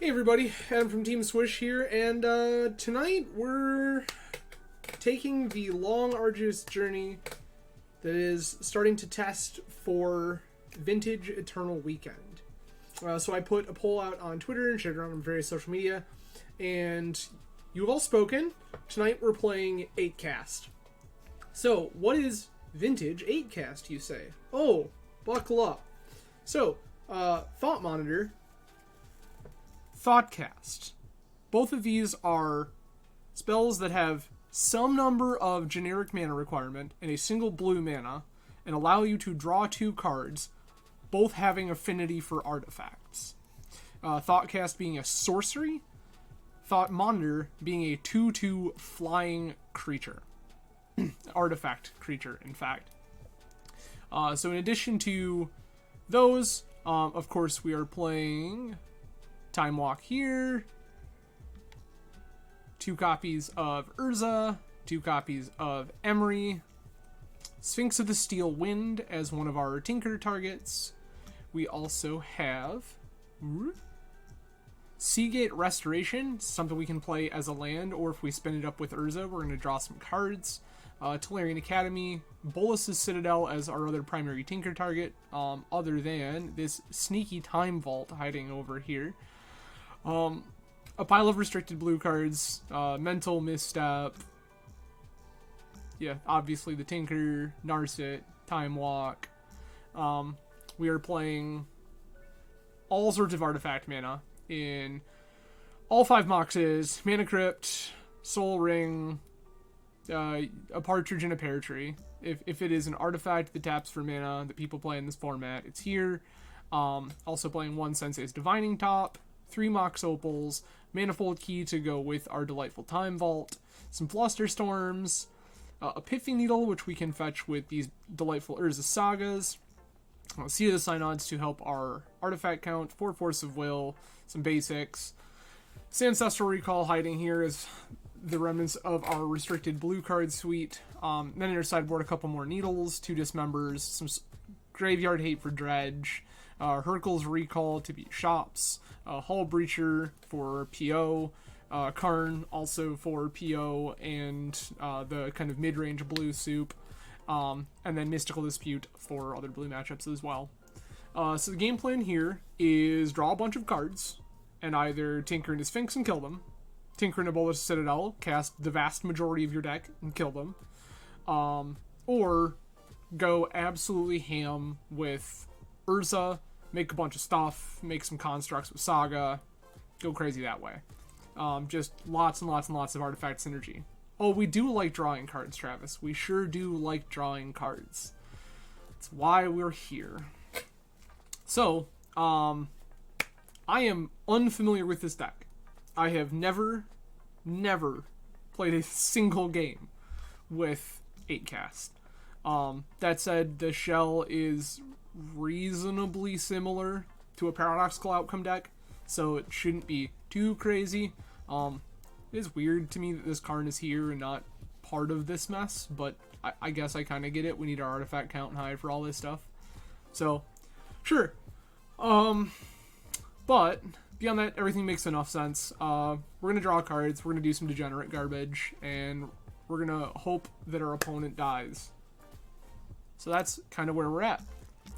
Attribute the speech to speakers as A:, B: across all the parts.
A: Hey everybody, Adam from Team Swish here, and tonight we're taking the long, arduous journey that is starting to test for Vintage Eternal Weekend. So I put a poll out on Twitter and shared it on various social media, and you've all spoken. Tonight we're playing 8cast. So, what is Vintage 8cast, you say? Oh, buckle up. So, Thought Monitor, Thoughtcast. Both of these are spells that have some number of generic mana requirement and a single blue mana and allow you to draw 2 cards, both having affinity for artifacts. Thoughtcast being a sorcery, Thought Monitor being a 2/2 flying creature. Artifact creature, in fact. So in addition to those, of course, we are playing Time Walk here, 2 copies of Urza, 2 copies of Emery, Sphinx of the Steel Wind as one of our Tinker targets. We also have Seagate Restoration, something we can play as a land, or if we spin it up with Urza, we're going to draw some cards. Tolarian Academy, Bolus's Citadel as our other primary Tinker target, other than this sneaky Time Vault hiding over here. A pile of restricted blue cards, Mental Misstep, yeah, obviously the Tinker, Narset, Time Walk. We are playing all sorts of artifact mana in all 5 Moxes, Mana Crypt, Soul Ring, a Partridge in a Pear Tree. If it is an artifact that taps for mana that people play in this format, it's here. Also playing 1 Sensei's Divining Top, 3 Mox Opals, Manifold Key to go with our delightful Time Vault, some Flusterstorms, a Pithy Needle, which we can fetch with these delightful Urza Sagas, Sea of the Synods to help our artifact count, 4 Force of Will, some basics, Ancestral Recall hiding here is the remnants of our restricted blue card suite. Then in our sideboard, a couple more Needles, 2 Dismembers, some Graveyard Hate for Dredge, Hercule's Recall to beat Shops, Hull Breacher for PO, Karn also for PO, and the kind of mid-range blue soup, and then Mystical Dispute for other blue matchups as well. So the game plan here is draw a bunch of cards, and either Tinker into Sphinx and kill them, Tinker into Bolas Citadel, cast the vast majority of your deck and kill them, or go absolutely ham with Urza, make a bunch of stuff, make some constructs with Saga, go crazy that way. Just lots and lots and lots of artifact synergy. Oh, we do like drawing cards, Travis. We sure do like drawing cards. That's why we're here. So, I am unfamiliar with this deck. I have never played a single game with 8cast. That said, the shell is reasonably similar to a Paradoxical Outcome deck, so it shouldn't be too crazy. It is weird to me that this Karn is here and not part of this mess, but I guess I kind of get it. We need our artifact count high for all this stuff. So, sure. But beyond that, everything makes enough sense. We're going to draw cards, we're going to do some degenerate garbage, and we're going to hope that our opponent dies. So that's kind of where we're at.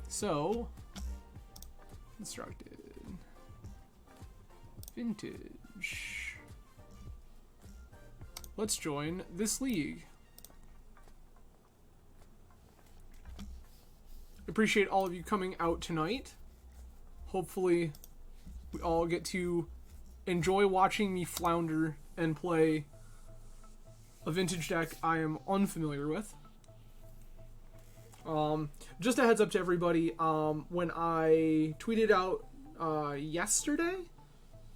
A: So, constructed, vintage. Let's join this league. Appreciate all of you coming out tonight. Hopefully, we all get to enjoy watching me flounder and play a vintage deck I am unfamiliar with. Just a heads up to everybody, when I tweeted out yesterday,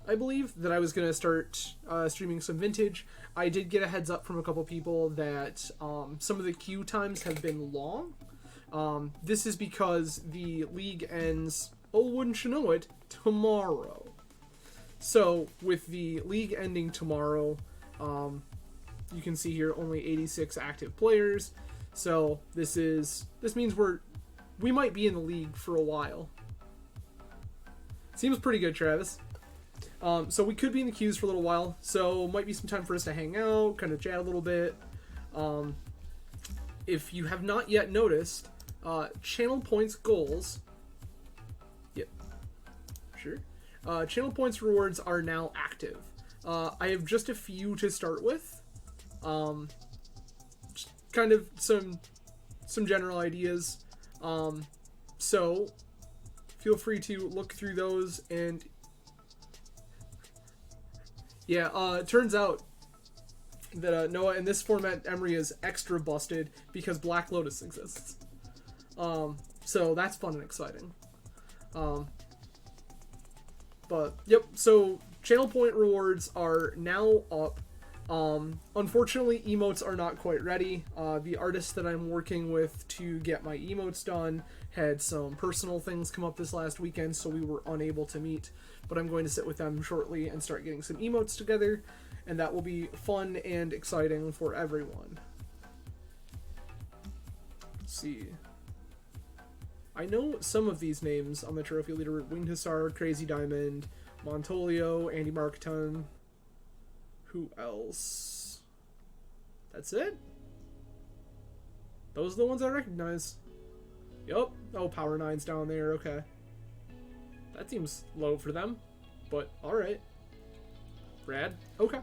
A: I believe, that I was going to start streaming some vintage, I did get a heads up from a couple people that some of the queue times have been long. This is because the league ends, oh wouldn't you know it, tomorrow. So with the league ending tomorrow, you can see here only 86 active players. So this means we might be in the league for a while. Seems pretty good, Travis. So we could be in the queues for a little while. So might be some time for us to hang out, kind of chat a little bit. If you have not yet noticed, channel points goals. Yep. Sure. Channel points rewards are now active. I have just a few to start with. Just kind of some general ideas. So feel free to look through those. And yeah, it turns out that Noah, in this format, Emery is extra busted because Black Lotus exists. So that's fun and exciting. But yep, so channel point rewards are now up. Unfortunately, emotes are not quite ready. The artist that I'm working with to get my emotes done had some personal things come up this last weekend, so we were unable to meet. But I'm going to sit with them shortly and start getting some emotes together, and that will be fun and exciting for everyone. Let's see. I know some of these names on the trophy leader: Winged Hussar, Crazy Diamond, Montolio, Andy Marketon. Who else? That's it? Those are the ones I recognize. Yup. Oh, Power 9's down there. Okay. That seems low for them. But, alright. Rad. Okay.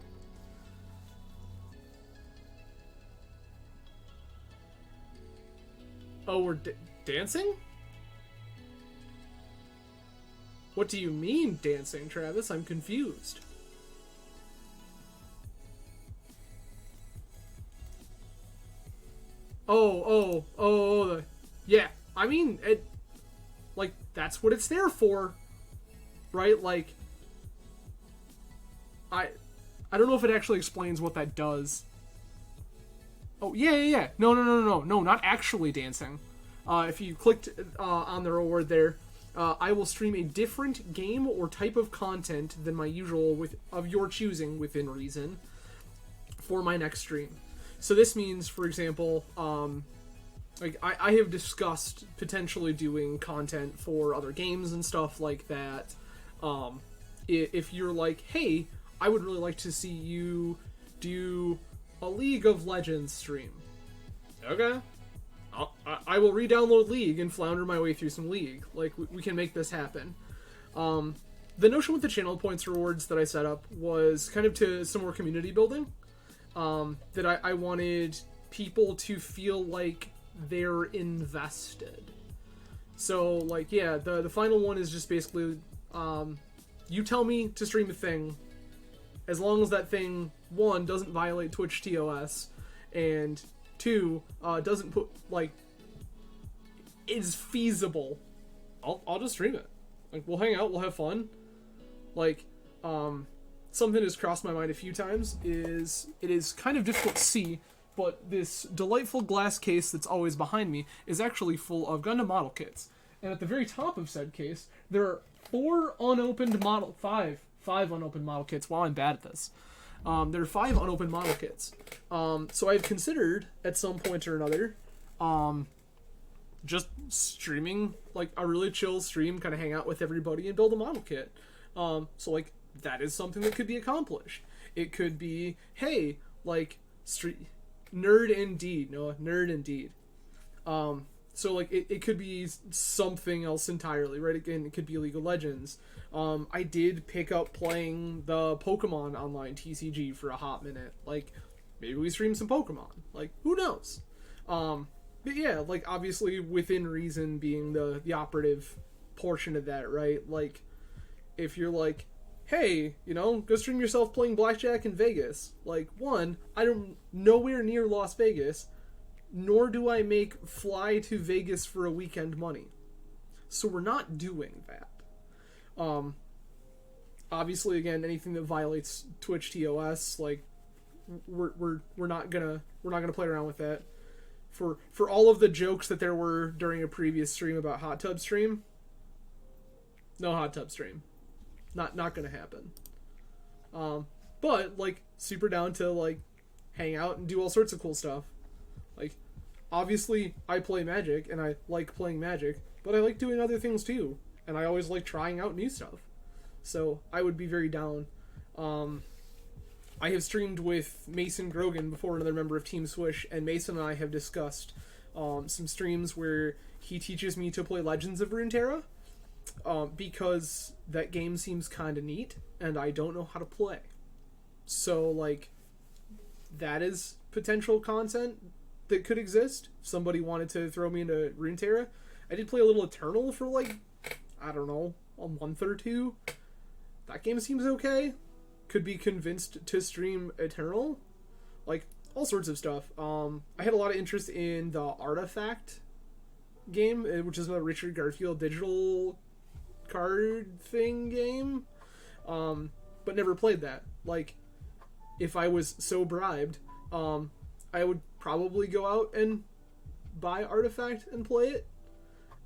A: Oh, we're dancing? What do you mean, dancing, Travis? I'm confused. Yeah. I mean, it, like, that's what it's there for, right? Like, I don't know if it actually explains what that does. Oh, yeah. No, not actually dancing. If you clicked on the reward there, I will stream a different game or type of content than my usual of your choosing within reason for my next stream. So this means, for example, like I have discussed potentially doing content for other games and stuff like that. If you're like, hey, I would really like to see you do a League of Legends stream. Okay. I will re-download League and flounder my way through some League. Like, we can make this happen. The notion with the channel points rewards that I set up was kind of to some more community building. That I wanted people to feel like they're invested. So, like, yeah, the final one is just basically, you tell me to stream a thing, as long as that thing, one, doesn't violate Twitch TOS, and two, doesn't put, like, is feasible. I'll just stream it. Like, we'll hang out, we'll have fun. Like, something has crossed my mind a few times is it is kind of difficult to see, but this delightful glass case that's always behind me is actually full of Gundam model kits. And at the very top of said case, there are five unopened model kits. Wow, I'm bad at this. There are 5 unopened model kits. So I've considered at some point or another, just streaming like a really chill stream, kind of hang out with everybody and build a model kit. So like that is something that could be accomplished. It could be, hey, like nerd indeed. So like it could be something else entirely, right? Again, it could be League of Legends. I did pick up playing the Pokemon online TCG for a hot minute. Like, maybe we stream some Pokemon. Like, who knows? But yeah, like, obviously within reason being the operative portion of that, right? Like, if you're like, hey, you know, go stream yourself playing blackjack in Vegas. Like, one, I don't nowhere near Las Vegas, nor do I make fly to Vegas for a weekend money. So we're not doing that. Obviously, again, anything that violates Twitch TOS, like, we're not gonna play around with that. For all of the jokes that there were during a previous stream about hot tub stream, no hot tub stream. Not gonna happen. But like super down to like hang out and do all sorts of cool stuff. Like obviously I play Magic and I like playing Magic, but I like doing other things too, and I always like trying out new stuff. So I would be very down. Um, I have streamed with Mason Grogan before, another member of Team Swish, and Mason and I have discussed some streams where he teaches me to play Legends of Runeterra, because that game seems kind of neat, and I don't know how to play. So, like, that is potential content that could exist. If somebody wanted to throw me into Runeterra. I did play a little Eternal for, like, I don't know, a month or two. That game seems okay. Could be convinced to stream Eternal. Like, all sorts of stuff. I had a lot of interest in the Artifact game, which is a Richard Garfield digital card thing game. But never played that. Like, if I was so bribed, I would probably go out and buy Artifact and play it.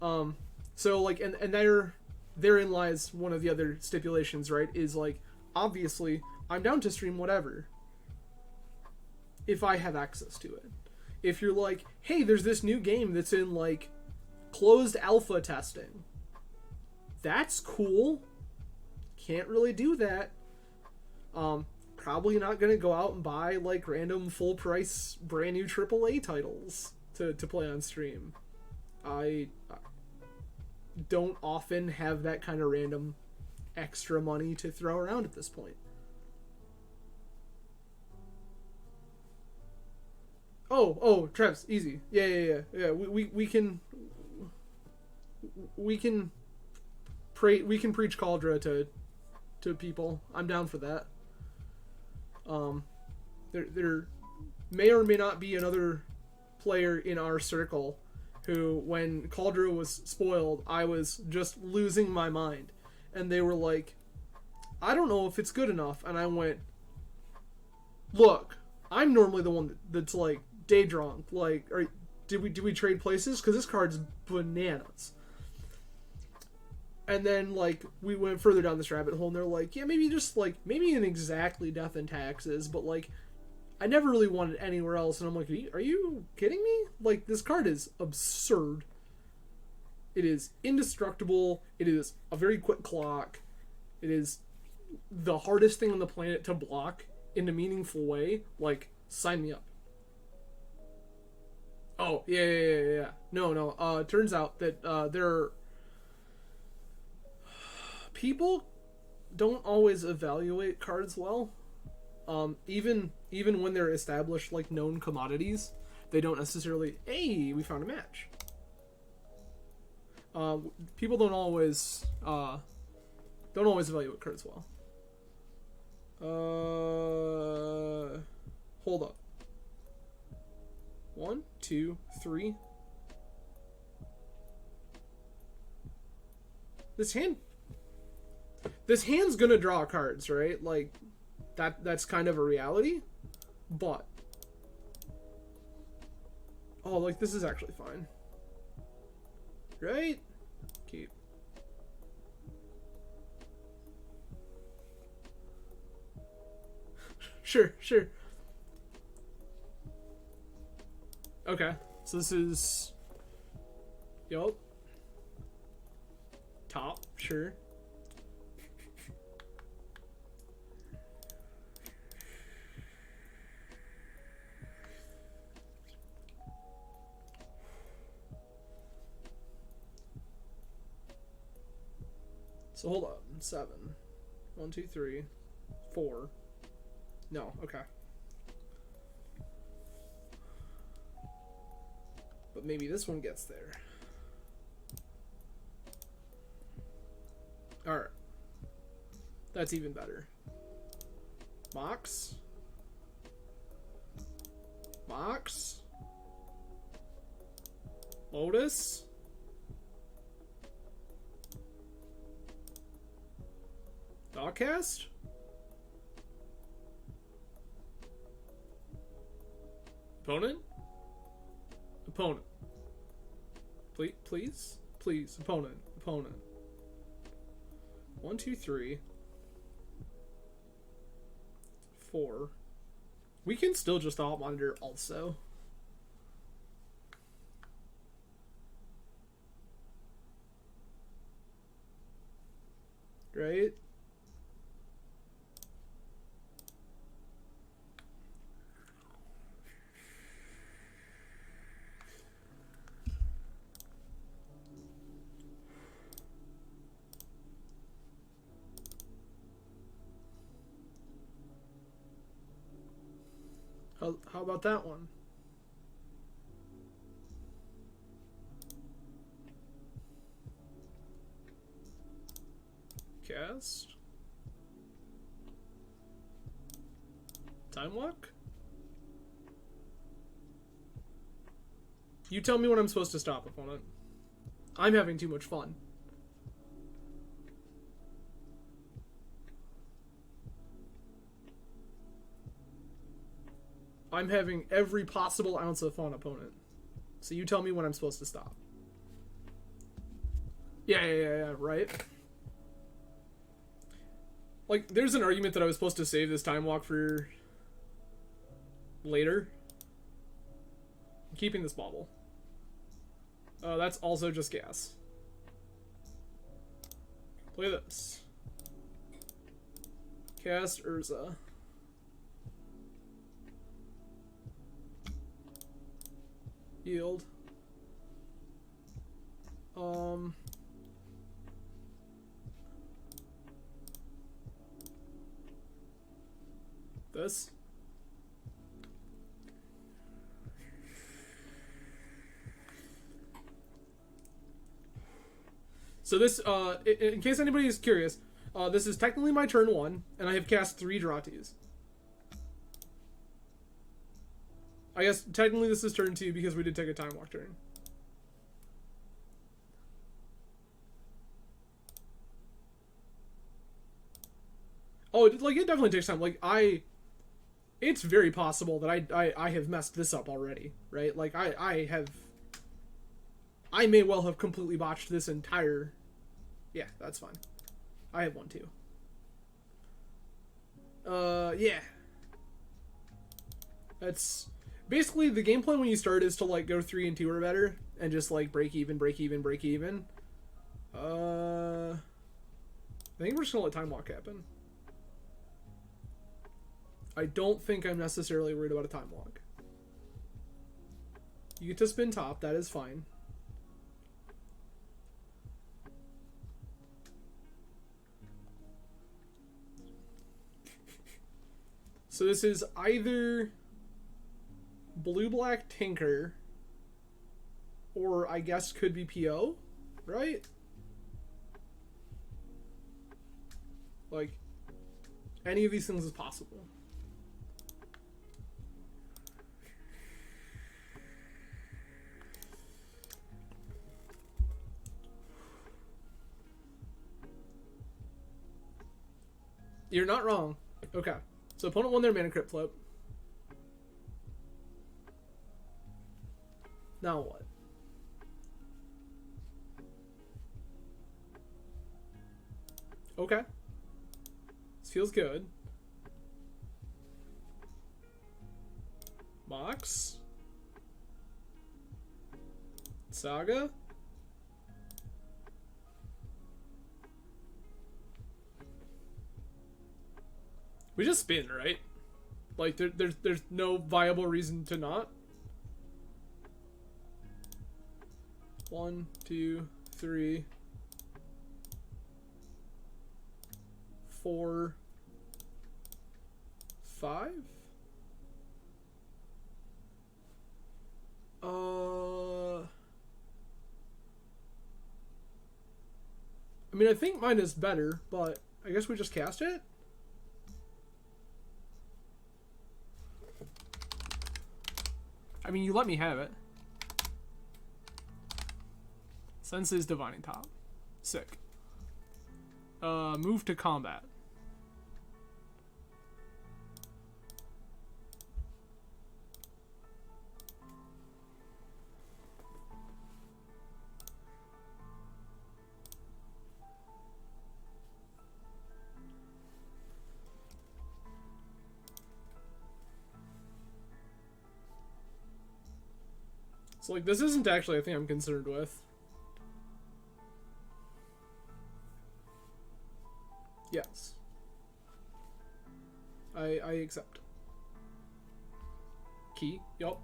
A: So, like, and therein lies one of the other stipulations, right? Is, like, obviously, I'm down to stream whatever if I have access to it. If you're like, hey, there's this new game that's in, like, closed alpha testing. That's cool. Can't really do that. Probably not gonna go out and buy, like, random full price brand new AAA titles to play on stream. I don't often have that kind of random extra money to throw around at this point. Oh, Trevs, easy. Yeah. We can preach Cauldra to people. I'm down for that. There may or may not be another player in our circle who, when Cauldra was spoiled, I was just losing my mind. And they were like, I don't know if it's good enough. And I went, look, I'm normally the one that's like day drunk. Like, did we trade places? Because this card's bananas. And then, like, we went further down this rabbit hole, and they're like, yeah, maybe just, like, maybe in exactly Death and Taxes, but, like, I never really wanted anywhere else. And I'm like, are you kidding me? Like, this card is absurd. It is indestructible. It is a very quick clock. It is the hardest thing on the planet to block in a meaningful way. Like, sign me up. Oh, yeah. No. Turns out that there are... people don't always evaluate cards well. Even when they're established, like, known commodities, they don't necessarily, hey, we found a match. People don't always evaluate cards well. Hold up. 1, 2, 3. This hand's gonna draw cards, right? Like, that's kind of a reality. But, oh, like, this is actually fine. Right? Keep. Sure. Okay, so this is... Yup. Top, sure. So hold up. 7. 1, 2, 3, 4. No, okay. But maybe this one gets there. Alright. That's even better. Mox. Lotus. Dogcast? Opponent? Please? Opponent. 1, 2, 3, 4. We can still just alt monitor also. Right? How about that one? Cast. Time walk? You tell me when I'm supposed to stop, opponent. I'm having too much fun. I'm having every possible ounce of fun, opponent. So you tell me when I'm supposed to stop. Yeah, right? Like, there's an argument that I was supposed to save this time walk for later. I'm keeping this bauble. That's also just gas. Play this. Cast Urza. Yield. This. So this, in case anybody is curious, this is technically my turn 1, and I have cast 3 Dratis. I guess technically this is turn 2 because we did take a time walk turn. Oh, it definitely takes time. Like, it's very possible that I have messed this up already, right? Like, I may well have completely botched this entire... Yeah, that's fine. I have one too. Yeah. That's... Basically, the game plan when you start is to, like, go 3 and 2 or better, and just, like, break even. I think we're just gonna let time walk happen. I don't think I'm necessarily worried about a time walk. You get to spin top, that is fine. So this is either blue-black Tinker, or I guess could be PO, right? Like, any of these things is possible. You're not wrong. Okay. So opponent won their mana crypt flip. Now what? Okay. This feels good. Mox. Saga. We just spin, right? Like, there's no viable reason to not. 1, 2, 3, 4, 5. I mean, I think mine is better, but I guess we just cast it? I mean, you let me have it. Senses Divining Top. Sick. Move to combat. So, like, this isn't actually a thing I'm concerned with. Yes. I accept. Key. Yup.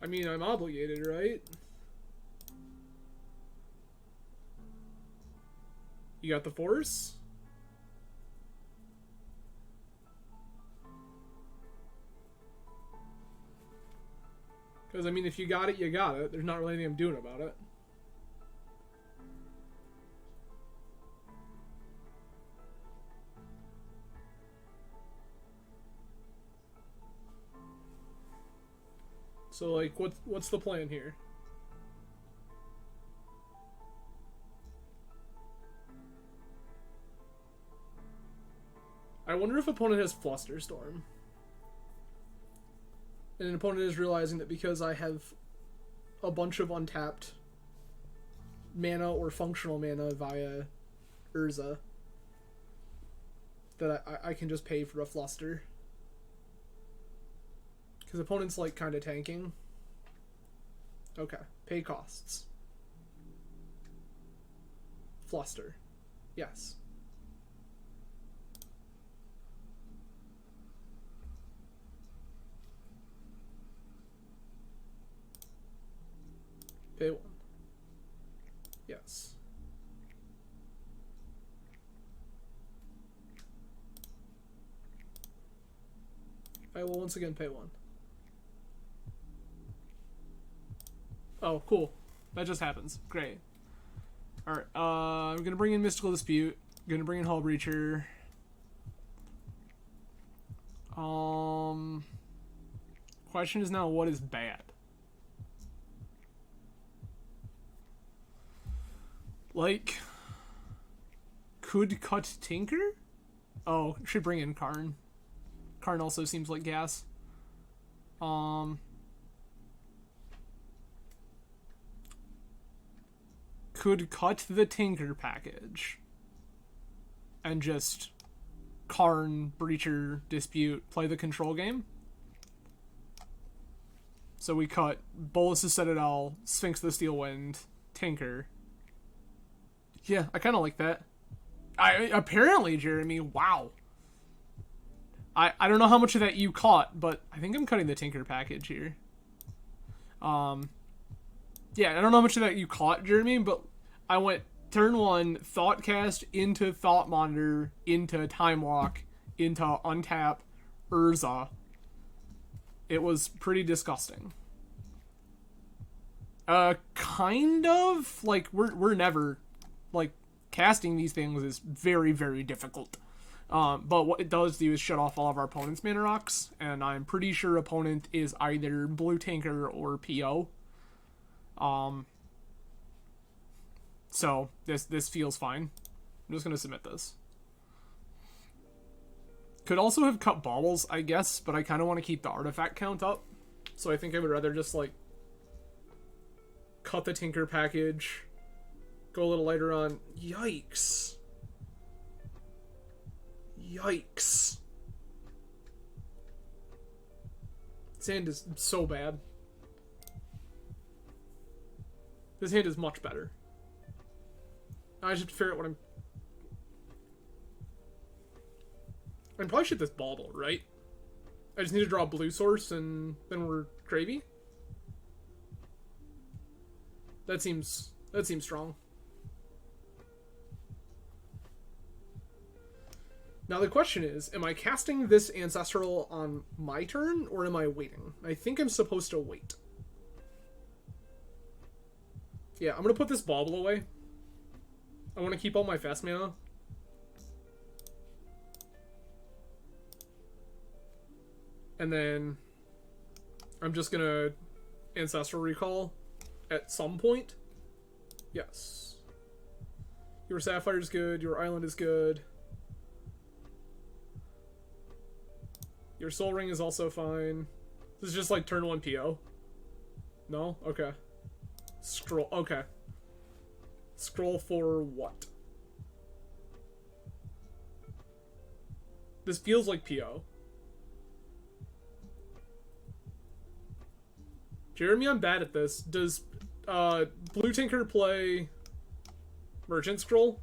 A: I mean, I'm obligated, right? You got the force? Because, I mean, if you got it, you got it. There's not really anything I'm doing about it. So, like, what's the plan here? I wonder if opponent has Flusterstorm. And an opponent is realizing that because I have a bunch of untapped mana or functional mana via Urza, that I can just pay for a Fluster. Because opponent's, like, kind of tanking. Okay. Pay costs. Fluster. Yes. Pay 1. Yes. I will once again pay 1. Oh, cool. That just happens. Great. Alright, I'm gonna bring in Mystical Dispute. Gonna bring in Hull Breacher. Question is now, what is bad? Like, could cut Tinker? Oh, should bring in Karn. Karn also seems like gas. Could cut the Tinker package and just Karn, Breacher, Dispute, play the control game. So we cut Bolus's Citadel, Sphinx the Steel Wind, Tinker. Yeah, I kind of like that. Apparently, Jeremy, wow. I don't know how much of that you caught, but I think I'm cutting the Tinker package here. Yeah, I don't know how much of that you caught, Jeremy, but I went turn 1, Thoughtcast into Thought Monitor, into Time Walk, into Untap, Urza. It was pretty disgusting. Kind of. Like, we're never, like, casting these things is very, very difficult. But what it does do is shut off all of our opponent's mana rocks, and I'm pretty sure opponent is either Blue Tinker or PO. So this feels fine. I'm just gonna submit this. Could also have cut Baubles, I guess, but I kind of want to keep the artifact count up, so I think I would rather just, like, cut the Tinker package, go a little later on. Yikes. Yikes. This hand is so bad. This hand is much better. I just have to figure out what I'm probably should this Bauble, right? I just need to draw a blue source and then we're gravy? That seems strong. Now the question is, am I casting this Ancestral on my turn, or am I waiting? I think I'm supposed to wait. Yeah, I'm gonna put this Bauble away. I want to keep all my fast mana. And then I'm just gonna Ancestral Recall at some point. Yes. Your Sapphire is good, your Island is good. Your Soul Ring is also fine. This is just like turn 1 PO. No? Okay. Scroll. Okay. Scroll for what? This feels like PO. Jeremy, I'm bad at this. Does Blue Tinker play Merchant Scroll?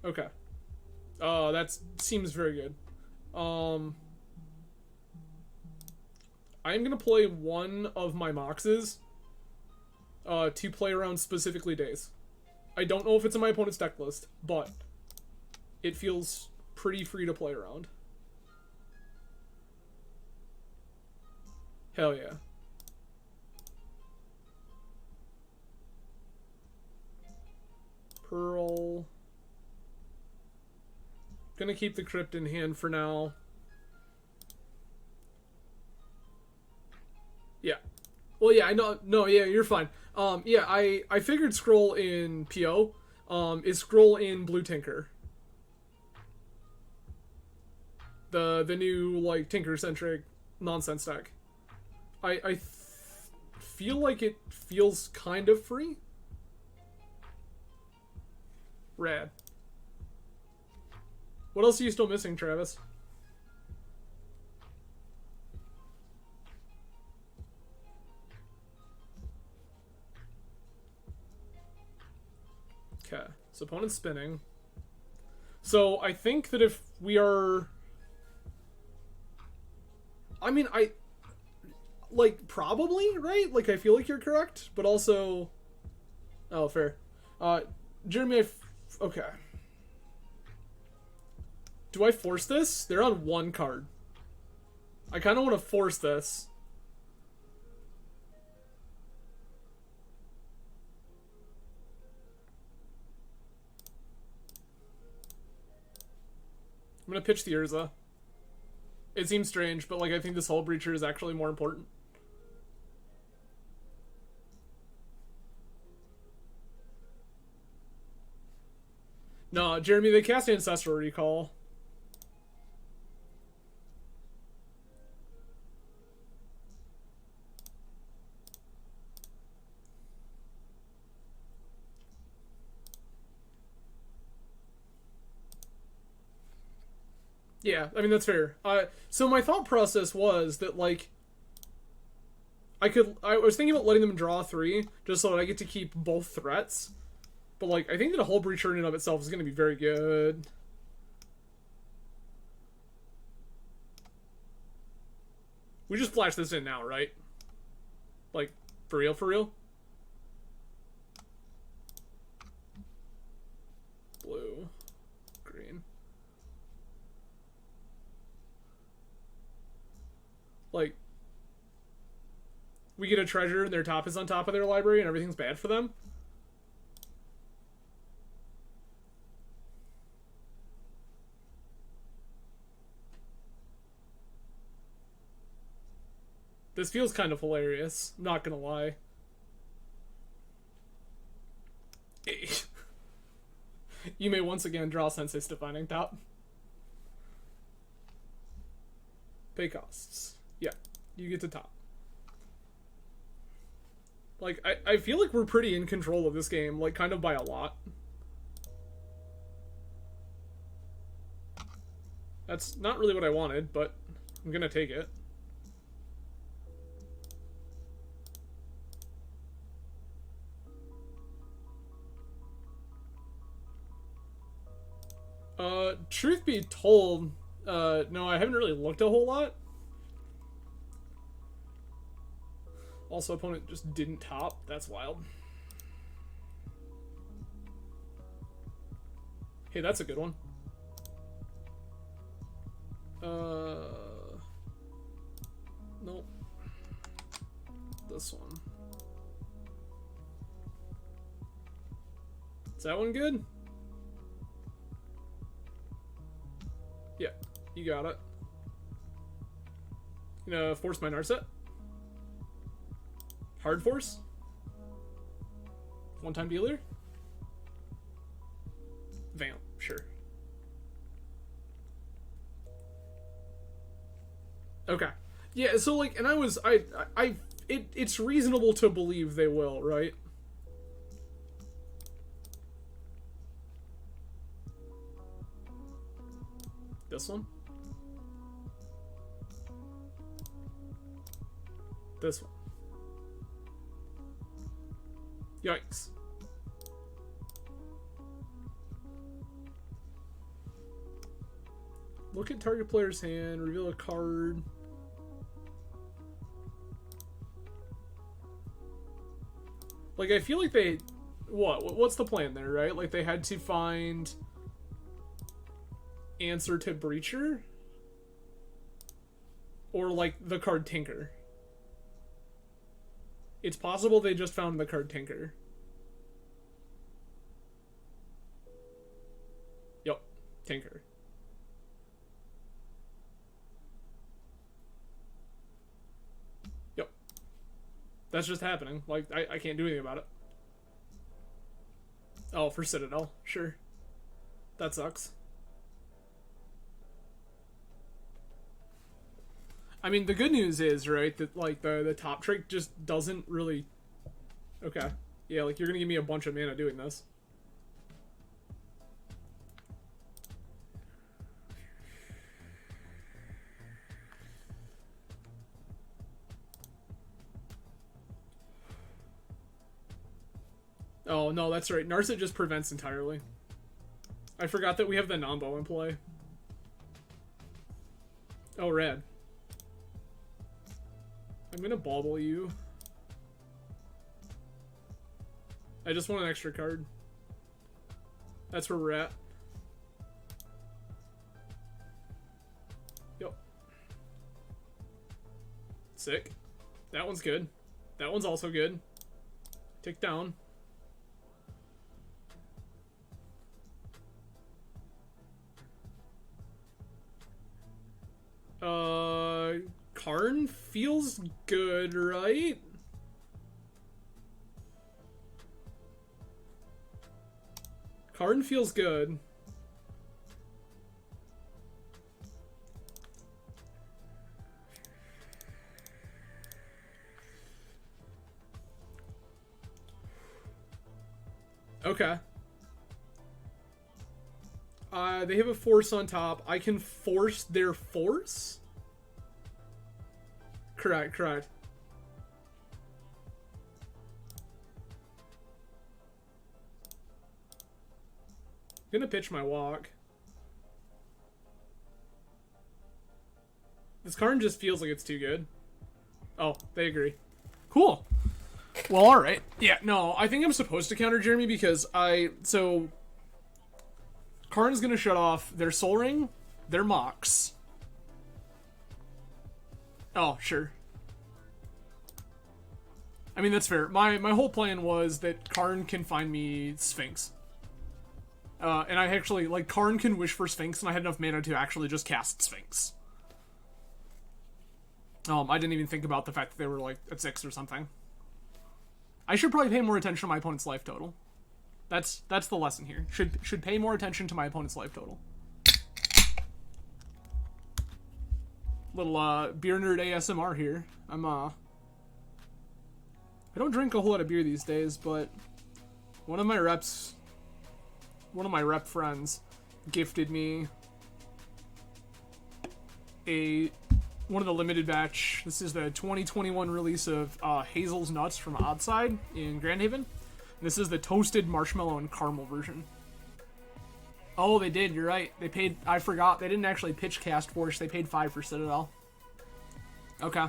A: Okay. That seems very good. I'm gonna play one of my Moxes to play around specifically days. I don't know if it's in my opponent's deck list, but it feels pretty free to play around. Hell yeah. Pearl. Gonna keep the Crypt in hand for now. Yeah. Well, yeah, I know. No, yeah, you're fine. Yeah, I figured Scroll in PO. Is Scroll in Blue Tinker. The new, like, Tinker-centric nonsense deck. I feel like it feels kind of free. Rad. What else are you still missing, Travis? Okay, so opponent's spinning. So I think that if we are... I mean, like, probably, right? Like, I feel like you're correct, but also... Oh, fair. Jeremy, okay. Do I force this? They're on one card. I kind of want to force this. I'm gonna pitch the Urza. It seems strange, but like I think this Hull Breacher is actually more important. No, Jeremy, they cast Ancestral Recall. Yeah, I mean, that's fair. So my thought process was that, like, I was thinking about letting them draw 3, just so that I get to keep both threats. But, like, I think that a Hull Breacher in and of itself is going to be very good. We just flash this in now, right? Like, for real, for real? Blue. Green. Like, we get a treasure and their top is on top of their library and everything's bad for them. This feels kind of hilarious, not gonna lie. You may once again draw Sensei's Defining Top. Pay costs. Yeah, you get to top. Like, I feel like we're pretty in control of this game, like, kind of by a lot. That's not really what I wanted, but I'm gonna take it. Truth be told, no, I haven't really looked a whole lot. Also, opponent just didn't top. That's wild. Hey, that's a good one. Nope. This one. Is that one good? Yeah, you got it. You know, force my Narset. Hard force. One-time dealer. Vamp, sure. Okay. Yeah, so like, and it's reasonable to believe they will, right? This one? This one. Yikes. Look at target player's hand, reveal a card. Like, I feel like they... What's the plan there, right? Like, they had to find... answer to Breacher? Or, like, the card Tinker. It's possible they just found the card Tinker. Yup. Tinker. Yep. That's just happening. Like, I can't do anything about it. Oh, for Citadel. Sure. That sucks. I mean, the good news is, right, that, like, the top trick just doesn't really... Okay. Yeah, like, you're gonna give me a bunch of mana doing this. Oh, no, that's right. Narset just prevents entirely. I forgot that we have the Nombo in play. Oh, rad. I'm gonna bauble you. I just want an extra card. That's where we're at. Yep. Sick. That one's good. That one's also good. Tick down. Karn feels good, right? Karn feels good. Okay. They have a force on top. I can force their force? Correct. I'm gonna pitch my walk. This card just feels like it's too good. Oh, they agree. Cool. Well, alright. Yeah, no, I think I'm supposed to counter Jeremy because so... Karn's gonna shut off their Soul Ring, their Mox. Oh, sure. I mean, that's fair. My whole plan was that Karn can find me Sphinx. And I actually, like, Karn can wish for Sphinx, and I had enough mana to actually just cast Sphinx. I didn't even think about the fact that they were, like, at 6 or something. I should probably pay more attention to my opponent's life total. That's the lesson here. Should pay more attention to my opponent's life total. Little beer nerd ASMR here. I don't drink a whole lot of beer these days, but one of my rep friends gifted me one of the limited batch. This is the 2021 release of Hazel's Nuts from Oddside in Grand Haven. This is the toasted marshmallow and caramel version. Oh, they did. You're right. They paid... I forgot. They didn't actually pitch Cast Force. They paid 5 for Citadel. Okay.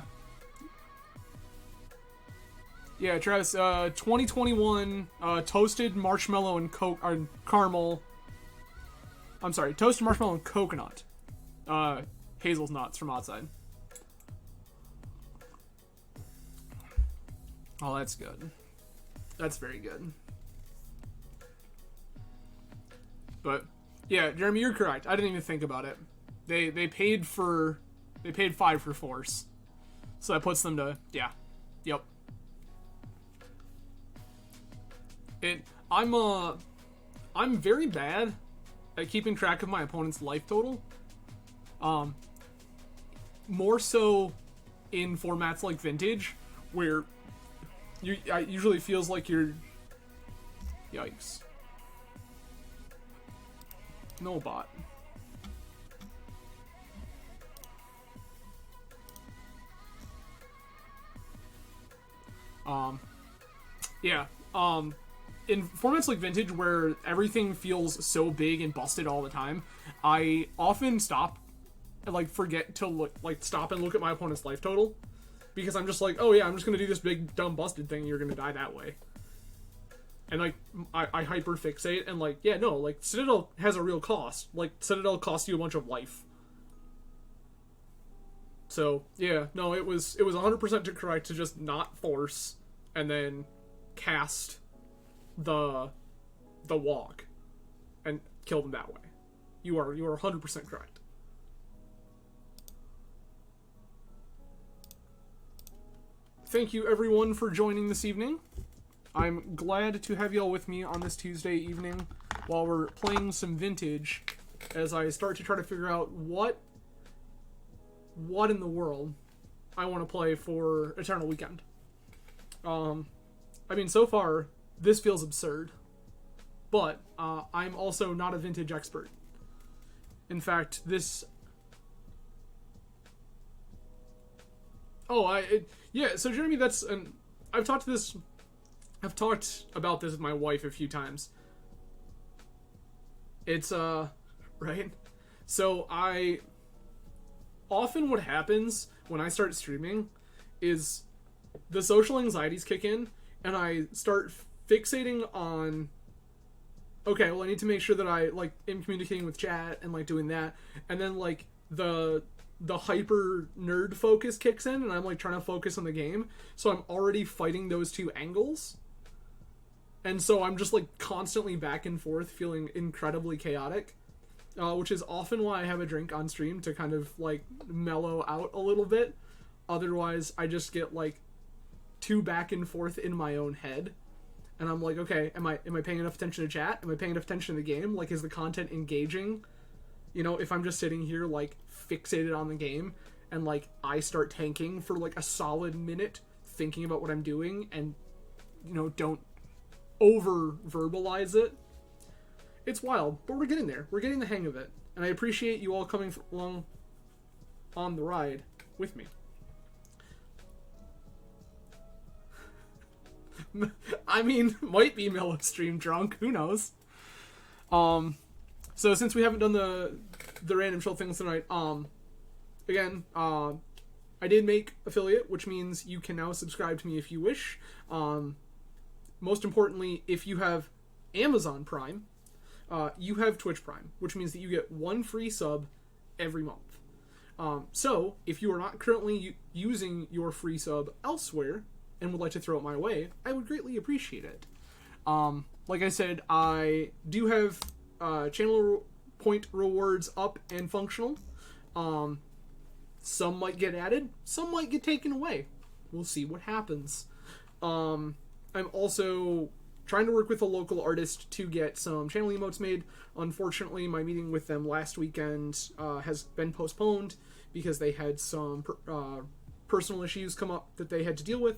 A: Yeah, Travis. 2021 toasted marshmallow and caramel. I'm sorry. Toasted marshmallow and coconut. Hazel's Nuts from Outside. Oh, that's good. That's very good. But yeah, Jeremy, you're correct. I didn't even think about it. They paid 5 for Force. So that puts them to Yep. I'm very bad at keeping track of my opponent's life total. More so in formats like Vintage, where it usually feels like you're... Yikes. No bot. In formats like Vintage, where everything feels so big and busted all the time, I often stop and, like, forget to stop and look at my opponent's life total. Because I'm just like, oh yeah, I'm just gonna do this big, dumb, busted thing, and you're gonna die that way. and like I hyper fixate and like, yeah, no, like Citadel has a real cost. Like Citadel costs you a bunch of life. So yeah, no, it was 100% correct to just not force and then cast the walk and kill them that way. You are 100% correct. Thank you everyone for joining this evening. I'm glad to have y'all with me on this Tuesday evening while we're playing some Vintage as I start to try to figure out what in the world I want to play for Eternal Weekend. I mean, so far, this feels absurd, but I'm also not a Vintage expert. In fact, this... yeah, so Jeremy, that's... I've talked about this with my wife a few times. It's, right? So often what happens when I start streaming is the social anxieties kick in, and I start fixating on, okay, well, I need to make sure that I, like, am communicating with chat and, like, doing that, and then, like, the hyper nerd focus kicks in, and I'm, like, trying to focus on the game, so I'm already fighting those two angles, and so I'm just, like, constantly back and forth, feeling incredibly chaotic, which is often why I have a drink on stream to kind of, like, mellow out a little bit. Otherwise, I just get, like, too back and forth in my own head. And I'm like, okay, am I paying enough attention to chat? Am I paying enough attention to the game? Like, is the content engaging? You know, if I'm just sitting here, like, fixated on the game, and, like, I start tanking for, like, a solid minute thinking about what I'm doing, and, you know, don't over-verbalize it, it's wild, but we're getting there. We're getting the hang of it. And I appreciate you all coming along on the ride with me. I mean, might be mellow stream drunk. Who knows? So since we haven't done the random chill things tonight, again, I did make affiliate, which means you can now subscribe to me if you wish. Most importantly, if you have Amazon Prime, you have Twitch Prime, which means that you get one free sub every month. So, if you are not currently using your free sub elsewhere and would like to throw it my way, I would greatly appreciate it. Like I said, I do have channel point rewards up and functional. Some might get added, some might get taken away. We'll see what happens. I'm also trying to work with a local artist to get some channel emotes made. Unfortunately, my meeting with them last weekend has been postponed because they had some personal issues come up that they had to deal with,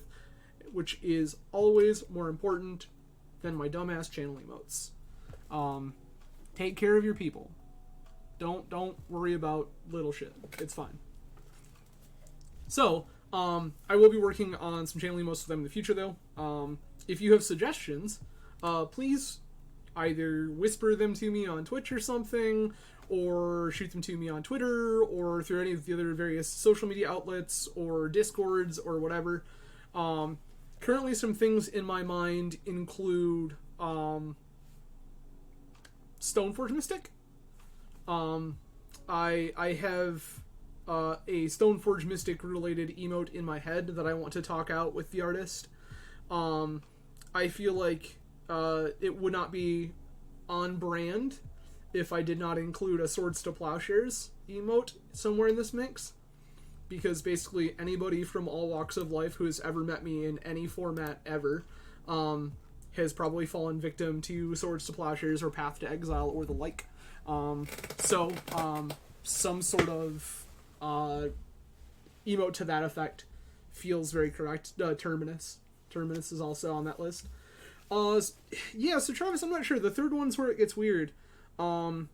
A: which is always more important than my dumbass channel emotes. Take care of your people. Don't worry about little shit. It's fine. So, I will be working on some channel emotes with them in the future, though. If you have suggestions, please either whisper them to me on Twitch or something, or shoot them to me on Twitter, or through any of the other various social media outlets, or Discords, or whatever. Currently, some things in my mind include Stoneforge Mystic. I have a Stoneforge Mystic related emote in my head that I want to talk out with the artist. I feel like it would not be on brand if I did not include a Swords to Plowshares emote somewhere in this mix, because basically anybody from all walks of life who has ever met me in any format ever has probably fallen victim to Swords to Plowshares or Path to Exile or the like. So some sort of emote to that effect feels very correct. Terminus is also on that list. Yeah, so Travis, I'm not sure. The third one's where it gets weird. I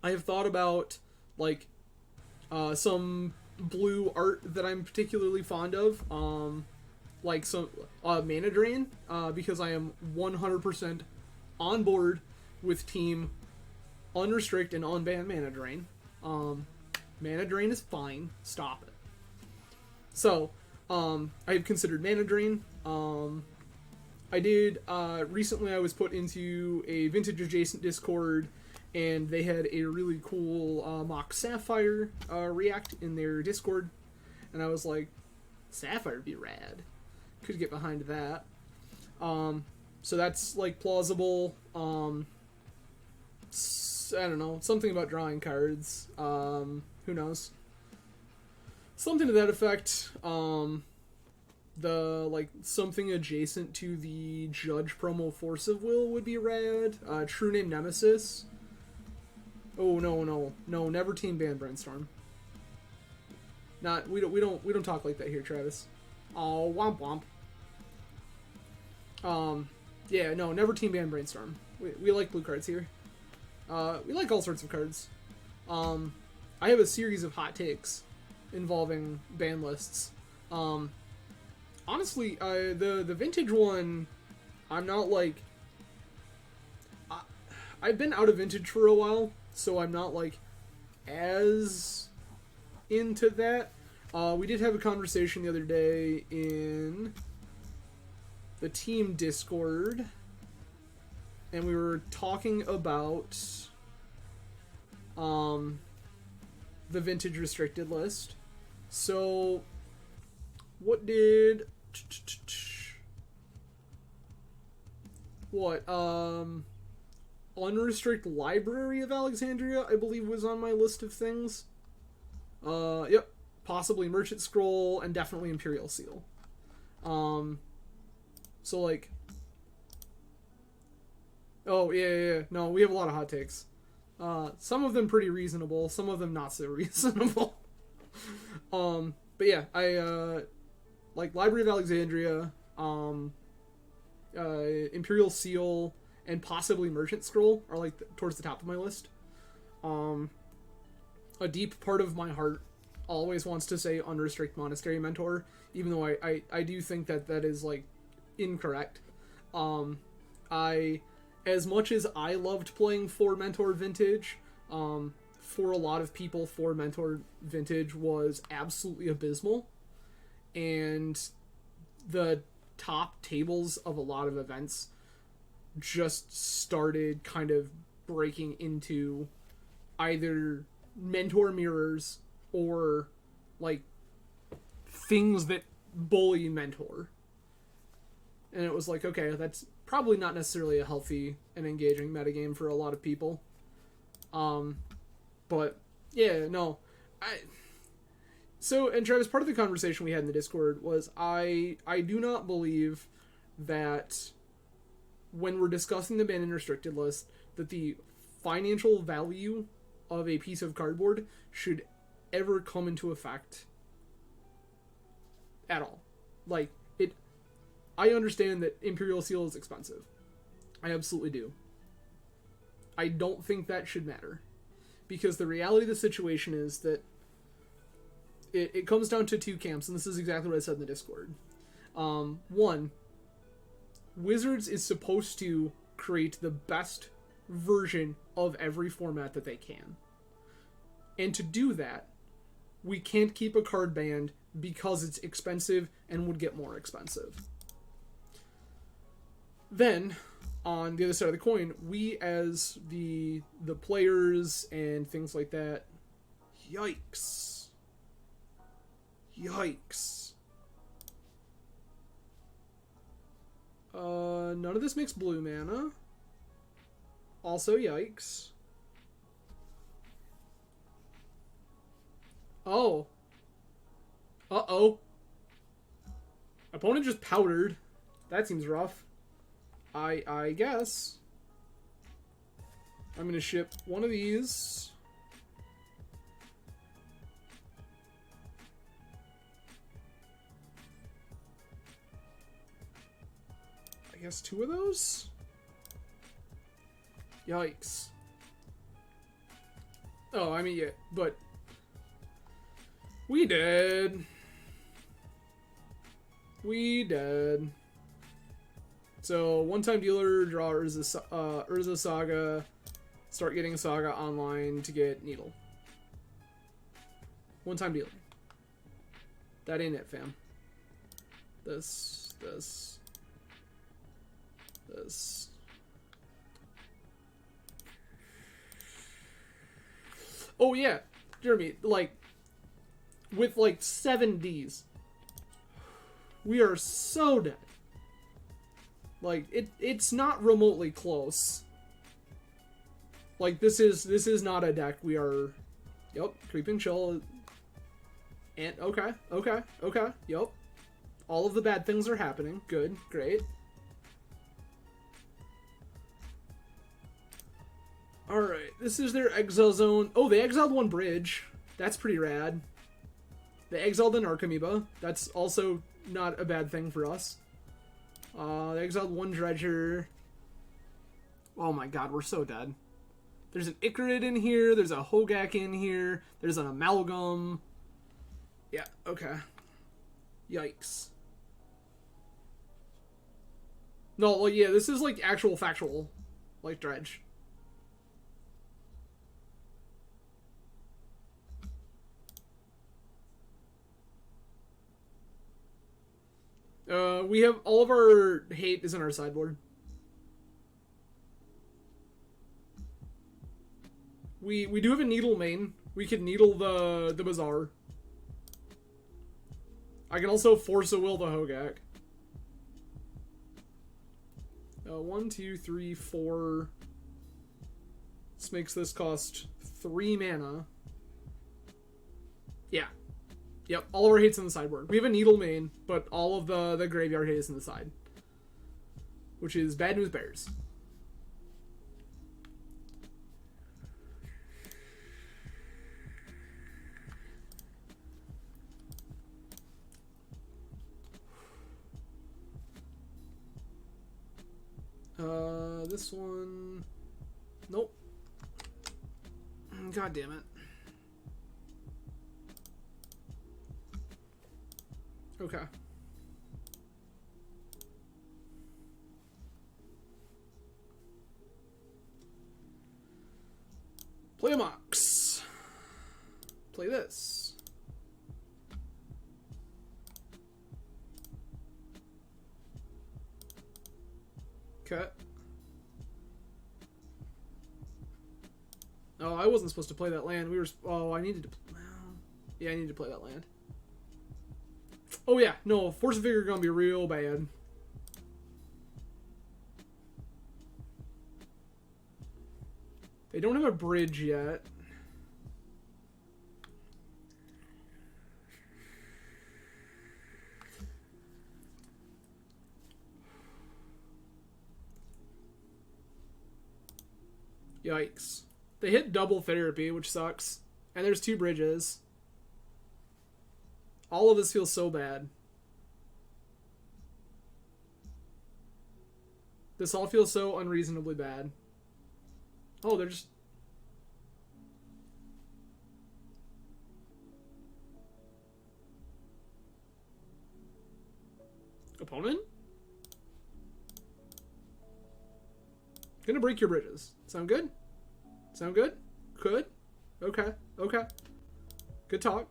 A: have thought about, like, some blue art that I'm particularly fond of. Like some Mana Drain, because I am 100% on board with Team Unrestrict and Unban Mana Drain. Mana Drain is fine. Stop it. So, I have considered Mana Drain. I did. Recently, I was put into a vintage adjacent Discord, and they had a really cool mock Sapphire react in their Discord, and I was like, Sapphire would be rad. Could get behind that. So that's like plausible. I don't know, something about drawing cards. Who knows? Something to that effect. The like something adjacent to the Judge promo Force of Will would be rad. True Name Nemesis. Oh no! Never team ban Brainstorm. Not we don't talk like that here, Travis. Oh womp womp. Yeah, no, never team ban Brainstorm. We like blue cards here. We like all sorts of cards. I have a series of hot takes involving ban lists. Honestly, the vintage one, I'm not like... I've been out of vintage for a while, so I'm not like as into that. We did have a conversation the other day in the team Discord, and we were talking about the vintage restricted list. So what did unrestricted library of Alexandria, I believe, was on my list of things. Yep, possibly Merchant Scroll and definitely Imperial Seal. So like, oh yeah, no, we have a lot of hot takes. Some of them pretty reasonable, some of them not so reasonable. But yeah, I like Library of Alexandria, Imperial Seal, and possibly Merchant Scroll are like towards the top of my list. A deep part of my heart always wants to say Unrestricted Monastery Mentor, even though I do think that is like incorrect. As much as I loved playing 4 Mentor Vintage, for a lot of people 4 Mentor Vintage was absolutely abysmal, and the top tables of a lot of events just started kind of breaking into either mentor mirrors or like things that bully mentor. And it was like, okay, that's probably not necessarily a healthy and engaging metagame for a lot of people. But yeah, no. So, and Travis, part of the conversation we had in the Discord was I do not believe that when we're discussing the banned and restricted list, that the financial value of a piece of cardboard should ever come into effect at all. Like, I understand that Imperial Seal is expensive. I absolutely do. I don't think that should matter. Because the reality of the situation is that it comes down to 2 camps, and this is exactly what I said in the Discord. One, Wizards is supposed to create the best version of every format that they can. And to do that, we can't keep a card banned because it's expensive and would get more expensive. Then, on the other side of the coin, we as the players and things like that, yikes. None of this makes blue mana. Also, yikes. Oh. Uh-oh. Opponent just powdered. That seems rough. I guess. I'm gonna ship one of these. I guess 2 of those? Yikes. Oh, I mean, yeah, but we dead. So, one-time dealer, draw Urza Saga, start getting Saga online to get Needle. One-time dealer. That ain't it, fam. This. this. Oh yeah, Jeremy, like, with like 7 Ds, we are so dead. Like, it's not remotely close. Like, this is not a deck we are... Yep, Creeping Chill. And, okay, yep. All of the bad things are happening. Good, great. Alright, this is their exile zone. Oh, they exiled 1 bridge. That's pretty rad. They exiled an Archamoeba. That's also not a bad thing for us. They exiled 1 Dredger. Oh my god, we're so dead. There's an Icarid in here. There's a Hogak in here. There's an Amalgam. Yeah, okay. Yikes. No, well, yeah, this is like actual factual, like, dredge. We have all of our hate is in our sideboard. We do have a needle main. We could needle the Bazaar. I can also force a will the Hogak. 1, 2, 3, 4. This makes this cost 3 mana. Yeah. Yep, all of our hate's in the sideboard. We have a needle main, but all of the graveyard hate is in the side. Which is bad news bears. This one... Nope. God damn it. Okay. Play a Mox. Play this. Cut. Oh, I wasn't supposed to play that land. We were... Oh, I needed to... Well, yeah, I needed to play that land. Oh, yeah. No, Force of Vigor gonna be real bad. They don't have a bridge yet. Yikes. They hit double therapy, which sucks. And there's 2 bridges. All of this feels so bad. This all feels so unreasonably bad. Oh, they're just... Opponent? Gonna break your bridges. Sound good? Sound good? Could? Okay. Okay. Good talk.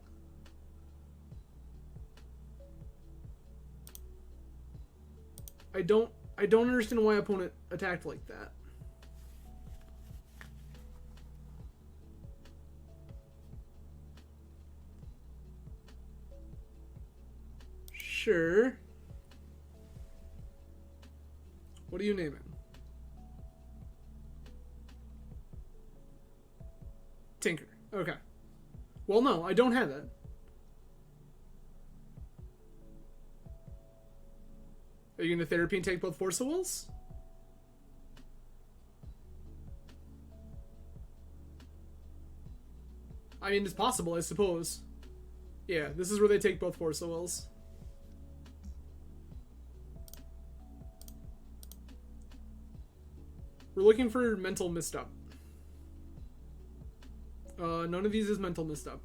A: I don't understand why opponent attacked like that. Sure. What are you naming? Tinker. Okay. Well, no, I don't have it. Are you going to therapy and take both Force of Wills? I mean, it's possible, I suppose. Yeah, this is where they take both Force of Wills. We're looking for mental misstep. None of these is mental misstep.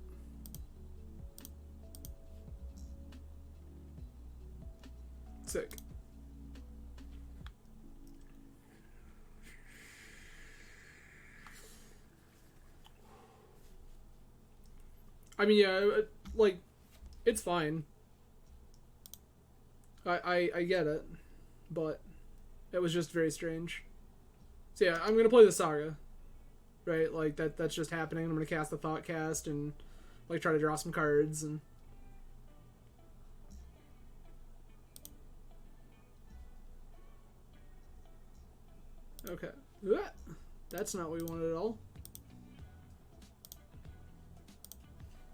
A: Sick. I mean, yeah, like, it's fine. I get it, but It was just very strange. So yeah, I'm gonna play the Saga. Right, like that's just happening. I'm gonna cast the Thought Cast and like try to draw some cards and okay. That's not what we wanted at all.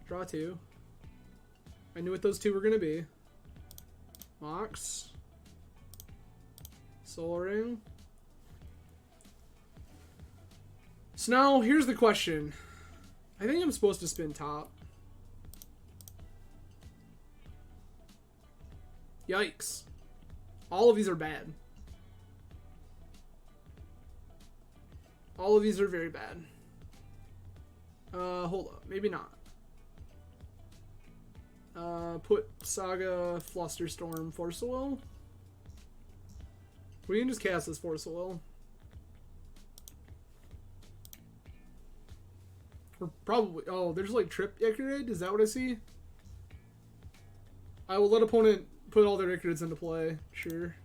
A: Draw 2. I knew what those 2 were gonna be. Mox. Soul Ring. So now, here's the question. I think I'm supposed to spin top. Yikes. All of these are bad. All of these are very bad. Hold up. Maybe not. Put Saga, Flusterstorm, Force of Will. We can just cast this Force of Will. Or probably... Oh, there's like Trip Icarid? Is that what I see? I will let opponent put all their Icarids into play. Sure.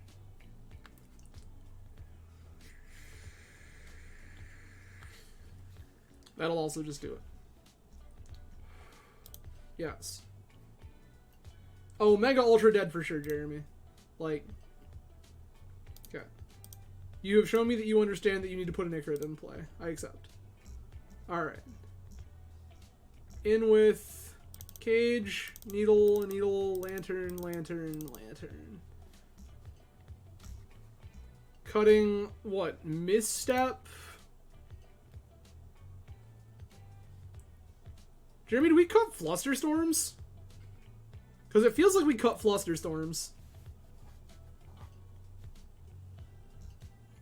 A: That'll also just do it. Yes. Oh, Mega Ultra dead for sure, Jeremy. Like... Okay. You have shown me that you understand that you need to put an Icarid in play. I accept. Alright. In with Cage, Needle, Needle, Lantern, Lantern, Lantern. Cutting, what? Misstep? Jeremy, do we cut Flusterstorms? Because it feels like we cut Flusterstorms.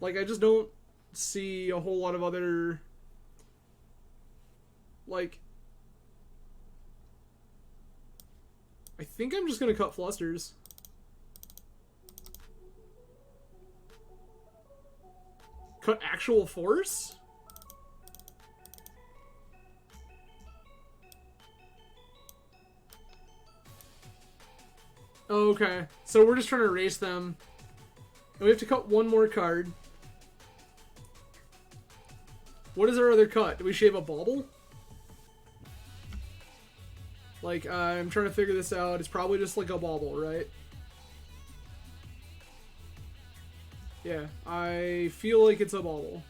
A: Like, I just don't see a whole lot of other... Like... I think I'm just gonna cut Flusters. Cut actual force? Oh, okay. So we're just trying to erase them. And we have to cut one more card. What is our other cut? Do we shave a bauble? Like, I'm trying to figure this out. It's probably just like a bauble, right? Yeah, I feel like it's a bauble.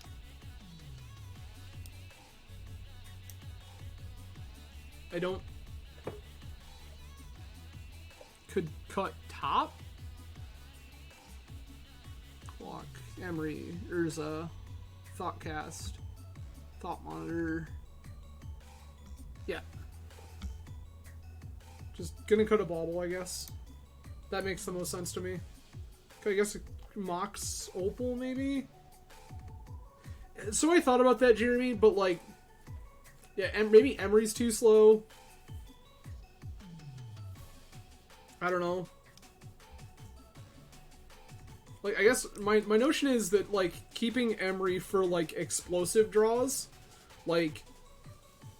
A: I don't... Could cut top? Clock, Emery, Urza, Thoughtcast, Thought Monitor. Yeah. Just gonna cut a bauble, I guess. That makes the most sense to me. I guess Mox Opal, maybe? So I thought about that, Jeremy, but like... Yeah, maybe Emery's too slow. I don't know. Like, I guess my notion is that, like, keeping Emery for, like, explosive draws, like,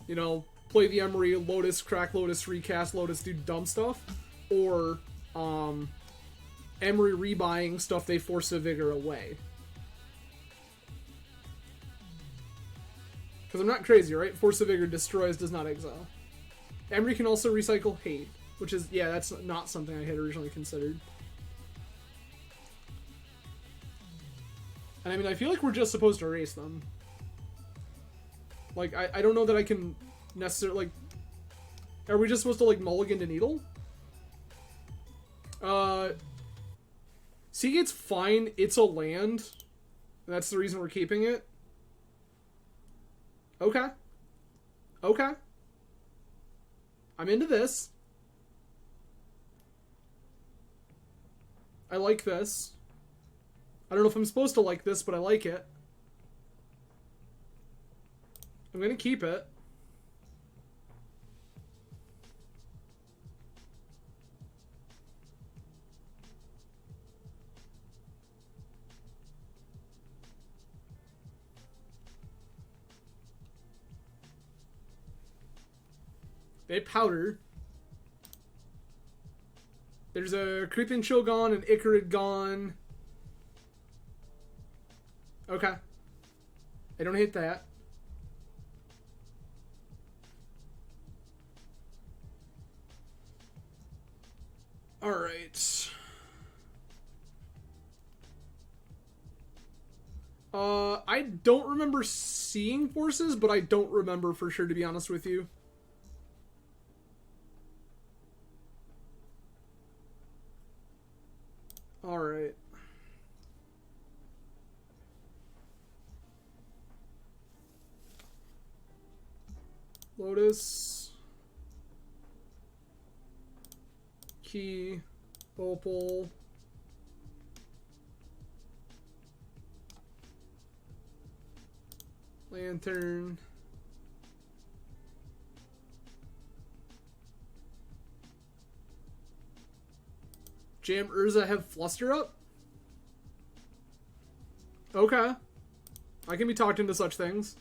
A: you know, play the Emery, Lotus, crack Lotus, recast Lotus, do dumb stuff, or, Emery rebuying stuff they force a Vigor away. Because I'm not crazy, right? Force of Vigor destroys, does not exile. Emery can also recycle Hate, which is, yeah, that's not something I had originally considered. And I mean, I feel like we're just supposed to erase them. Like, I don't know that I can necessarily, like... Are we just supposed to, like, mulligan to Needle? Seagate's fine. It's a land. And that's the reason we're keeping it. Okay. Okay. I'm into this. I like this. I don't know if I'm supposed to like this, but I like it. I'm gonna keep it. They powder. There's a Creeping Chill gone, an Icarid gone. Okay. I don't hate that. Alright. I don't remember seeing forces, but I don't remember for sure, to be honest with you. Alright. Lotus. Key. Opal. Lantern. Jam Urza have Fluster up? Okay. I can be talked into such things.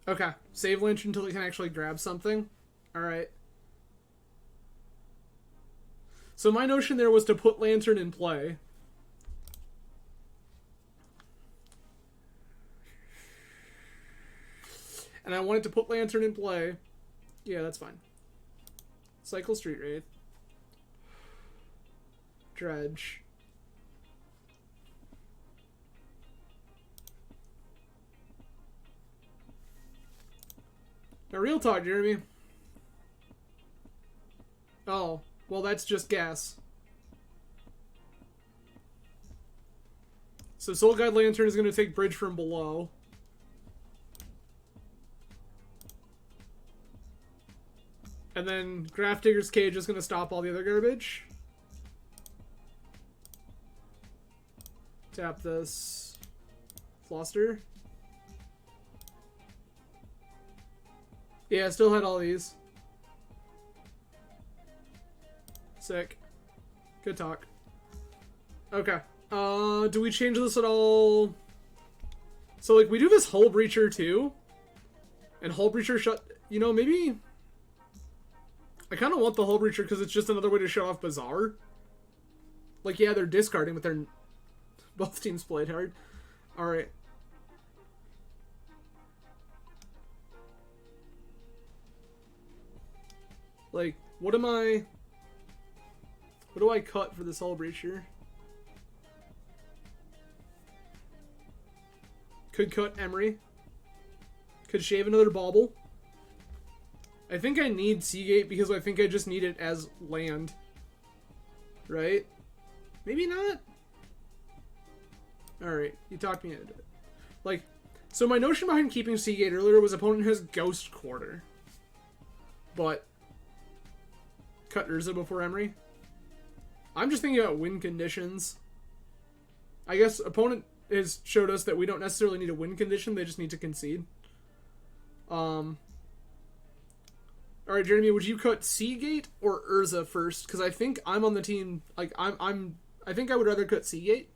A: Okay. Save Lynch until it can actually grab something. Alright. So my notion there was to put Lantern in play. And I wanted to put Lantern in play. Yeah, that's fine. Cycle Street Wraith. Dredge. Now, real talk, Jeremy. Oh, well, that's just gas. So Soul Guide Lantern is going to take Bridge from below. And then Graph Digger's Cage is going to stop all the other garbage. Tap this. Floster. Yeah, I still had all these. Sick. Good talk. Okay. Do we change this at all? So, like, we do this Hull Breacher, too. And Hull Breacher shut... You know, maybe... I kind of want the Hull Breacher because it's just another way to shut off Bazaar. Like, yeah, they're discarding, but they're... Both teams played hard. Alright. Like, what am I... What do I cut for this Hull Breacher? Could cut Emery. Could shave another Bauble. I think I need Seagate because I think I just need it as land. Right? Maybe not? Alright, you talked me into it. Like, so my notion behind keeping Seagate earlier was opponent has Ghost Quarter. But... Cut Urza before Emery. I'm just thinking about win conditions. I guess opponent has showed us that we don't necessarily need a win condition, they just need to concede. Alright, Jeremy, would you cut Seagate or Urza first? Because I think I'm on the team, like, I think I would rather cut Seagate.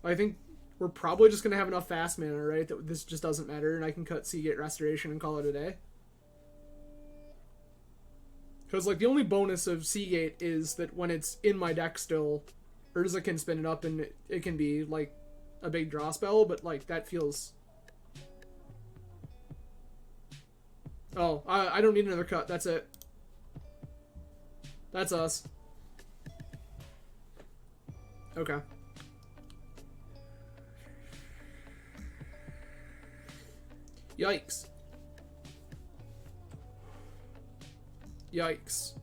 A: I think we're probably just going to have enough fast mana, right, that this just doesn't matter, and I can cut Seagate Restoration and call it a day. Because, like, the only bonus of Seagate is that when it's in my deck still, Urza can spin it up and it can be, like, a big draw spell, but, like, that feels... Oh, I don't need another cut. That's it. That's us. Okay. Yikes. Yikes.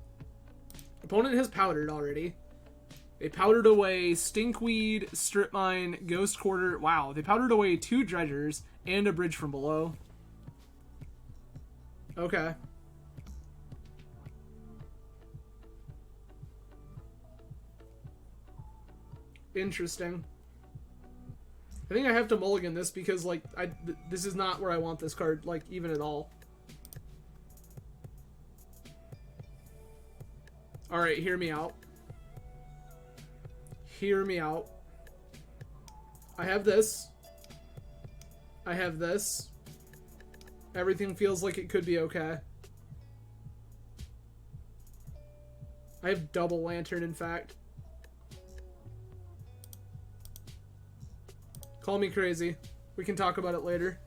A: Opponent has powdered already. They powdered away Stinkweed, Strip Mine, Ghost Quarter. Wow, they powdered away 2 Dredgers and a Bridge from below. Okay. Interesting. I think I have to mulligan this because, like, this is not where I want this card, like, even at all. Alright, hear me out. Hear me out. I have this. I have this. Everything feels like it could be okay. I have double lantern, in fact. Call me crazy. We can talk about it later.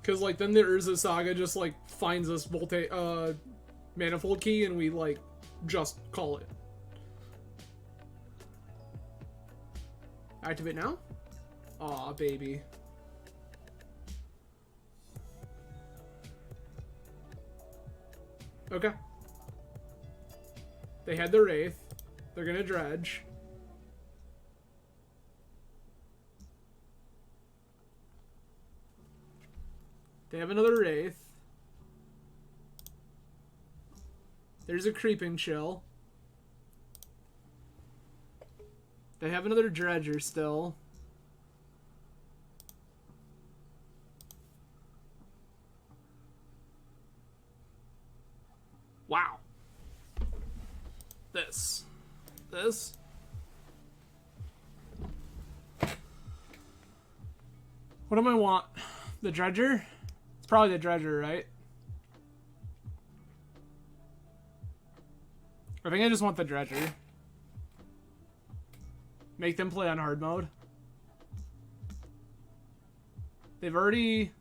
A: Because, like, then the Urza Saga just, like, finds us Manifold Key, and we, like, just call it. Activate now? Aw, baby. Okay. They had the Wraith. They're gonna dredge. They have another Wraith. There's a Creeping Chill. They have another Dredger still. Wow. This. What do I want? The Dredger? It's probably the Dredger, right? I think I just want the Dredger. Make them play on hard mode. They've already...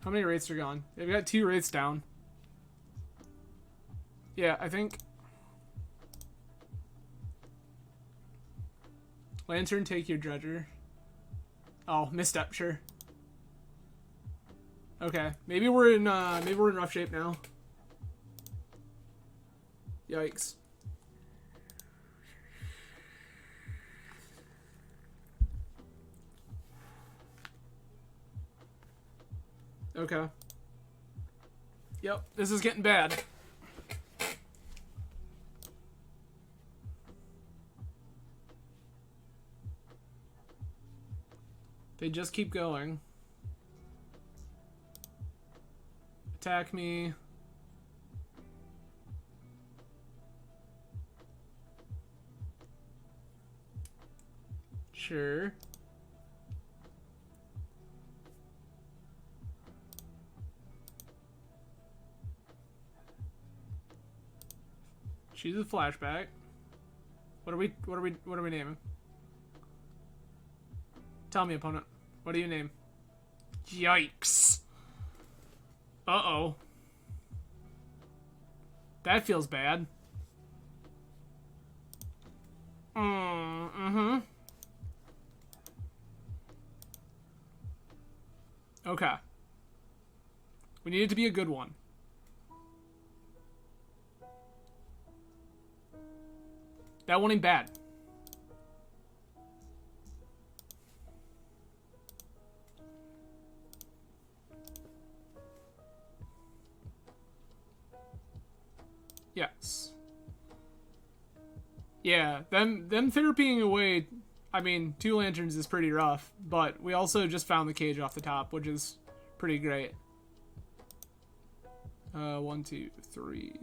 A: How many Wraiths are gone? They've got 2 Wraiths down. Yeah, I think... Lantern, take your Dredger. Oh, misstep, sure. Okay, maybe we're in rough shape now. Yikes. Okay. Yep, this is getting bad. They just keep going. Attack me. Sure. She's a flashback. What are we naming? Tell me, opponent. What do you name? Yikes. Uh-oh. That feels bad. Mm-hmm. Okay. We need it to be a good one. That one ain't bad. Yes. Yeah, them therapying away, I mean, 2 lanterns is pretty rough, but we also just found the cage off the top, which is pretty great. 1, 2, 3.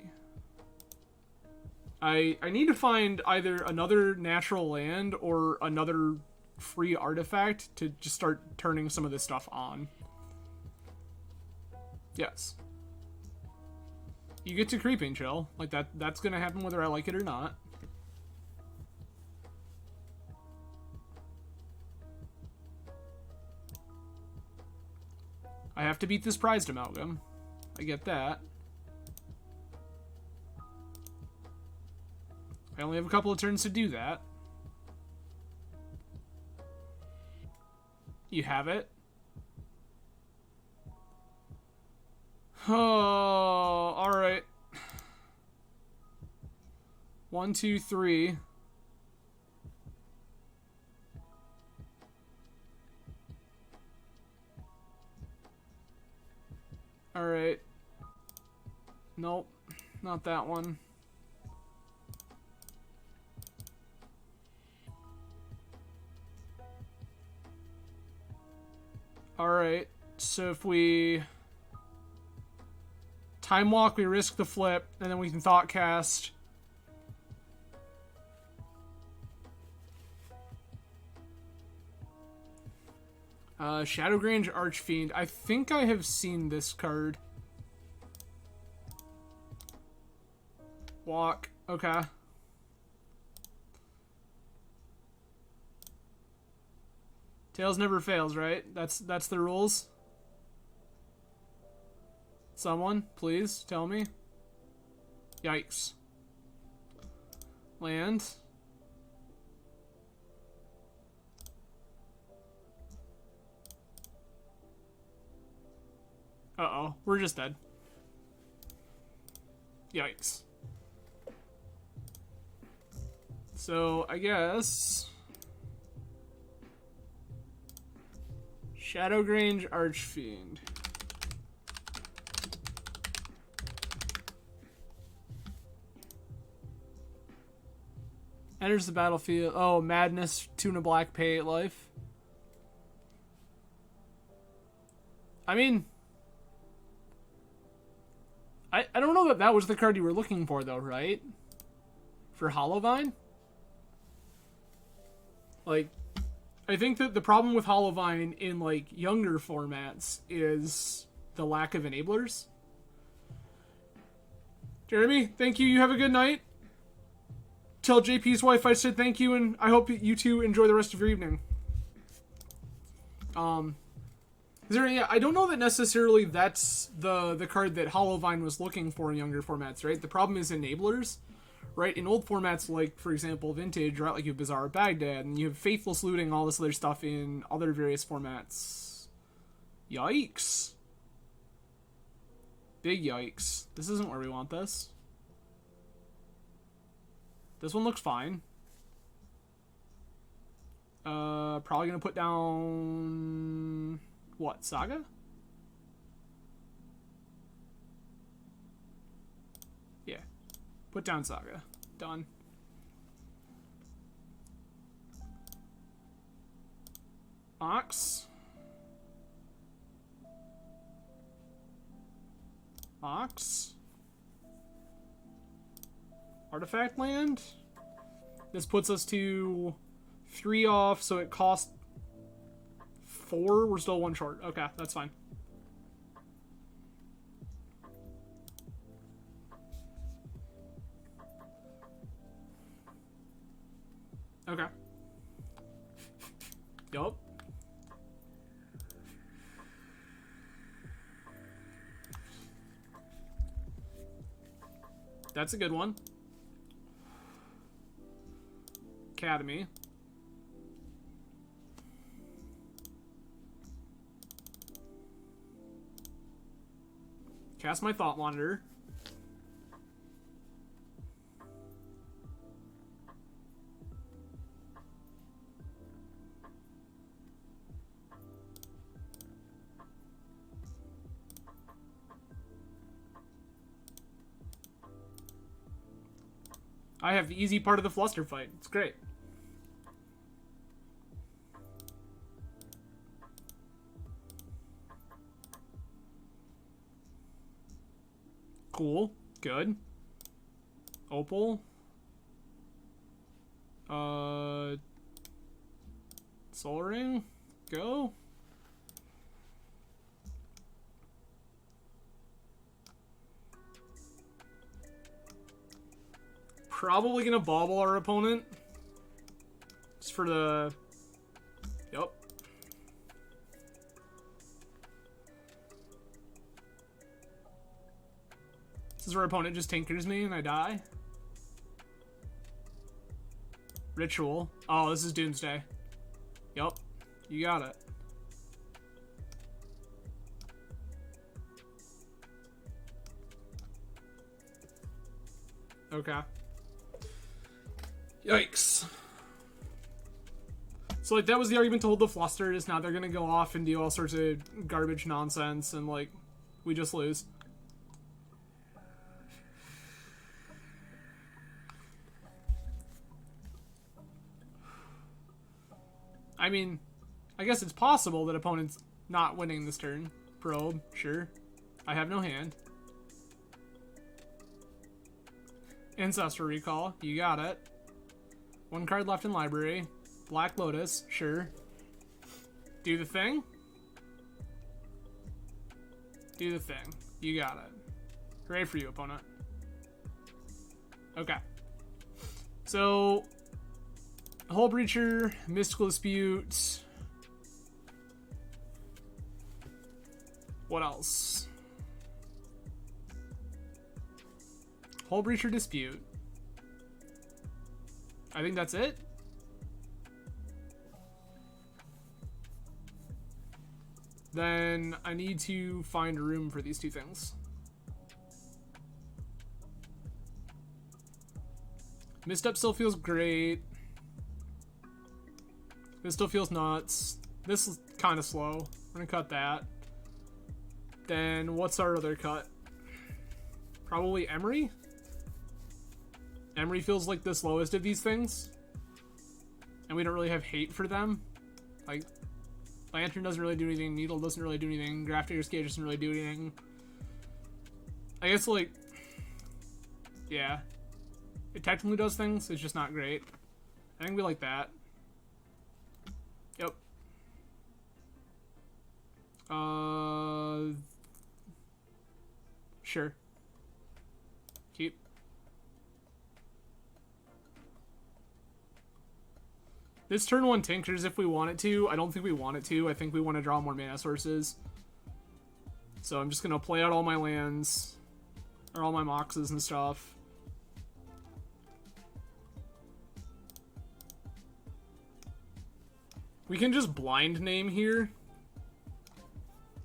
A: I need to find either another natural land or another free artifact to just start turning some of this stuff on. Yes. You get to Creeping Chill. Like, that's gonna happen whether I like it or not. I have to beat this prized amalgam. I get that. I only have a couple of turns to do that. You have it. Oh, alright. 1, 2, 3. Alright. Nope. Not that one. Alright. So if we time walk, we risk the flip, and then we can thought cast. Shadowgrange Archfiend. I think I have seen this card. Walk. Okay. Tails never fails, right? That's the rules. Someone, please tell me. Yikes. Land. Uh-oh, we're just dead. Yikes. So, I guess... Shadowgrange Archfiend. Enters the battlefield. Oh, Madness, Tuna Black, pay 8 life. I mean... I don't know that that was the card you were looking for, though, right? For Hollowvine? Like, I think that the problem with Hollowvine in, like, younger formats is the lack of enablers. Jeremy, thank you. You have a good night. Tell JP's wife I said thank you, and I hope you two enjoy the rest of your evening. Yeah, I don't know that necessarily that's the card that Hollowvine was looking for in younger formats, right? The problem is enablers, right? In old formats, like, for example, Vintage, right? Like, you have Bizarre Baghdad, and you have Faithless Looting, all this other stuff in other various formats. Yikes. Big yikes. This isn't where we want this. This one looks fine. Probably gonna put down... What, Saga? Yeah. Put down Saga. Done. Ox. Ox. Artifact land. This puts us to 3 off, so it costs 4. We're still 1 short. Okay, that's fine. Okay. Yup. That's a good one. Academy. Cast my Thought Monitor. I have the easy part of the Fluster fight. It's great. Cool. Good. Opal. Soul Ring. Go. Probably gonna bobble our opponent. Just for the... Yup. This is where opponent just tinkers me and I die. Ritual. Oh, this is Doomsday. Yup. You got it. Okay. Yikes. So, like, that was the argument to hold the Fluster, is now they're gonna go off and do all sorts of garbage nonsense, and, like, we just lose. I mean, I guess it's possible that opponents Not winning this turn. Probe, sure. I have no hand. Ancestor Recall, you got it. One card left in library. Black Lotus, sure. Do the thing. Do the thing. You got it. Hooray for you, opponent. Okay. So, Hull Breacher, Mystical Dispute. What else? Hull Breacher Dispute. I think that's it. Then I need to find a room for these two things. Misstep still feels great. This still feels nuts. This is kind of slow. We're gonna cut that. Then what's our other cut? Probably Emery? Emery feels like the slowest of these things. And we don't really have hate for them. Like, Lantern doesn't really do anything, Needle doesn't really do anything, Grafdigger's Cage doesn't really do anything. I guess, like, yeah. It technically does things, it's just not great. I think we like that. Yep. Sure. Keep. This turn one Tinctures if we want it to. I don't think we want it to. I think we want to draw more mana sources. So I'm just going to play out all my lands. Or all my Moxes and stuff. We can just blind name here.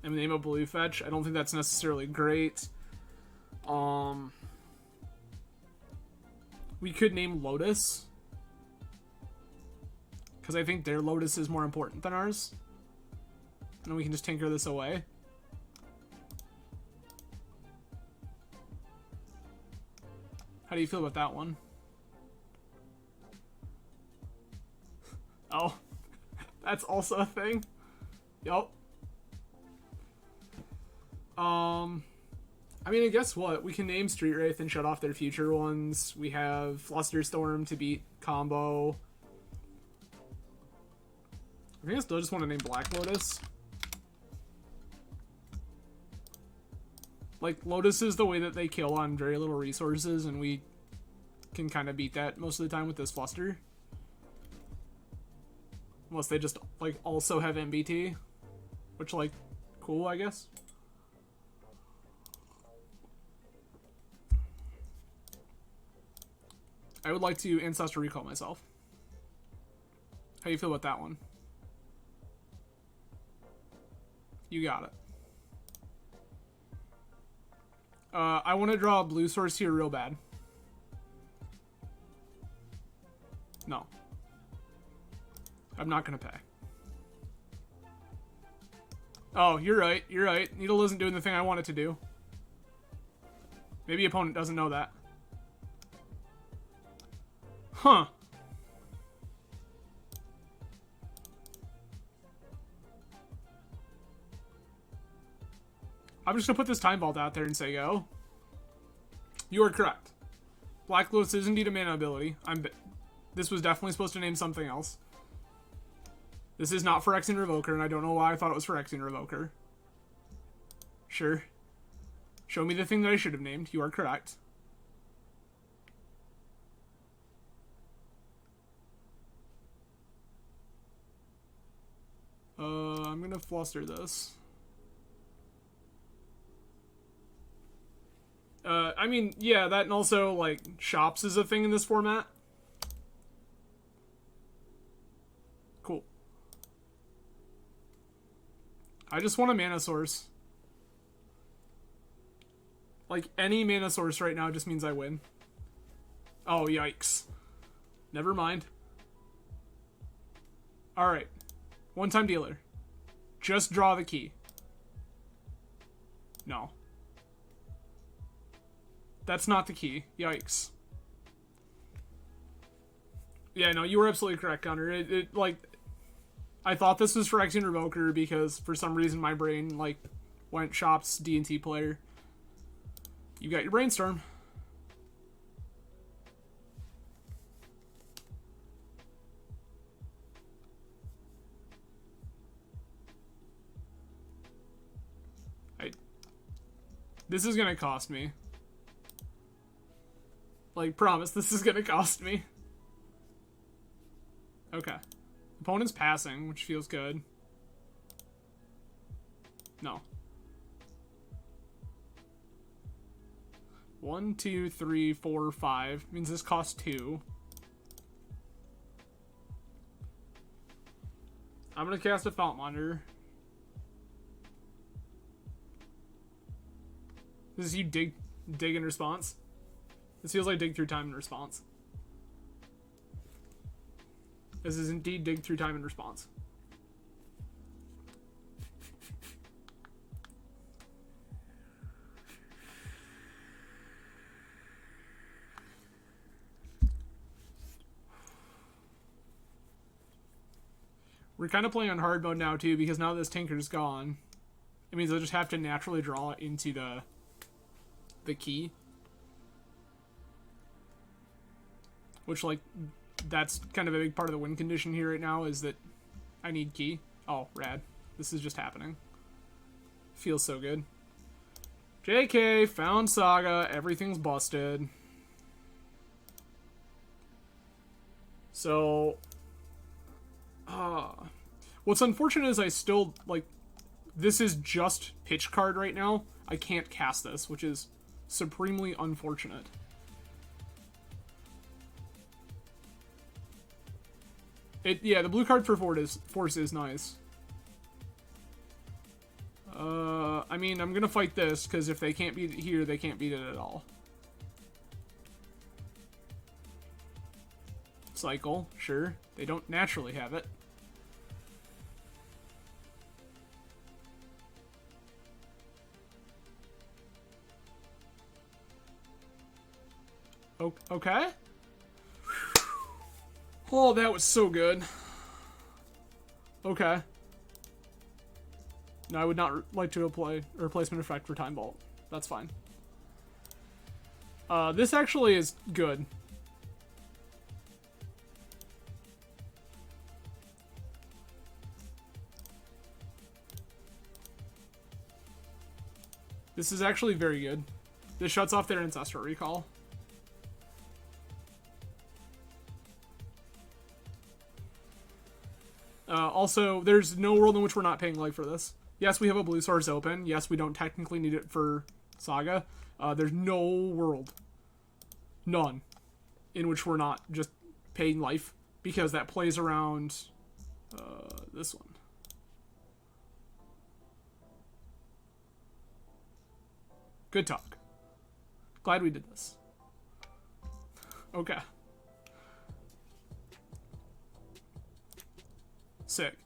A: And name a blue fetch. I don't think that's necessarily great. We could name Lotus. Because I think their Lotus is more important than ours. And then we can just tinker this away. How do you feel about that one? Oh. That's also a thing? Yup. I mean, I guess what? We can name Street Wraith and shut off their future ones. We have Flusterstorm to beat combo. I think I still just want to name Black Lotus. Like, Lotus is the way that they kill on very little resources, and we can kind of beat that most of the time with this Fluster. Unless they just, like, also have MBT. Which, like, cool, I guess. I would like to Ancestor Recall myself. How do you feel about that one? You got it. I want to draw a blue source here real bad. No. I'm not going to pay. Oh, you're right. You're right. Needle isn't doing the thing I want it to do. Maybe opponent doesn't know that. Huh. I'm just going to put this Time Vault out there and say go. You are correct. Black Lotus is indeed a mana ability. This was definitely supposed to name something else. This is not Phyrexian Revoker, and I don't know why I thought it was Phyrexian Revoker. Sure. Show me the thing that I should have named. You are correct. I'm gonna fluster this. I mean, yeah, that and also, like, shops is a thing in this format. Cool. I just want a mana source. Like, any mana source right now just means I win. Oh, yikes. Never mind. Alright. One-time dealer. Just draw the key. No. That's not the key. Yikes. Yeah, no, you were absolutely correct, Connor. Like, I thought this was Phyrexian Revoker because for some reason my brain, like, went shops D&T player. You got your Brainstorm. This is gonna cost me. Like, promise, this is gonna cost me. Okay. Opponent's passing, which feels good. No. 1, 2, 3, 4, 5. Means this costs 2. I'm gonna cast a Fount Monitor. This is you dig in response. This feels like dig through time in response. This is indeed dig through time in response. We're kind of playing on hard mode now too, because now this Tinker's gone. It means I'll just have to naturally draw into the key. Which, like, that's kind of a big part of the win condition here right now, is that I need key. Oh, rad. This is just happening. Feels so good. JK, found Saga, everything's busted. So, what's unfortunate is I still, like, this is just pitch card right now. I can't cast this, which is supremely unfortunate. Yeah, the blue card for force is nice. I mean, I'm gonna fight this, because if they can't beat it here, they can't beat it at all. Cycle, sure. They don't naturally have it. Okay. Oh, that was so good. Okay. No, I would not like to apply a replacement effect for Time Vault. That's fine. This actually is good. This is actually very good. This shuts off their Ancestral Recall. Also, there's no world in which we're not paying life for this. Yes, we have a blue source open. Yes, we don't technically need it for Saga. There's no world, none, in which we're not just paying life, because that plays around this one. Good talk. Glad we did this. Okay. Sick.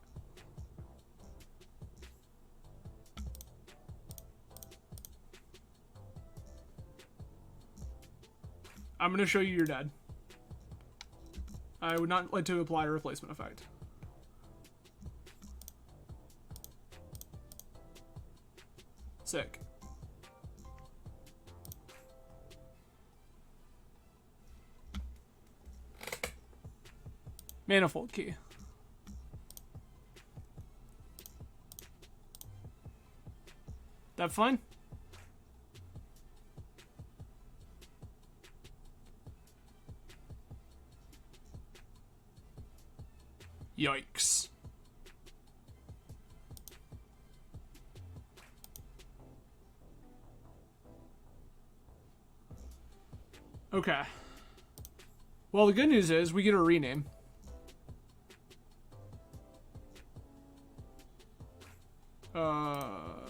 A: I'm going to show you you're dead. I would not like to apply a replacement effect. Sick. Manifold Key. That fine? Yikes. Okay. Well, the good news is we get a rename.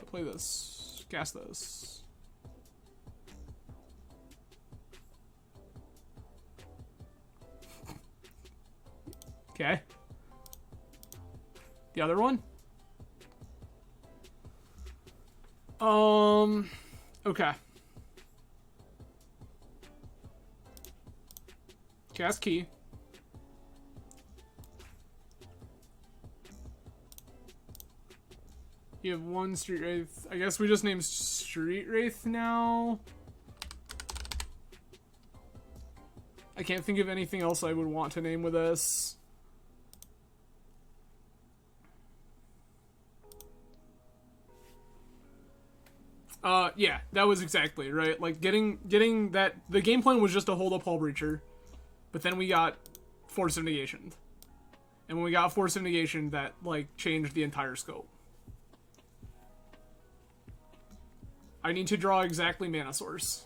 A: Play this. Cast this. Okay. The other one? Okay. Cast key. You have one Street Wraith. I guess we just named Street Wraith now. I can't think of anything else I would want to name with this. Yeah, that was exactly right. Like getting that, the game plan was just to hold up Hull Breacher, but then we got Force of Negation, and when we got Force of Negation, that like changed the entire scope. I need to draw exactly Mana Source.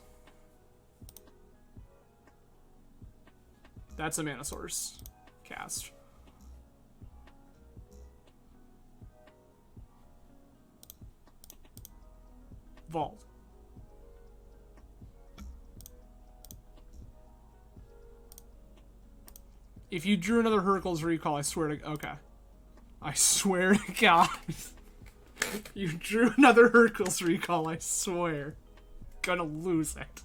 A: That's a Mana Source cast. Vault. If you drew another Hercules Recall, I swear to... Okay. I swear to God. You drew another Hercules Recall, I swear. Gonna lose it.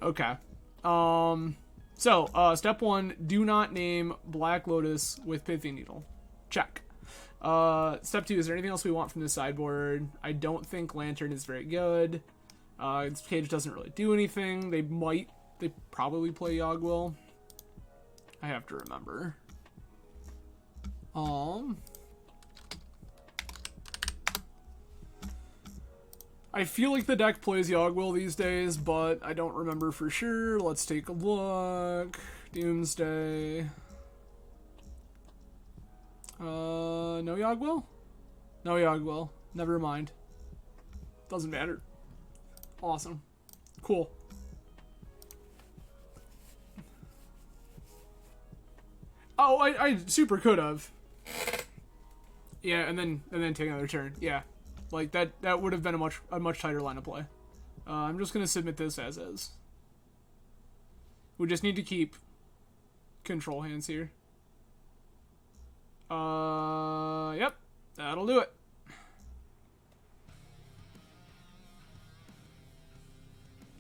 A: Okay. So, step 1, do not name Black Lotus with Pithy Needle. Check. Step 2, is there anything else we want from the sideboard? I don't think Lantern is very good. Its cage doesn't really do anything. They probably play Yogwill. I have to remember. I feel like the deck plays Yogwill these days, but I don't remember for sure. Let's take a look. Doomsday. No Yogwill? No Yogwill. Never mind. Doesn't matter. Awesome. Cool. Oh, I super could have. Yeah, and then take another turn. Yeah. Like that would have been a much tighter line of play. I'm just gonna submit this as is. We just need to keep control hands here. Yep, that'll do it.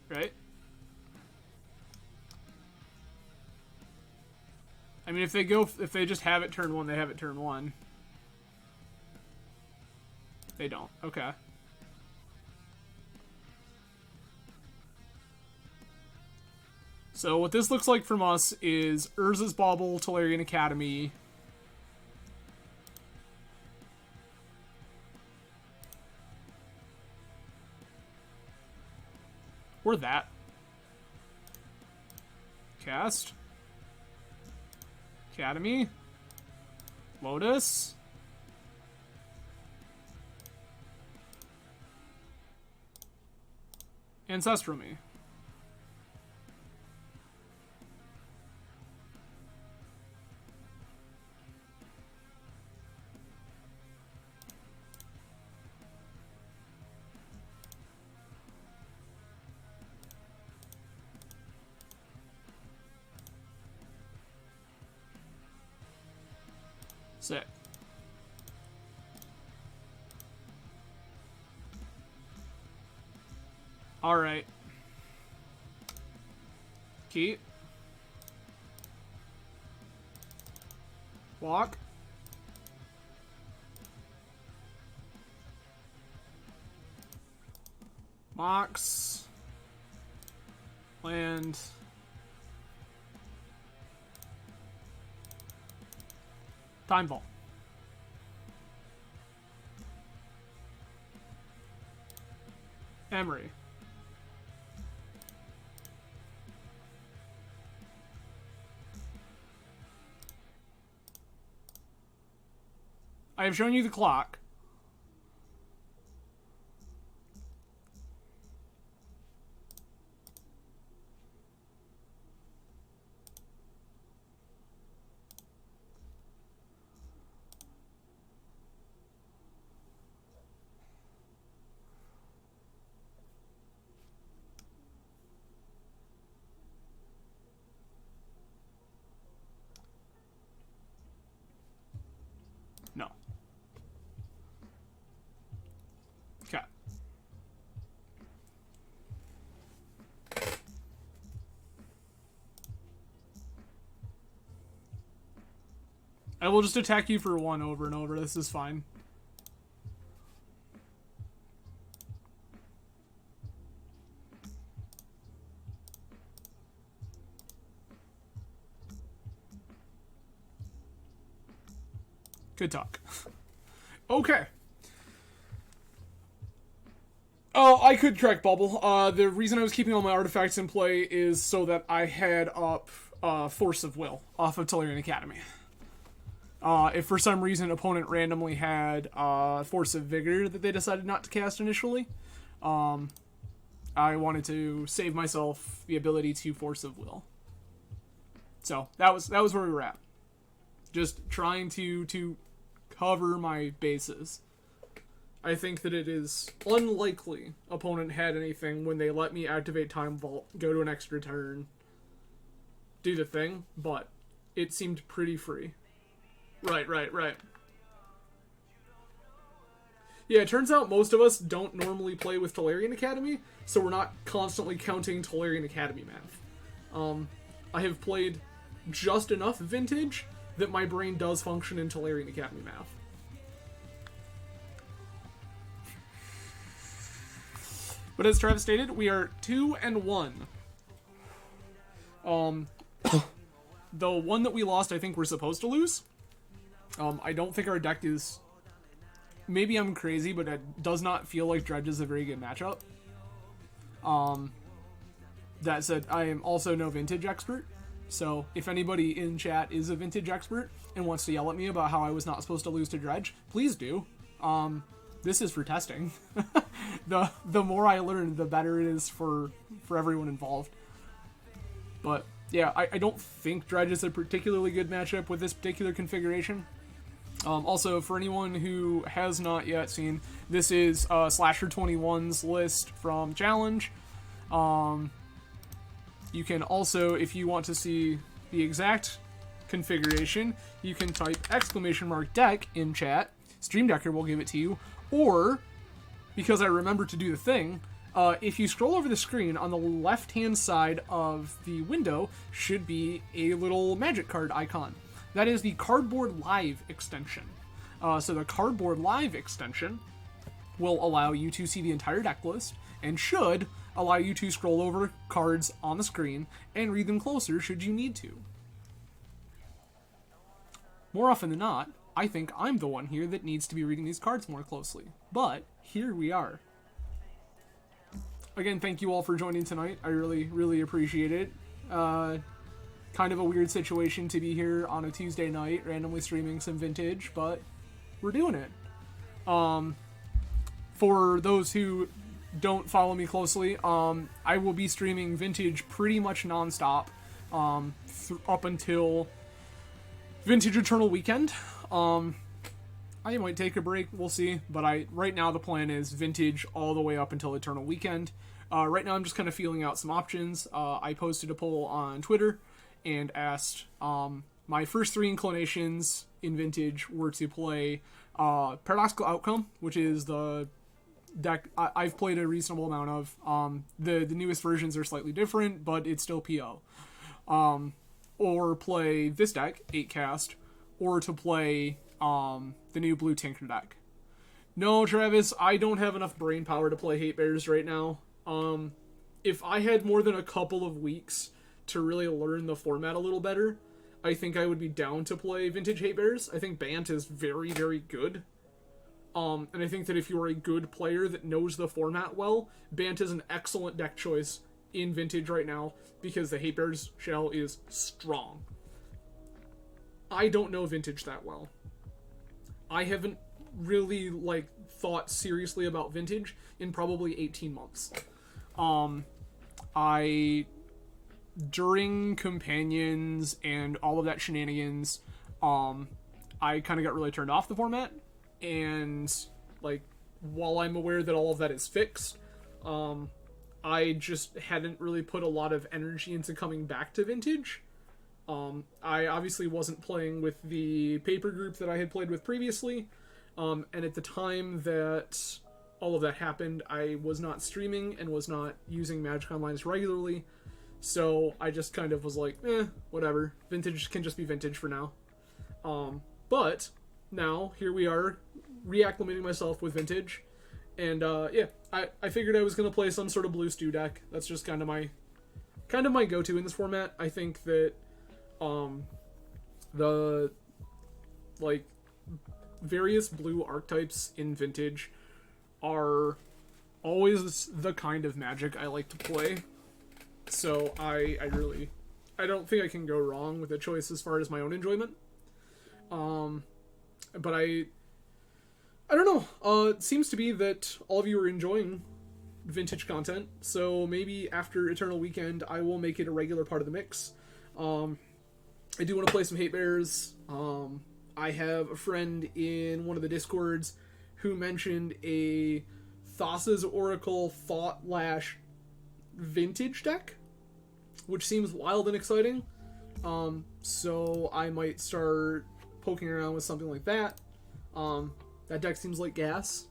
A: Right? I mean, if they just have it turn 1, they have it turn 1. They don't. Okay. So what this looks like from us is Urza's Bauble, Tolarian Academy. Or that. Cast. Academy. Lotus. Ancestral Me. Sick. All right. Keep. Walk. Mox. Land. Time Vault. Emery. I have shown you the clock. No. Okay. I will just attack you for 1 over and over. This is fine. Good talk. Okay. Oh, I could correct Bubble. The reason I was keeping all my artifacts in play is so that I had up Force of Will off of Tolarian Academy. If for some reason an opponent randomly had Force of Vigor that they decided not to cast initially, I wanted to save myself the ability to Force of Will. So that was where we were at. Just trying to cover my bases. I think that it is unlikely opponent had anything when they let me activate Time Vault, go to an extra turn, do the thing, but it seemed pretty free. Right. Yeah, it turns out most of us don't normally play with Tolarian Academy, so we're not constantly counting Tolarian Academy math. I have played just enough Vintage that my brain does function in Tolarian Academy math. But as Travis stated, we are 2-1. The one that we lost, I think we're supposed to lose. I don't think our deck is... Maybe I'm crazy, but it does not feel like Dredge is a very good matchup. That said, I am also no Vintage expert. So if anybody in chat is a Vintage expert and wants to yell at me about how I was not supposed to lose to Dredge, please do. This is for testing. The more I learn, the better it is for everyone involved. But yeah, I don't think Dredge is a particularly good matchup with this particular configuration. Also, for anyone who has not yet seen, this is Slasher 21's list from Challenge. You can also, if you want to see the exact configuration, you can type !deck in chat. Stream Decker will give it to you. Or, because I remember to do the thing, if you scroll over the screen, on the left-hand side of the window should be a little magic card icon. That is the Cardboard Live extension. So the Cardboard Live extension will allow you to see the entire deck list, and should allow you to scroll over cards on the screen and read them closer should you need to. More often than not, I think I'm the one here that needs to be reading these cards more closely. But here we are. Again, thank you all for joining tonight. I really, really appreciate it. Kind of a weird situation to be here on a Tuesday night, randomly streaming some Vintage, but we're doing it. For those who don't follow me closely, I will be streaming Vintage pretty much nonstop up until Vintage Eternal Weekend. I might take a break, we'll see, but right now the plan is Vintage all the way up until Eternal Weekend. Right now I'm just kind of feeling out some options. I posted a poll on Twitter and asked my first 3 inclinations in Vintage were to play Paradoxical Outcome, which is the deck I've played a reasonable amount of. The newest versions are slightly different, but it's still PO. Or play this deck, 8 cast, or to play the new Blue Tinker deck. No, Travis, I don't have enough brain power to play Hate Bears right now. If I had more than a couple of weeks to really learn the format a little better, I think I would be down to play Vintage Hate Bears. I think Bant is very, very good. And I think that if you're a good player that knows the format well, Bant is an excellent deck choice in Vintage right now, because the Hate Bears shell is strong. I don't know Vintage that well. I haven't really, thought seriously about Vintage in probably 18 months. During Companions and all of that shenanigans, I kind of got really turned off the format, and, while I'm aware that all of that is fixed, I just hadn't really put a lot of energy into coming back to Vintage. I obviously wasn't playing with the paper group that I had played with previously, and at the time that all of that happened, I was not streaming and was not using Magic Online regularly, so I just kind of was like, whatever, Vintage can just be Vintage for now. But now, here we are, reacclimating myself with Vintage, and I figured I was going to play some sort of Blue Stew deck. That's just kind of my go-to in this format. I think that various blue archetypes in Vintage are always the kind of Magic I like to play. So I don't think I can go wrong with a choice as far as my own enjoyment. But I don't know. It seems to be that all of you are enjoying Vintage content, so maybe after Eternal Weekend, I will make it a regular part of the mix. I do want to play some Hate Bears. I have a friend in one of the Discords who mentioned a Thassa's Oracle Thought Lash Vintage deck, which seems wild and exciting. So I might start poking around with something like that. That deck seems like gas,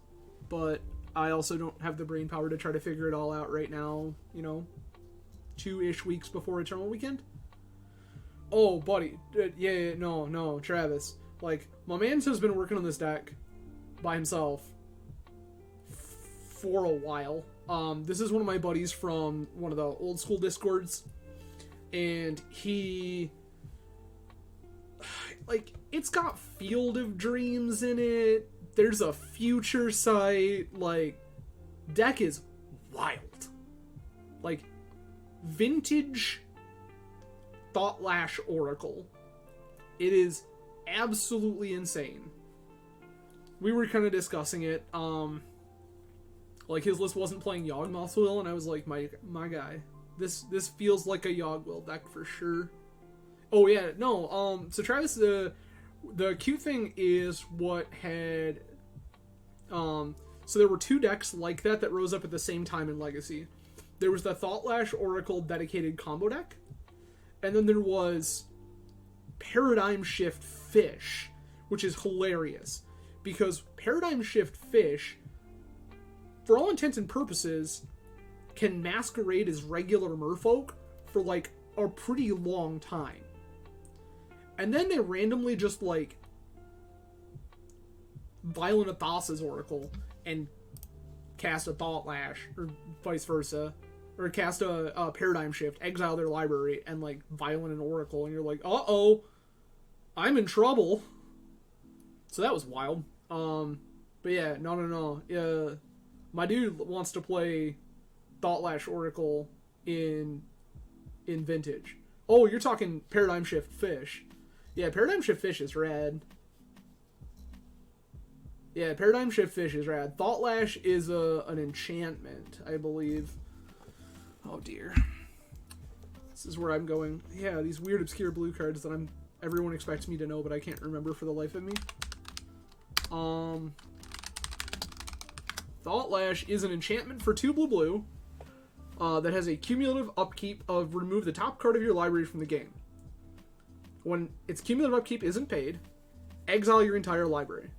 A: but I also don't have the brain power to try to figure it all out right now, 2-ish weeks before Eternal Weekend. Oh, buddy. No, Travis. Like, my man's has been working on this deck by himself for a while. This is one of my buddies from one of the old school Discords, and he... Like, it's got Field of Dreams in it. There's a Future Sight. Like, deck is wild. Like, Vintage Thought Lash Oracle. It is absolutely insane. We were kind of discussing it. Like, his list wasn't playing Yawgmoth's Will, and I was like, my guy, this feels like a Yawgwill deck for sure. Oh yeah, no. So Travis, the cute thing is what had. So there were two decks like that rose up at the same time in Legacy. There was the Thought Lash Oracle dedicated combo deck, and then there was Paradigm Shift Fish, which is hilarious because Paradigm Shift Fish, for all intents and purposes, can masquerade as regular merfolk for like a pretty long time. And then they randomly just, like, Violent Thassa's Oracle and cast a Thought Lash, or vice versa. Or cast a Paradigm Shift, exile their library, and, like, Violent an Oracle. And you're like, uh-oh, I'm in trouble. So that was wild. But yeah, no. My dude wants to play Thought Lash Oracle in Vintage. Oh, you're talking Paradigm Shift Fish. Yeah, Paradigm Shift Fish is rad. Yeah, Paradigm Shift Fish is rad. Thought Lash is an enchantment, I believe. Oh dear. This is where I'm going. Yeah, these weird obscure blue cards that everyone expects me to know, but I can't remember for the life of me. Thought Lash is an enchantment for 2 blue that has a cumulative upkeep of remove the top card of your library from the game. When its cumulative upkeep isn't paid, exile your entire library.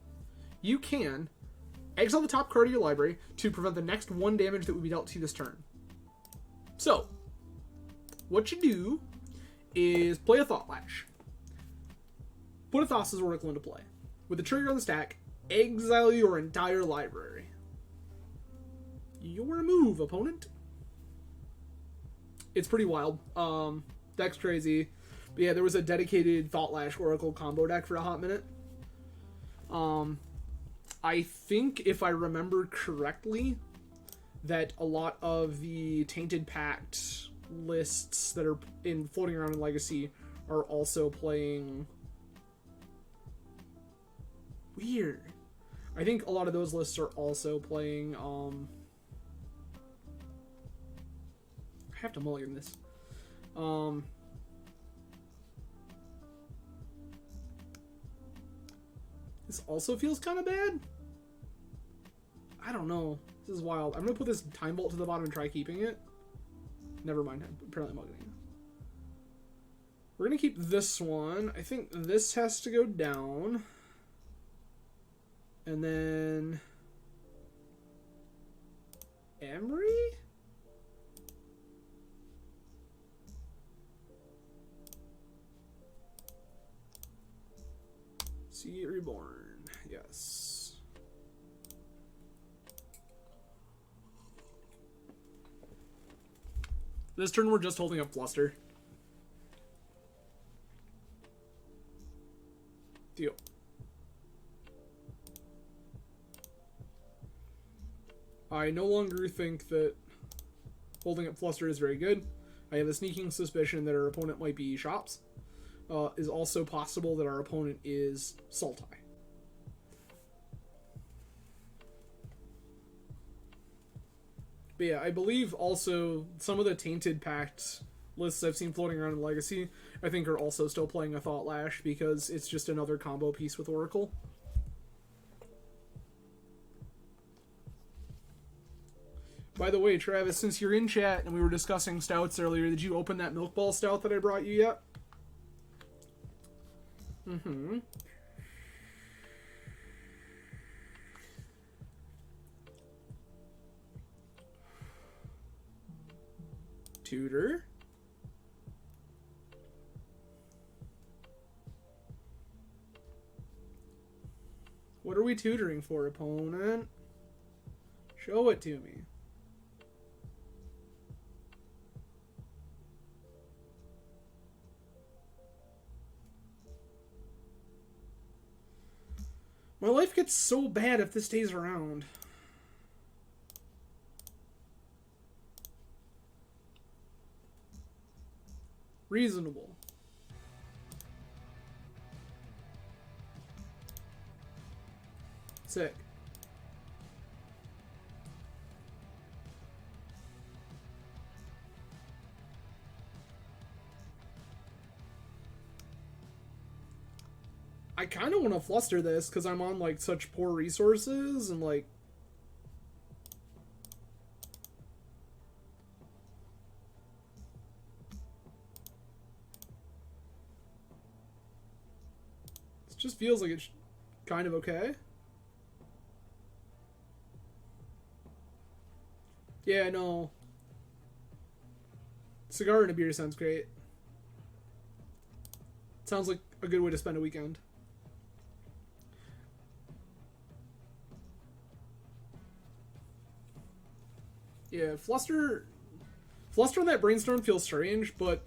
A: You can exile the top card of your library to prevent the next 1 damage that would be dealt to you this turn. So, what you do is play a Thought Lash. Put a Thassa's Oracle into play. With the trigger on the stack, exile your entire library. Your move, opponent. It's pretty wild. Deck's crazy. But yeah, there was a dedicated Thought Lash Oracle combo deck for a hot minute. I think, if I remember correctly, that a lot of the Tainted Pact lists that are floating around in Legacy are also playing... Weird. I think a lot of those lists are also playing... I have to mulligan this. This also feels kind of bad. I don't know. This is wild. I'm going to put this Time Bolt to the bottom and try keeping it. Never mind. I'm apparently mulliganing. We're going to keep this one. I think this has to go down. And then... Emery? See it reborn. Yes. This turn we're just holding up Fluster. Deal. I no longer think that holding up Fluster is very good. I have a sneaking suspicion that our opponent might be Shops. Is also possible that our opponent is Sultai. But yeah, I believe also some of the Tainted Pact lists I've seen floating around in Legacy, I think are also still playing a Thought Lash because it's just another combo piece with Oracle. By the way, Travis, since you're in chat and we were discussing stouts earlier, did you open that Milk Ball stout that I brought you yet? Mm-hmm. Tutor. What are we tutoring for, opponent? Show it to me. My life gets so bad if this stays around. Reasonable. Sick. I kind of want to fluster this because I'm on like such poor resources and like it just feels like it's kind of okay. Yeah, no. Cigar and a beer sounds great. Sounds like a good way to spend a weekend. Yeah, Fluster on that Brainstorm feels strange, but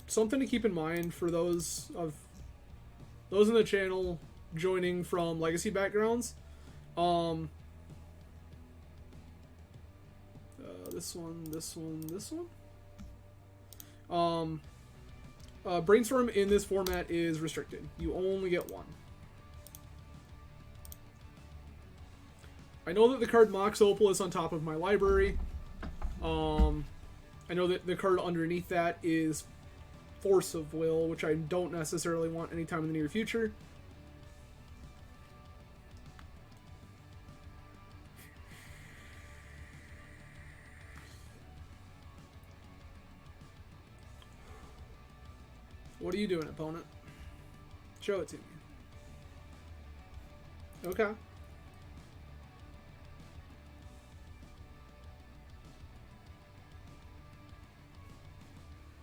A: something to keep in mind for those in the channel joining from Legacy backgrounds. This one. Brainstorm in this format is restricted. You only get one. I know that the card Mox Opal is on top of my library. I know that the card underneath that is Force of Will, which I don't necessarily want anytime in the near future. What are you doing, opponent? Show it to me. Okay.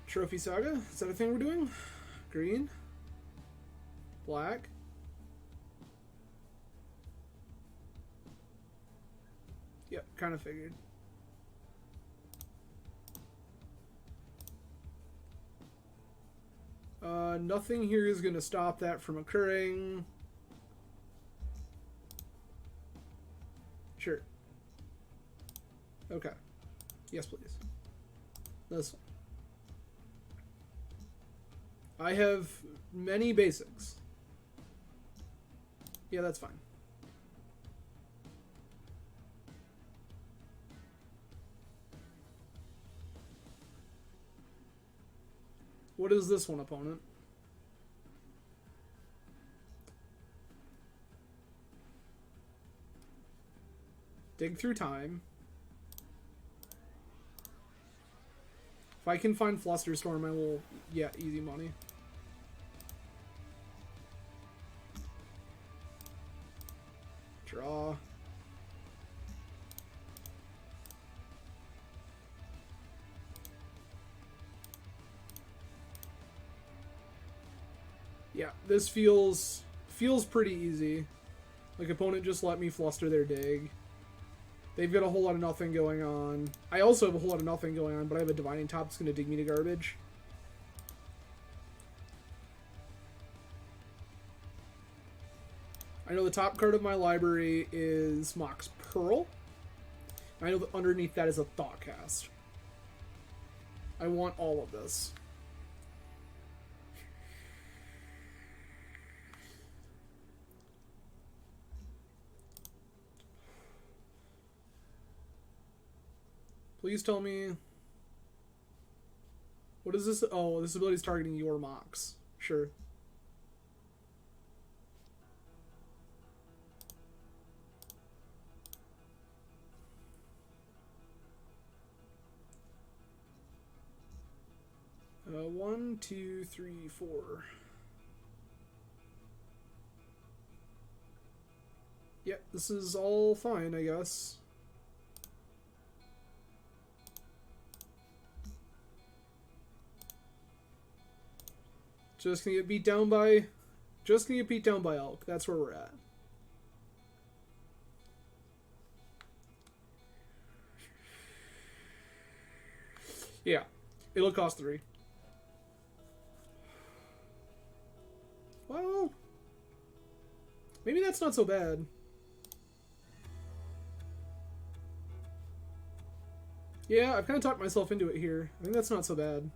A: Trophy Saga? Is that a thing we're doing? Green? Black? Yep, kind of figured. Nothing here is going to stop that from occurring. Sure. Okay. Yes, please. This one. I have many basics. Yeah, that's fine. What is this one, opponent? Dig through time. If I can find Flusterstorm, I will... Yeah, easy money. Draw. Yeah, this feels pretty easy. Like, opponent just let me fluster their dig. They've got a whole lot of nothing going on. I also have a whole lot of nothing going on, but I have a Divining Top that's going to dig me to garbage. I know the top card of my library is Mox Pearl. I know that underneath that is a thought cast. I want all of this. Please tell me... What is this? Oh, this ability is targeting your mocks. Sure. One, two, three, four. Yep, this is all fine, I guess. Just gonna get beat down by... Just gonna get beat down by Elk. That's where we're at. Yeah. It'll cost 3. Well... Maybe that's not so bad. Yeah, I've kind of talked myself into it here. I think that's not so bad.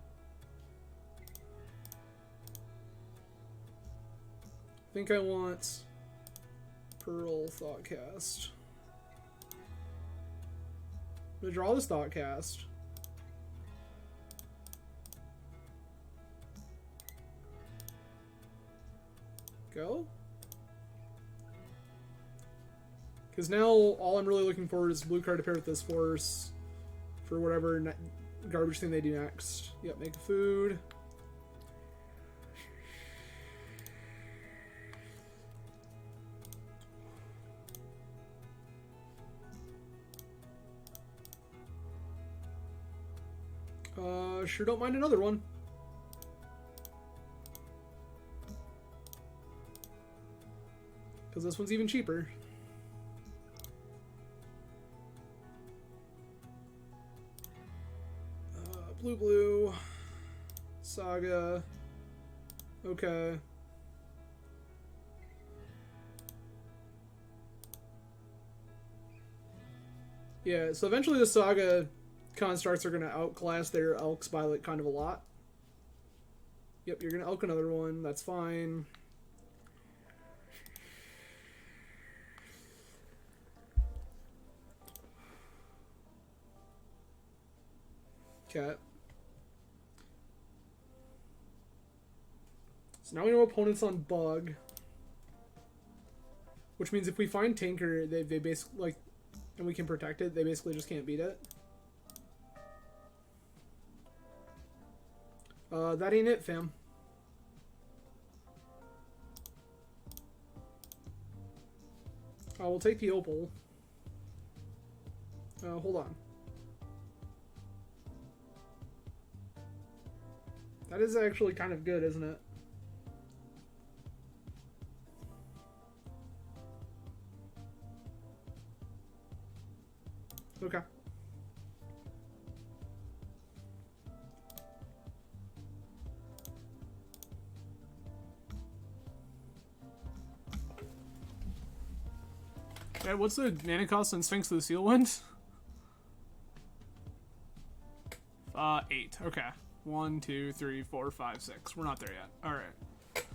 A: I think I want Pearl Thoughtcast. I'm gonna draw this Thoughtcast. Go. Because now all I'm really looking for is blue card to pair with this force for whatever garbage thing they do next. Yep, make food. Sure don't mind another one. Because this one's even cheaper. Blue. Saga. Okay. Yeah, so eventually the Saga constructs are going to outclass their Elks by like kind of a lot. Yep, you're going to Elk another one. That's fine. Okay. So now we know opponents on Bug. Which means if we find Tinker, they basically, like, and we can protect it, they basically just can't beat it. That ain't it, fam. We'll take the Opal. Hold on. That is actually kind of good, isn't it? Okay. Okay, what's the mana cost on Sphinx of the Seal Wind? 8. Okay. 1, 2, 3, 4, 5, 6. We're not there yet. Alright.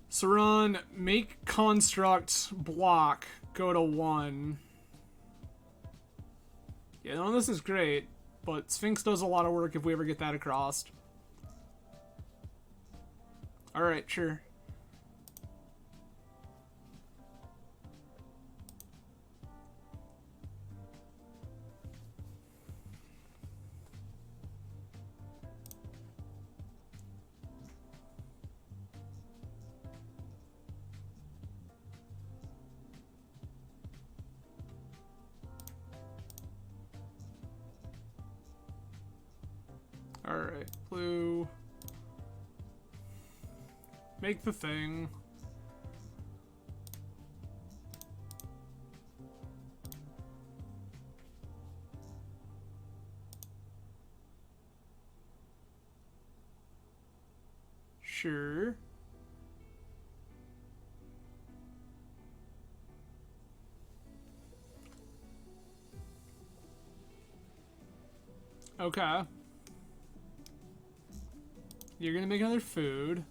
A: Saran, make construct block go to 1. Yeah, no, this is great, but Sphinx does a lot of work if we ever get that across. Alright, sure. Alright, blue. Make the thing. Sure. Okay. You're gonna make another food.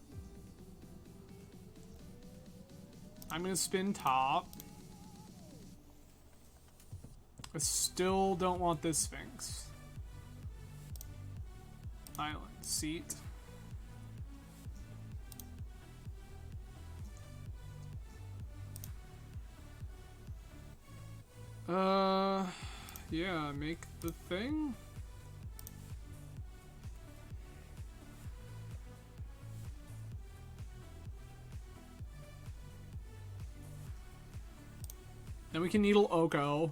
A: I'm gonna spin top. I still don't want this Sphinx. Island. Seat. Yeah, make the thing. Then we can needle Oko.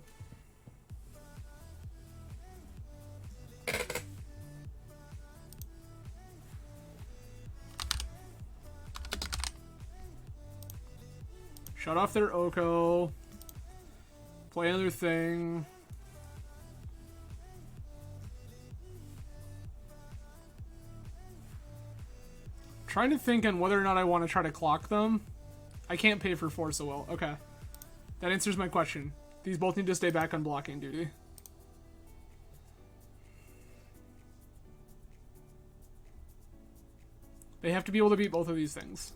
A: Shut off their Oko. Play another thing. Trying to think on whether or not I want to try to clock them. I can't pay for Force of Will. Okay. That answers my question. These both need to stay back on blocking duty. They have to be able to beat both of these things.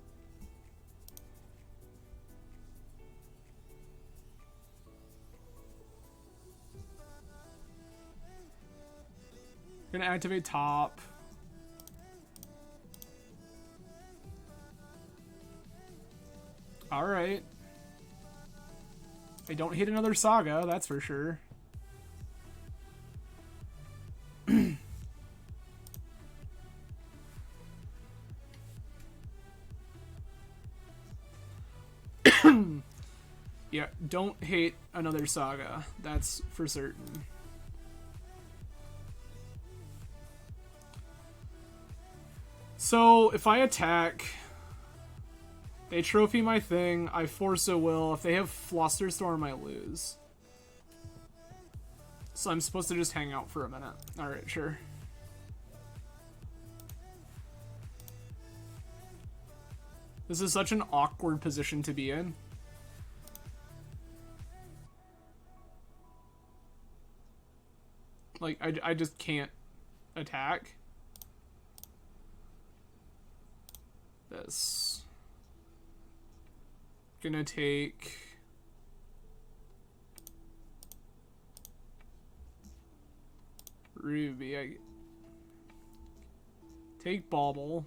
A: Gonna activate top. Alright. I don't hit another Saga, that's for sure. Yeah, don't hate another Saga, that's for certain. So, if I attack, they trophy my thing, I Force a Will. If they have Flusterstorm, I lose. So I'm supposed to just hang out for a minute. Alright, sure. This is such an awkward position to be in. Like, I just can't attack. This. Gonna take... Ruby. Take Bauble.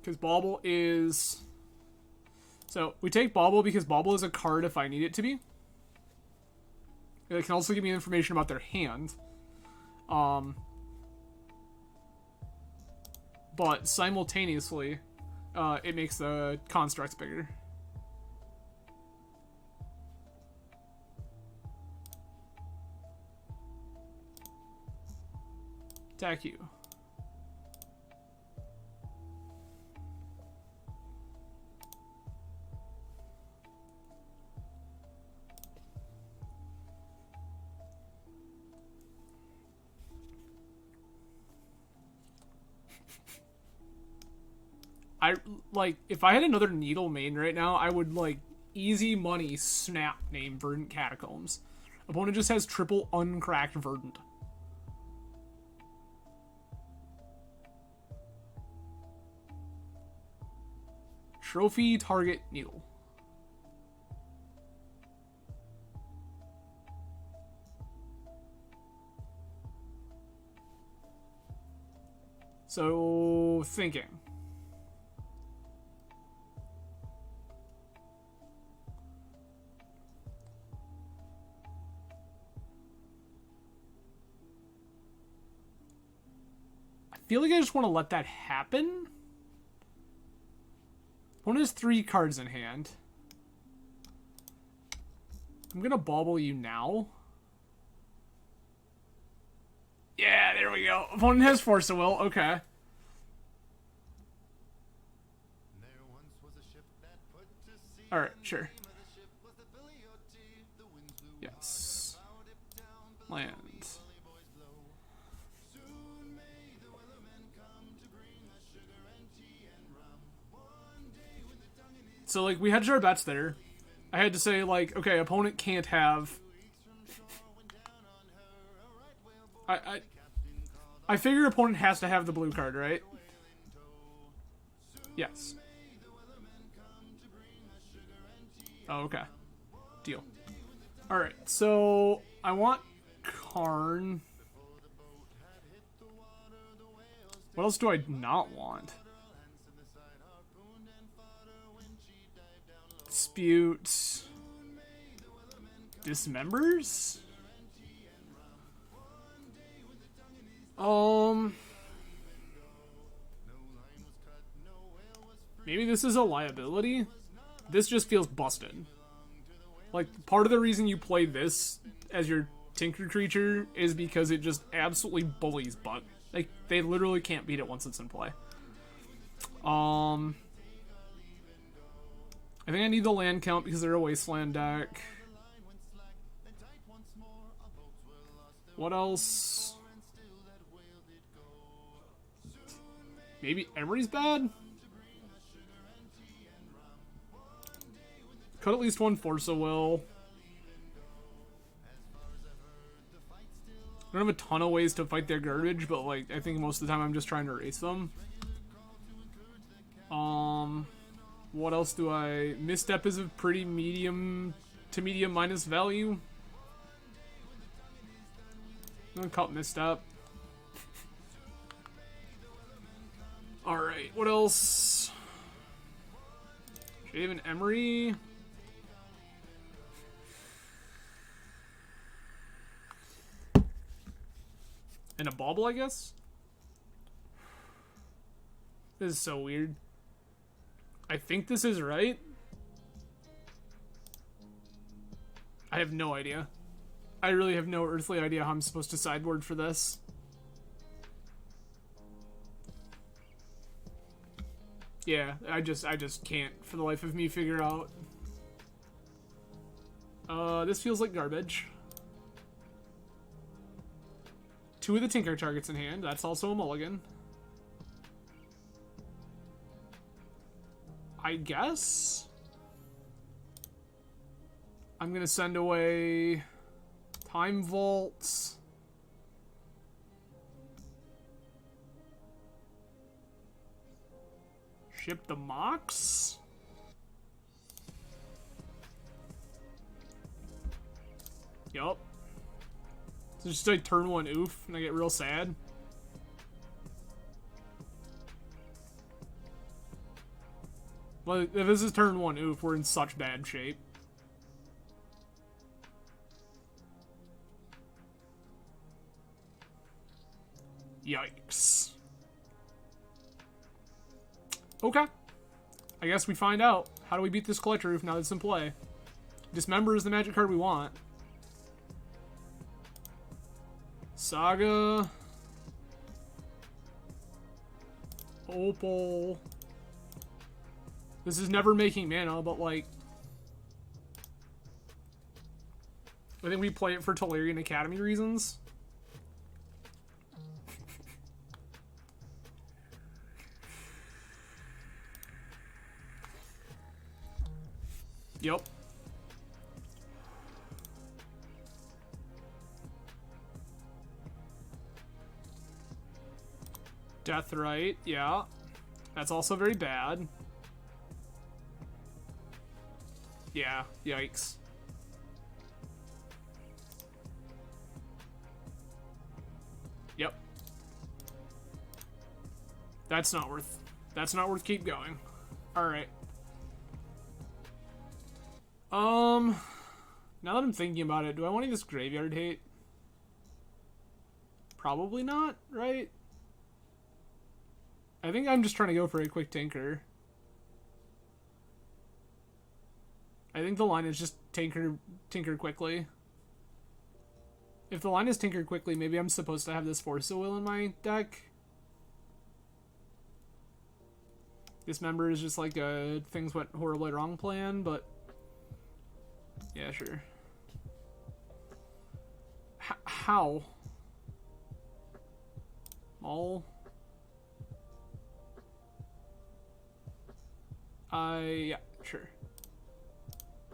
A: Because Bauble is... So, we take Bauble because Bauble is a card if I need it to be. It can also give me information about their hand. But simultaneously, it makes the constructs bigger. Attack you. If I had another Needle main right now, I would, easy money snap name Verdant Catacombs. Opponent just has triple uncracked Verdant. Trophy target Needle. So, thinking. I feel like I just want to let that happen. One has 3 cards in hand. I'm gonna Bauble you now. Yeah, there we go. Opponent has Force of Will. Okay. Alright, sure. Yes. Land. So, we hedged our bets there. I had to say, okay, opponent can't have... I figure opponent has to have the blue card, right? Yes. Oh, okay. Deal. Alright, so I want Karn. What else do I not want? Dispute. Dismembers? Maybe this is a liability? This just feels busted. Like, part of the reason you play this as your Tinker creature is because it just absolutely bullies butt. Like, they literally can't beat it once it's in play. I think I need the land count because they're a wasteland deck. What else? Maybe Emery's bad? Cut at least one Force of Will. I don't have a ton of ways to fight their garbage, but like I think most of the time I'm just trying to erase them. What else do I... Misstep is a pretty medium to medium minus value. I'm gonna cut Misstep. Alright, what else? Shave and Emery. And a bauble, I guess? This is so weird. I think this is right. I have no idea. I really have no earthly idea how I'm supposed to sideboard for this. Yeah, I just can't for the life of me figure out. This feels like garbage. 2 of the Tinker targets in hand. That's also a mulligan. I guess I'm gonna send away Time Vaults. Ship the Mox. Yup. So just like turn 1 oof and I get real sad. Well, if this is turn 1 oof, we're in such bad shape. Yikes. Okay. I guess we find out. How do we beat this Collector Roof now that it's in play? Dismember is the magic card we want. Saga. Opal. This is never making mana, but like... I think we play it for Tolarian Academy reasons. Yep. Deathrite, yeah. That's also very bad. Yeah, yikes. Yep. That's not worth keep going. Alright. Now that I'm thinking about it, do I want any of this graveyard hate? Probably not, right? I think I'm just trying to go for a quick Tinker. I think the line is just Tinker quickly. If the line is Tinker quickly, maybe I'm supposed to have this Force of Will in my deck. Dismember is just like a things went horribly wrong plan, but yeah, sure. How? Maul? Yeah, sure.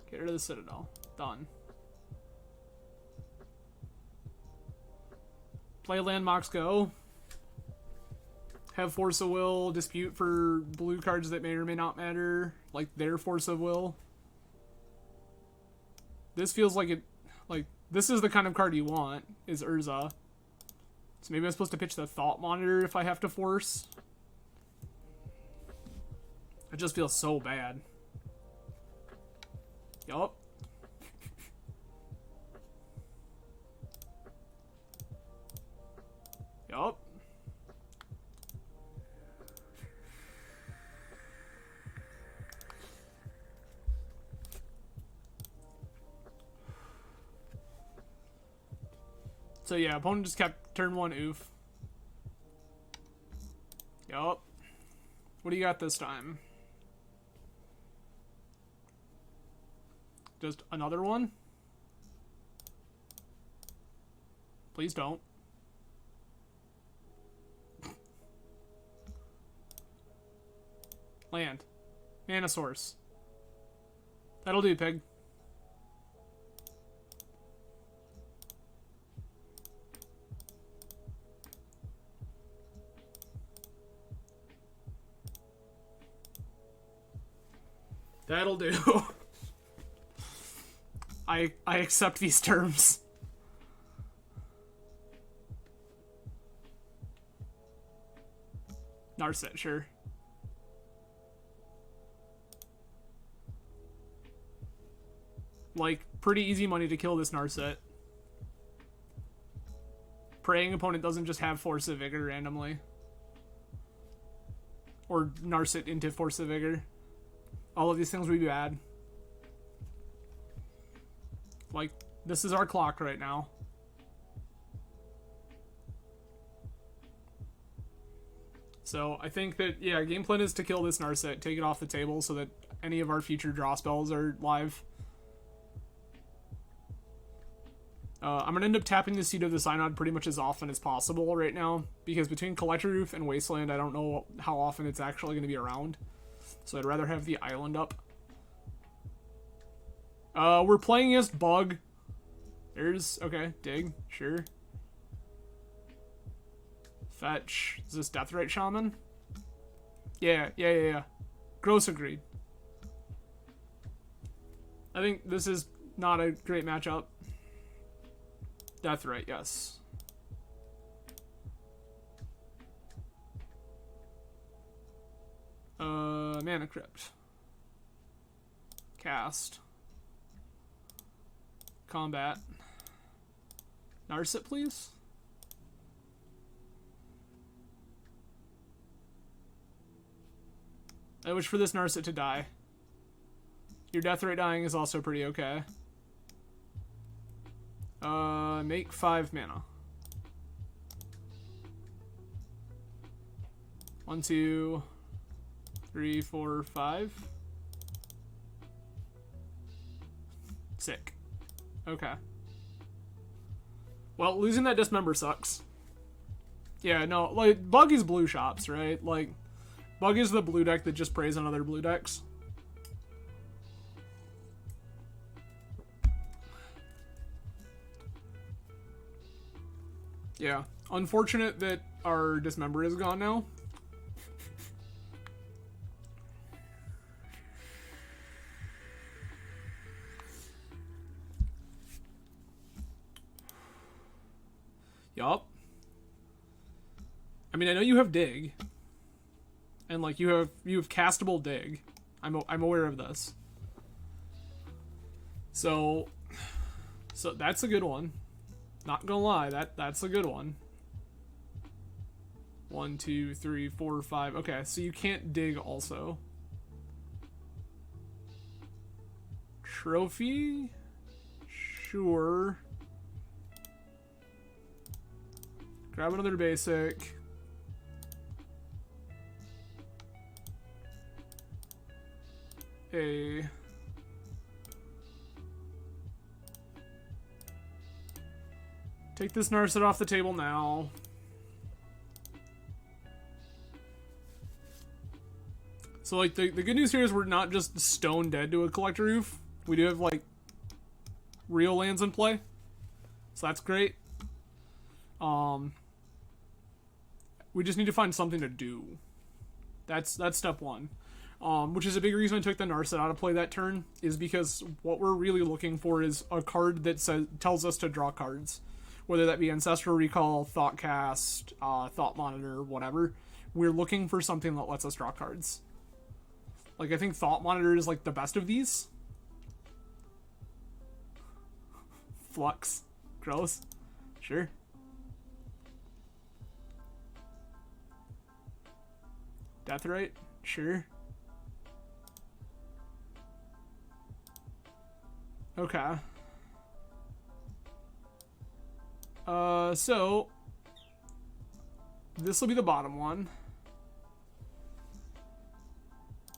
A: Get rid of the Citadel. Done. Play landmarks, go. Have Force of Will, dispute for blue cards that may or may not matter, like their Force of Will. This feels like it, like, this is the kind of card you want, is Urza. So maybe I'm supposed to pitch the Thought Monitor if I have to force. It just feels so bad. Yup. Yup. So yeah, opponent just kept turn 1 oof. Yup. What do you got this time? Just another one? Please don't. Land. Mana source. That'll do, pig. That'll do. I accept these terms. Narset, sure. Like, pretty easy money to kill this Narset. Praying opponent doesn't just have Force of Vigor randomly. Or Narset into Force of Vigor. All of these things would be bad. Like, this is our clock right now. So, I think that, yeah, game plan is to kill this Narset, take it off the table so that any of our future draw spells are live. I'm going to end up tapping the Seed of the Synod pretty much as often as possible right now, because between Collector Roof and Wasteland, I don't know how often it's actually going to be around. So I'd rather have the island up. We're playing as Bug. There's, okay, dig, sure. Fetch. Is this Deathrite Shaman? Yeah. Gross agreed. I think this is not a great matchup. Deathrite, yes. Mana Crypt. Cast. Combat. Narset, please? I wish for this Narset to die. Your Deathrite dying is also pretty okay. Make 5 mana. 1, 2, 3, 4, 5. Sick. Okay. Well, losing that Dismember sucks. Yeah, no, like, Bug is blue shops, right? Like, Bug is the blue deck that just preys on other blue decks. Yeah. Unfortunate that our Dismember is gone now. Yup. I mean, I know you have Dig. And, like, you have castable Dig. I'm aware of this. So that's a good one. Not gonna lie, that's a good one. 1, 2, 3, 4, 5. Okay, so you can't dig also. Trophy? Sure. Grab another basic. A... Take this Narset off the table now. So, like, the good news here is we're not just stone dead to a Collector Roof. We do have, like, real lands in play. So that's great. We just need to find something to do. That's step one. Which is a big reason I took the Narset out of play that turn, is because what we're really looking for is a card that tells us to draw cards. Whether that be Ancestral Recall, Thoughtcast, Thought Monitor, whatever. We're looking for something that lets us draw cards. Like, I think Thought Monitor is, like, the best of these. Flux. Gross. Sure. Deathrite. Sure. Okay. So this will be the bottom one.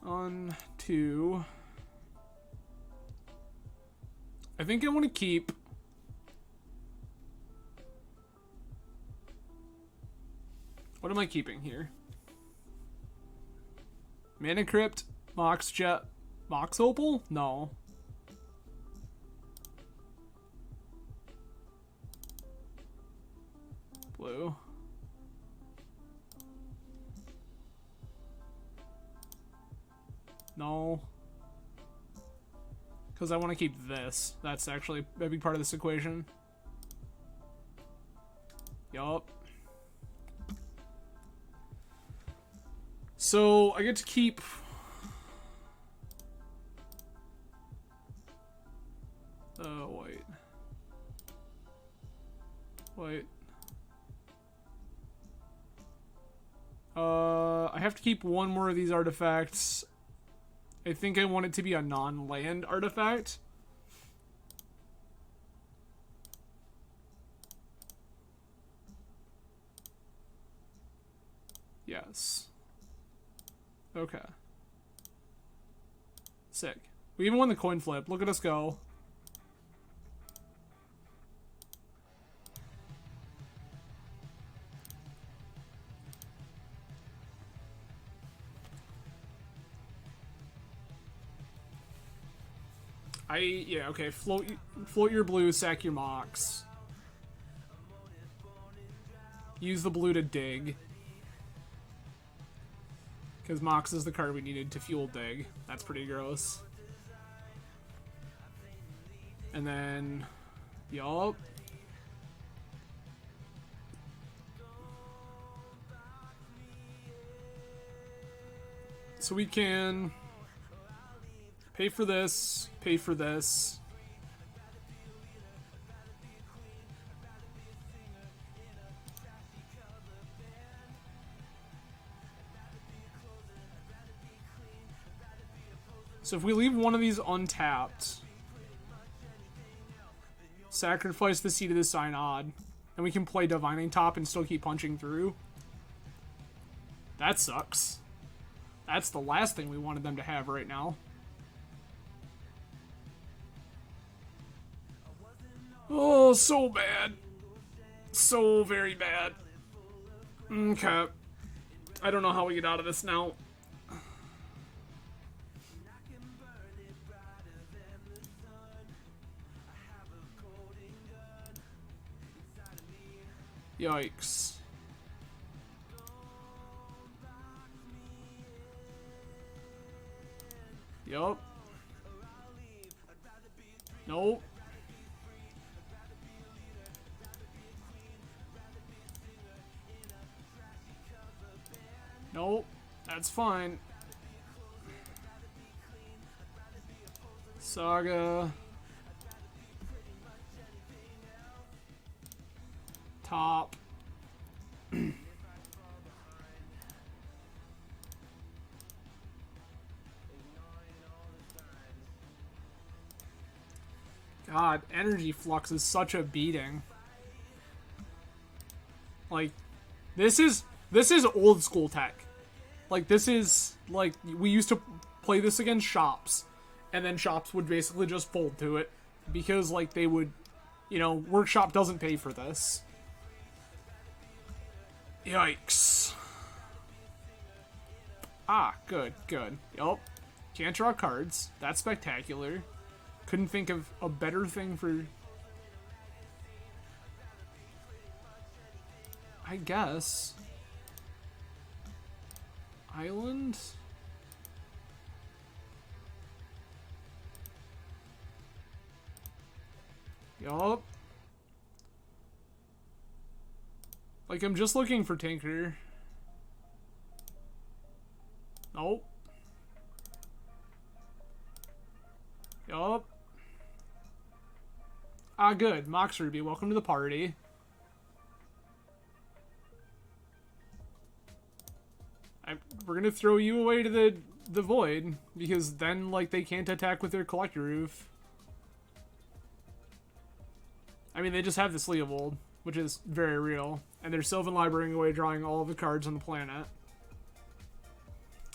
A: 1, 2. I think I want to keep what am I keeping here? Mana Crypt, Mox Jet, Mox Opal? No. Blue. No. Because I want to keep this. That's actually a big part of this equation. Yup. So I get to keep wait. I have to keep one more of these artifacts. I think I want it to be a non-land artifact. Yes. Okay. Sick. We even won the coin flip. Look at us go. Yeah, okay. Float your blue, sack your Mox. Use the blue to dig. Because Mox is the card we needed to fuel dig. That's pretty gross. And then, yup. So we can pay for this, pay for this. So if we leave one of these untapped, sacrifice the Seed of the Synod, and we can play Divining Top and still keep punching through. That sucks. That's the last thing we wanted them to have right now. Oh, so bad. So very bad. Okay. I don't know how we get out of this now. Yikes. Yup. Nope. Nope. That's fine. Saga. Top. God, Energy Flux is such a beating. Like, this is old school tech. Like, this is, like, we used to play this against shops, and then shops would basically just fold to it, because, like, they would, you know, Workshop doesn't pay for this. Yikes. Ah, good, good. Yup. Can't draw cards. That's spectacular. Couldn't think of a better thing for... I guess. Island? Yup. Like, I'm just looking for Tinker. Nope. Yup. Ah, good. Mox Ruby, welcome to the party. We're gonna throw you away to the void, because then, like, they can't attack with their collector roof. I mean, they just have this Leovold, which is very real, and they're Sylvan Librarying away, drawing all of the cards on the planet.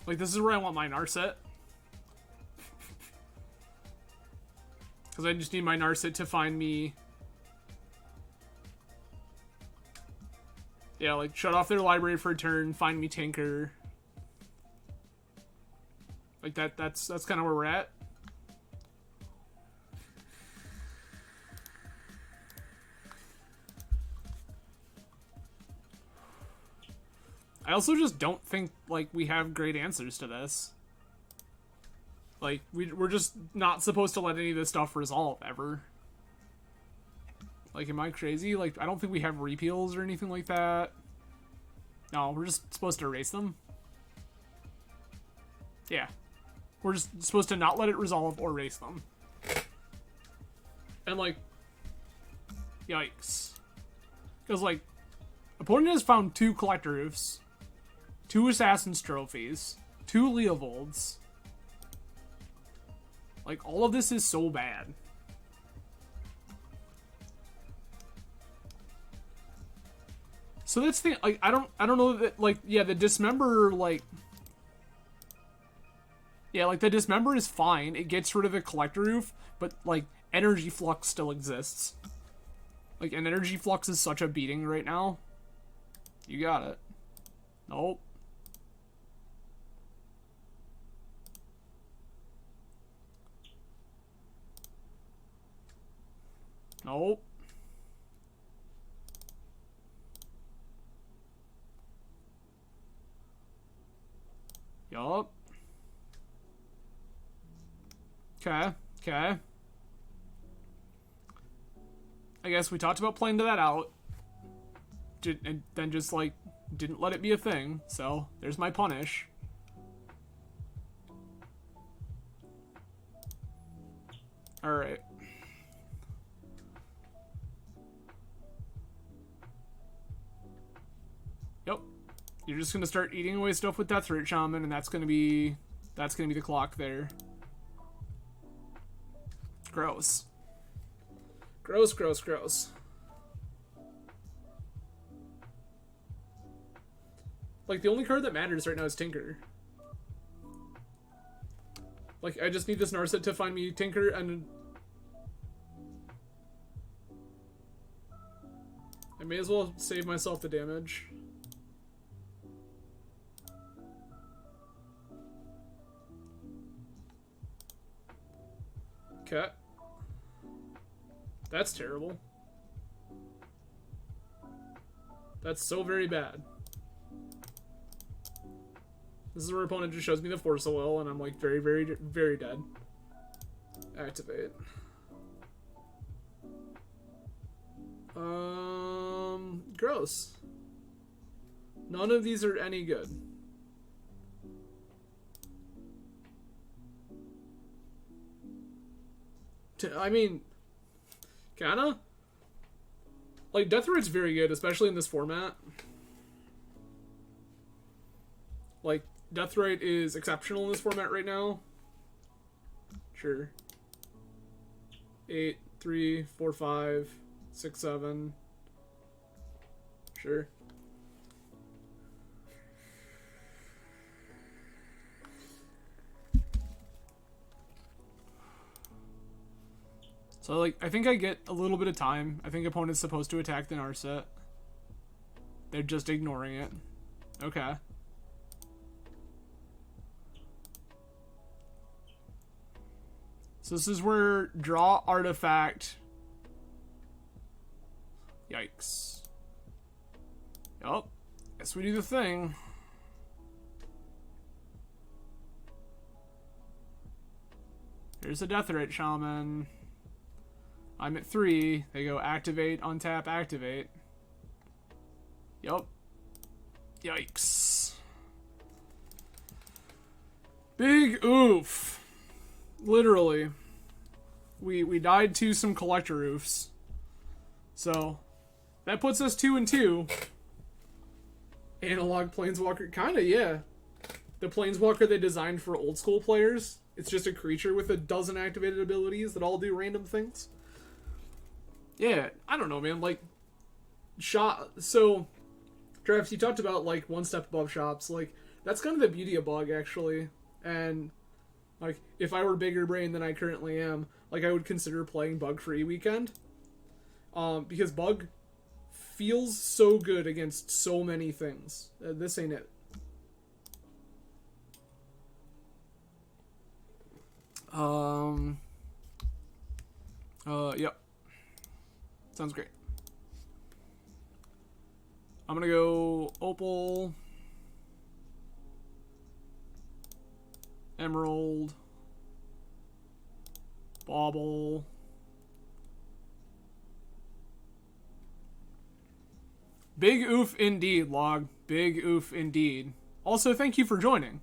A: Like, this is where I want my Narset. Because I just need my Narset to find me... Yeah, like, shut off their library for a turn, find me Tinker. Like, that's kind of where we're at. I also just don't think, like, we have great answers to this. Like, we're just not supposed to let any of this stuff resolve, ever. Like, am I crazy? Like, I don't think we have repeals or anything like that. No, we're just supposed to erase them. Yeah. We're just supposed to not let it resolve or erase them. And, like, yikes. Because, like, opponent has found 2 Collector Roofs, 2 Assassin's Trophies, 2 Leovolds. Like, all of this is so bad. So that's the, like, I don't know that, like, yeah, the Dismember, like, yeah, like, the Dismember is fine. It gets rid of the Collector Roof, but, like, Energy Flux still exists. Like, and Energy Flux is such a beating right now. You got it. Nope. Nope. Yup. Okay. Okay. I guess we talked about playing to that out. And then just, like, didn't let it be a thing. So, there's my punish. Alright. Yep. You're just gonna start eating away stuff with Deathroot Shaman, and that's gonna be the clock there. Gross. Gross, gross, gross. Like, the only card that matters right now is Tinker. Like, I just need this Narset to find me Tinker, and I may as well save myself the damage. Okay. That's terrible. That's so very bad. This is where opponent just shows me the Force of Will, and I'm like very, very, very dead. Activate. Gross. None of these are any good. I mean, kinda. Like, Deathroot's very good, especially in this format. Like, Deathroot is exceptional in this format right now. Sure. 8, 3, 4, 5, 6, 7. Sure. So, like, I think I get a little bit of time. I think opponent's supposed to attack the Narset. They're just ignoring it. Okay. So this is where draw artifact. Yikes. Yup. Guess we do the thing. Here's a Deathrite Shaman. I'm at 3. They go activate, untap, activate. Yup. Yikes. Big oof. Literally. We died to some collector oofs. So, that puts us 2-2. Analog Planeswalker. Kinda, yeah. The Planeswalker they designed for old school players. It's just a creature with a dozen activated abilities that all do random things. Yeah, I don't know, man. Like, so, Travis, you talked about, like, one step above shops. Like, that's kind of the beauty of Bug, actually. And, like, if I were bigger brain than I currently am, like, I would consider playing Bug Free Weekend. Because Bug feels so good against so many things. This ain't it. Yep. Sounds great. I'm gonna go Opal, Emerald, Bauble, big oof indeed, Log. Big oof indeed. Also, thank you for joining.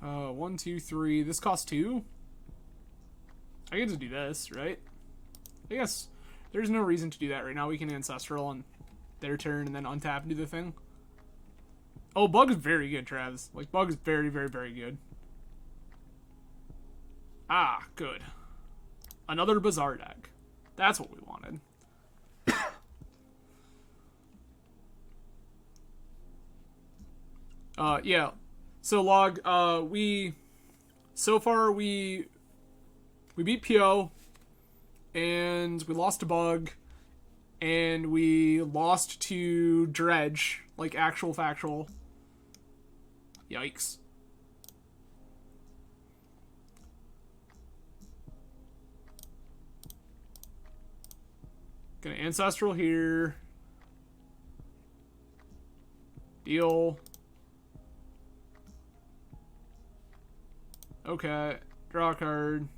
A: One, two, three. This costs 2? I get to do this, right? I guess there's no reason to do that right now. We can Ancestral on their turn and then untap and do the thing. Oh, Bug is very good, Travis. Like, Bug is very, very, very good. Ah, good. Another Bazaar deck. That's what we wanted. Yeah. So, Log, so far, we beat PO, and we lost to Bug, and we lost to Dredge, like, actual factual. Yikes. Gonna Ancestral here. Deal. Okay. Draw a card.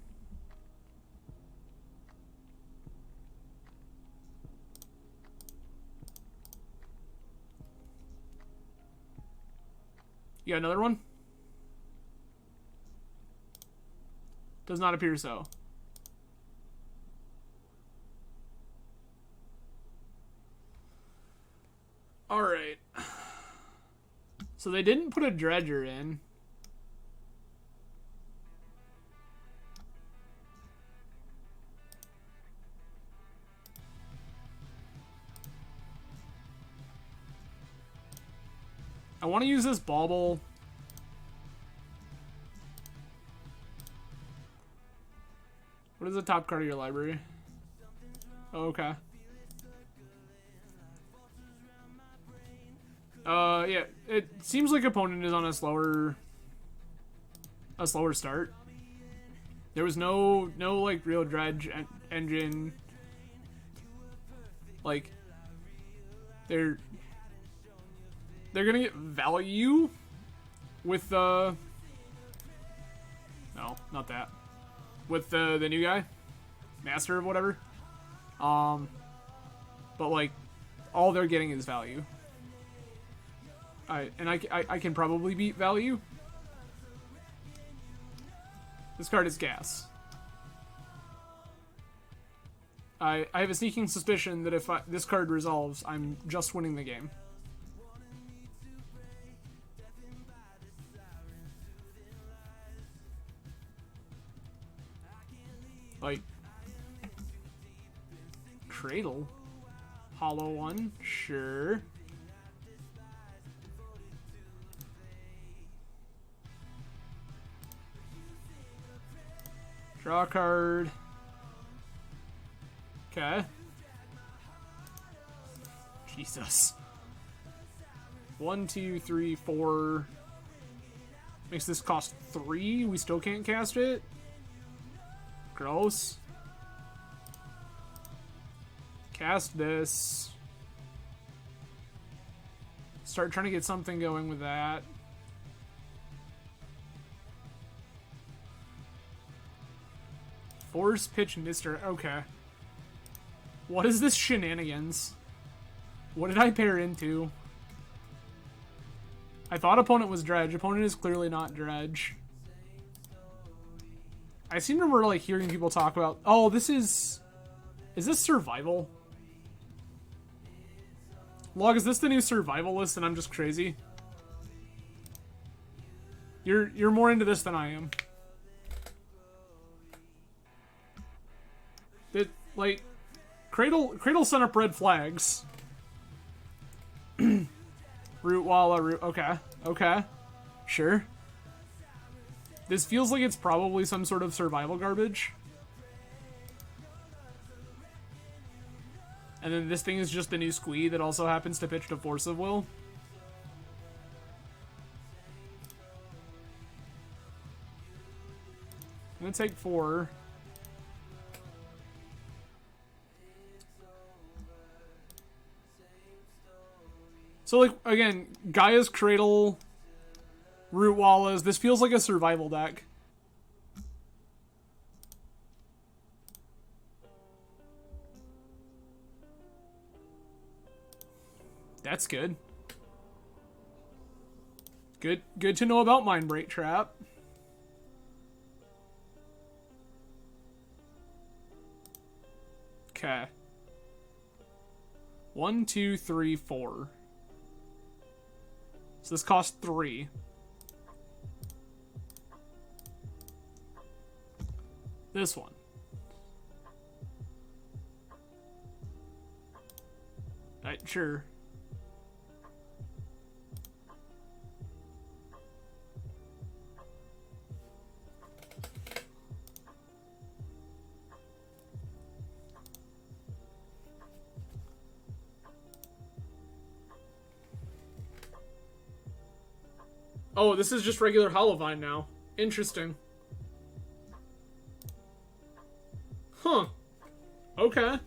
A: You got another one? Does not appear so. Alright. So they didn't put a Dredger in. I want to use this Bauble. What is the top card of your library? Oh, okay. Yeah, it seems like opponent is on a slower start. There was no like real dredge engine. Like, they're gonna get value with the no, not that. With the new guy, master of whatever. But like, all they're getting is value. I can probably beat value. This card is gas. I have a sneaking suspicion that if this card resolves, I'm just winning the game. Like, Cradle? Hollow one? Sure. Draw a card. Okay. Jesus. 1, 2, 3, 4. Makes this cost 3. We still can't cast it. Gross. Cast this. Start trying to get something going with that. Force pitch Mister. Okay. What is this shenanigans? What did I pair into? I thought opponent was Dredge. Opponent is clearly not Dredge. I seem to remember like hearing people talk about. Oh, this is. Is this survival? Log, is this the new survival list and I'm just crazy? You're more into this than I am. Like, Cradle sent up red flags. Root Walla, root. Okay. Okay. Sure. This feels like it's probably some sort of survival garbage. And then this thing is just the new Squee that also happens to pitch to Force of Will. I'm gonna take 4. So, like, again, Gaia's Cradle, Root Wallas. This feels like a survival deck. That's good. Good to know about Mindbreak Trap. Okay. 1, 2, 3, 4. So this costs 3. This one. Alright, sure. Oh, this is just regular Hollowvine now. Interesting. Huh. Okay.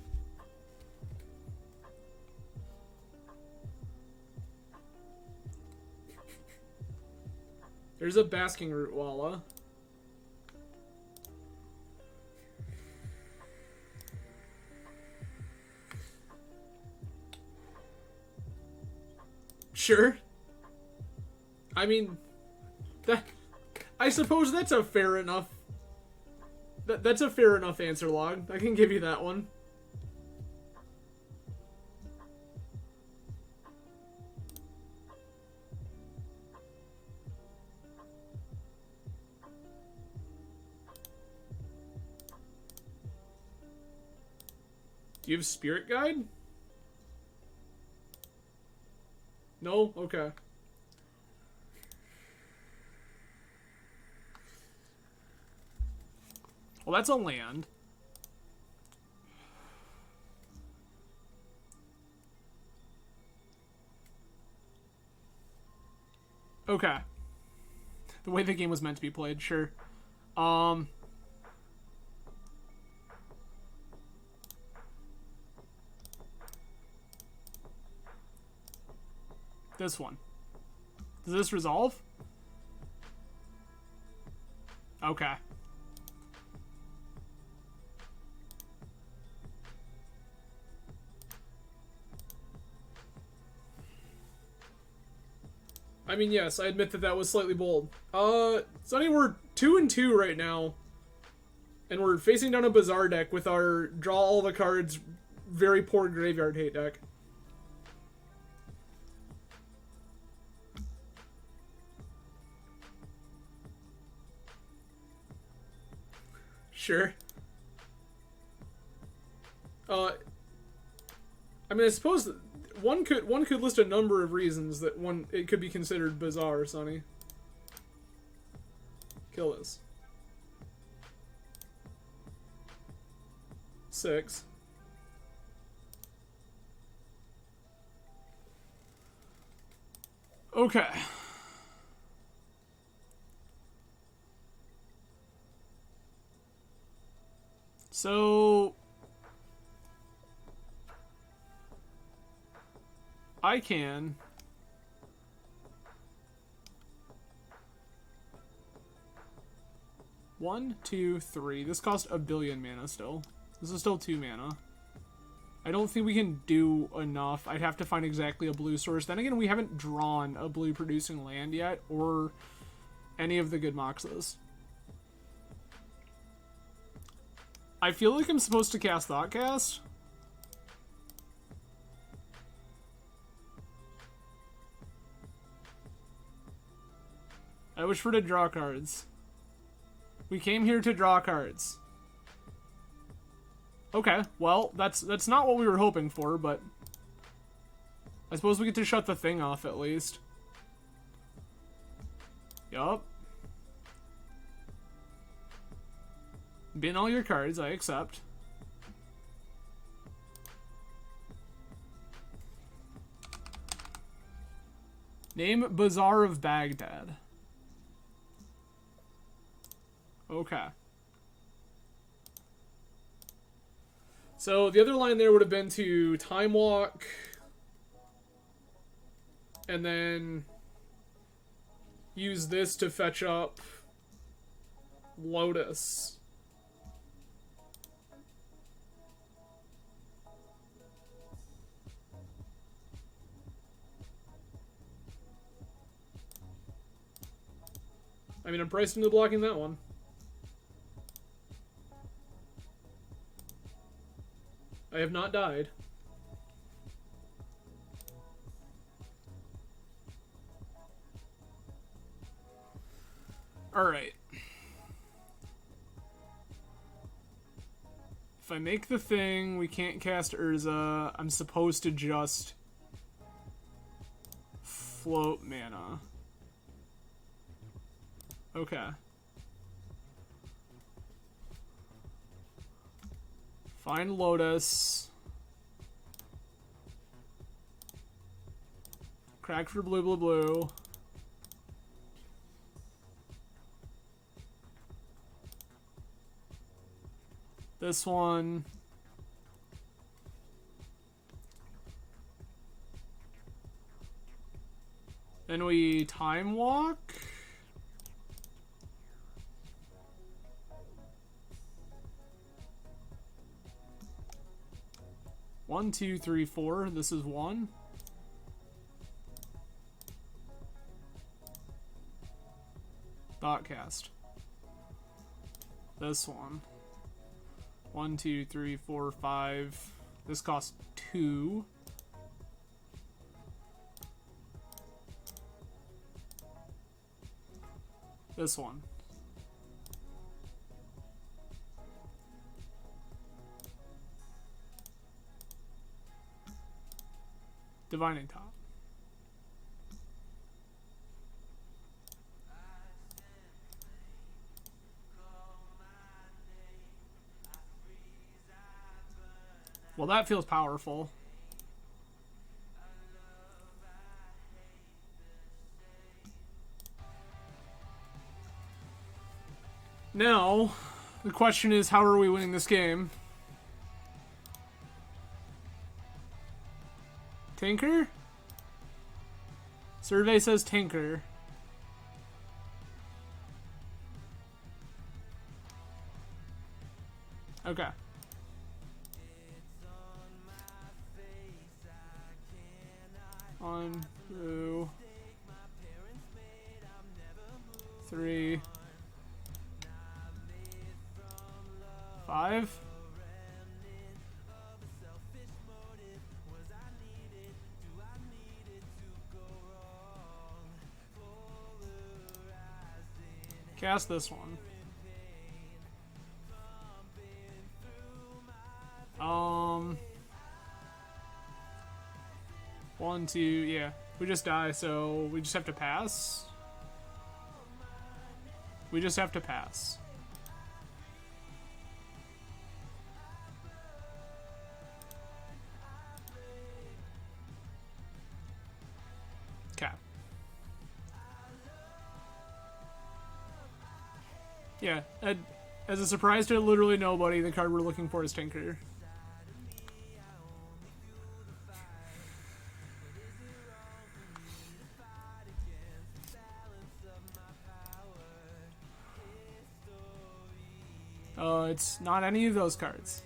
A: There's a Basking Root Walla. Sure. I mean, I suppose that's a fair enough. That's a fair enough answer, Log. I can give you that one. Do you have Spirit Guide? No? Okay. Well, that's a land. Okay. The way the game was meant to be played, sure. This one. Does this resolve? Okay. I mean, yes, I admit that that was slightly bold. Sonny, we're 2-2 right now. And we're facing down a Bazaar deck with our draw all the cards, very poor graveyard hate deck. Sure. I mean, I suppose one could list a number of reasons that it could be considered bizarre, Sonny. Kill this. 6. Okay. So I can. One, two, three. This cost 1 billion mana still. This is still 2 mana. I don't think we can do enough. I'd have to find exactly a blue source. Then again, we haven't drawn a blue producing land yet, or any of the good Moxes. I feel like I'm supposed to cast Thoughtcast. I wish for to draw cards. We came here to draw cards. Okay, well, that's not what we were hoping for, but I suppose we get to shut the thing off at least. Yup. Bin all your cards, I accept. Name Bazaar of Baghdad. Okay. So the other line there would have been to Time Walk, and then use this to fetch up Lotus. I mean, I'm priced into blocking that one. I have not died. Alright. If I make the thing, we can't cast Urza. I'm supposed to just float mana. Okay. Find Lotus. Crack for blue, blue, blue. This one. Then we Time Walk. One, two, three, four. This is one. Thoughtcast. This one. 1, 2, 3, 4, 5. This costs 2. This one. Divining Top. Well, that feels powerful. Now, the question is, how are we winning this game? Tinker? Survey says Tinker. Okay. One, two, three, 5. Cast this one. 1, 2, yeah. We just die, so we just have to pass. We just have to pass. Okay. Yeah, as a surprise to literally nobody, the card we're looking for is Tinker. It's not any of those cards.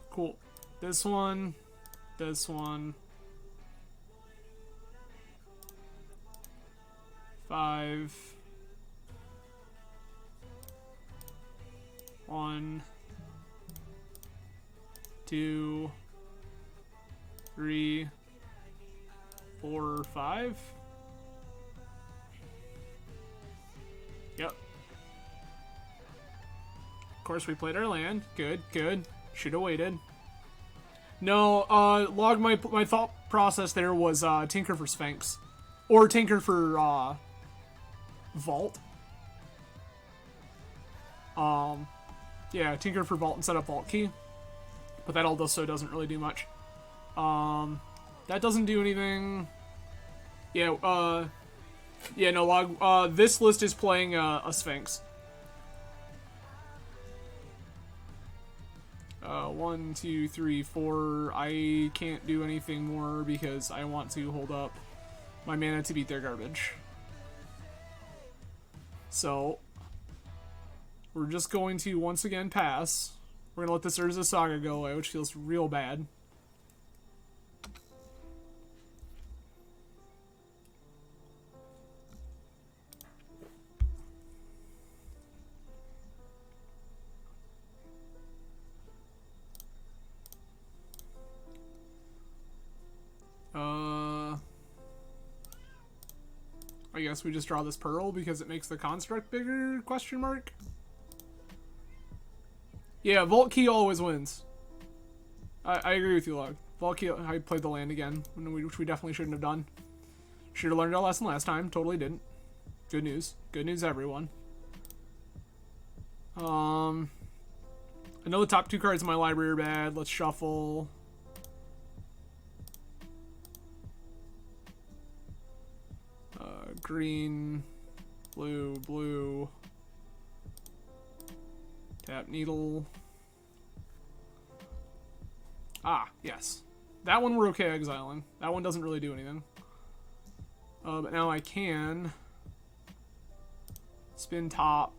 A: Cool. This one. This one. 5. 1. 2. 3. 4, 5. Yep. Of course, we played our land. Good, good. Should have waited. No, Log, my thought process there was Tinker for Sphinx. Or Tinker for Vault. Yeah, Tinker for Vault instead of Vault Key. But that also doesn't really do much. That doesn't do anything. Yeah, yeah, no, Log, this list is playing a Sphinx. 1, 2, 3, 4. I can't do anything more because I want to hold up my mana to beat their garbage. So, we're just going to once again pass. We're gonna let this Urza Saga go away, which feels real bad. I guess we just draw this Pearl because it makes the construct bigger, question mark? Yeah, Vault Key always wins. I agree with you, Log. Vault Key, I played the land again, which we definitely shouldn't have done. Should have learned our lesson last time, totally didn't. Good news. Good news, everyone. I know the top 2 cards in my library are bad. Let's shuffle. Green, blue, blue. Tap Needle. Ah, yes. That one we're okay exiling. That one doesn't really do anything. But now I can spin top.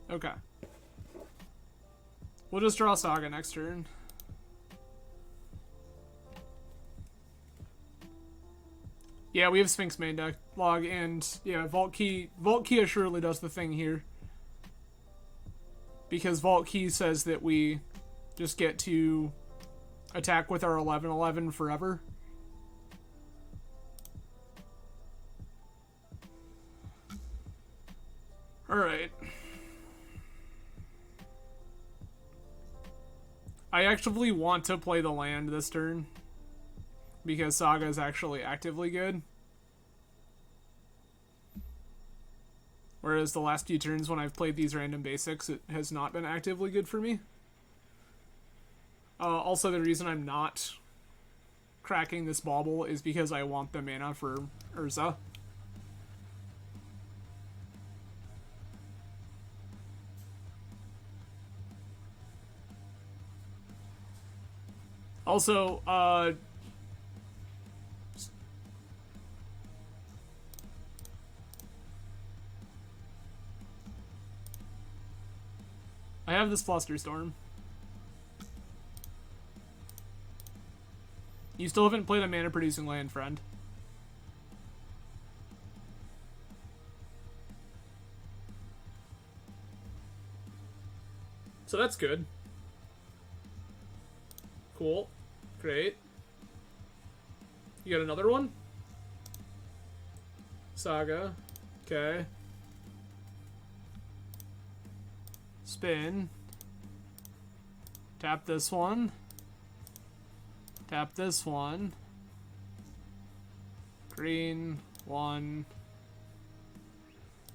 A: Okay. We'll just draw Saga next turn. Yeah, we have Sphinx main deck, Log, and yeah, Vault Key assuredly does the thing here. Because Vault Key says that we just get to attack with our 11/11 forever. Alright. I actively want to play the land this turn. Because Saga is actually actively good. Whereas the last few turns when I've played these random basics, it has not been actively good for me. Also, the reason I'm not cracking this bauble is because I want the mana for Urza. Also, I have this Flusterstorm. You still haven't played a mana-producing land, friend. So that's good. Cool. Great. You got another one? Saga. Okay. Spin. Tap this one. Tap this one. Green. 1.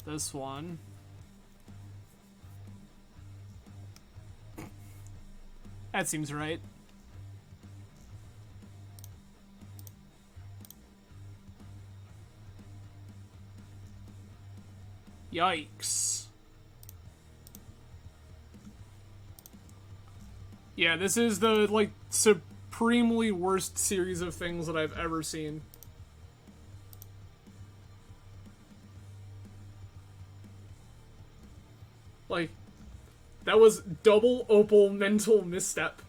A: This one. That seems right. Yikes. Yeah, this is the, like, supremely worst series of things that I've ever seen. Like, that was double Opal Mental Misstep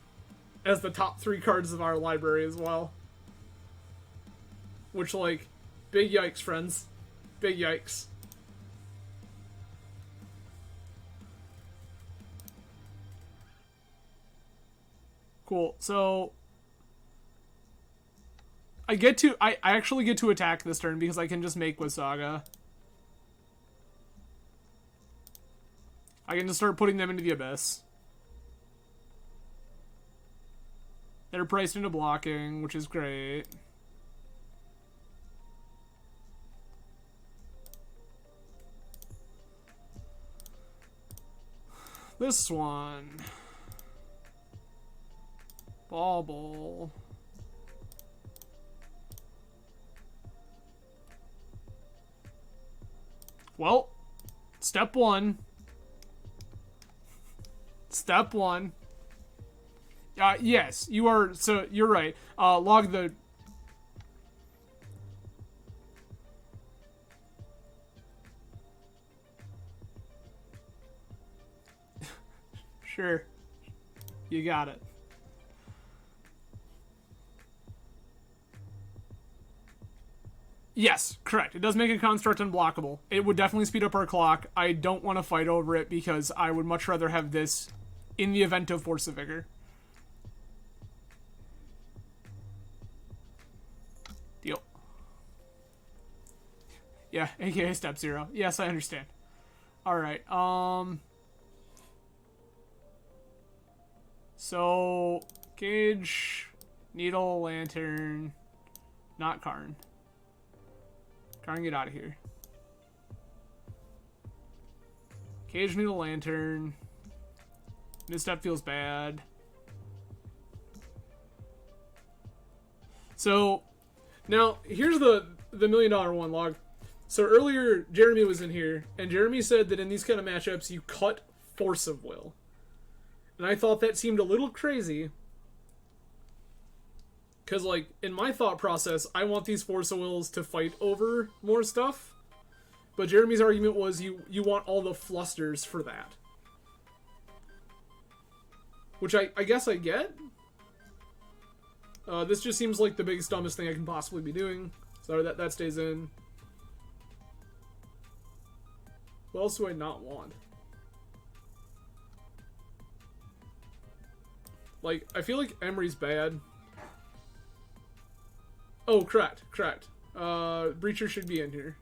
A: as the top 3 cards of our library as well. Which, like, big yikes, friends. Big yikes. Cool, so... I actually get to attack this turn because I can just make with Saga. I can just start putting them into the Abyss. They're priced into blocking, which is great. This one. Bauble. Well, step 1. Step 1. Yes, you are, so you're right. Log the... Sure. You got it. Yes, correct. It does make a construct unblockable. It would definitely speed up our clock. I don't want to fight over it because I would much rather have this in the event of Force of Vigor. Deal. Yeah, aka step 0. Yes, I understand. Alright, so, Gauge, Needle, Lantern, not Karn. Karn, get out of here. Cage, Needle, Lantern. Misstep feels bad. So, now, here's the $1 million one log. So earlier, Jeremy was in here, and Jeremy said that in these kind of matchups, you cut Force of Will. And I thought that seemed a little crazy. Because, like, in my thought process, I want these Force of Wills to fight over more stuff. But Jeremy's argument was you want all the flusters for that. Which I guess I get. This just seems like the biggest, dumbest thing I can possibly be doing. So that stays in. What else do I not want? Like, I feel like Emery's bad. Oh, correct. Breacher should be in here.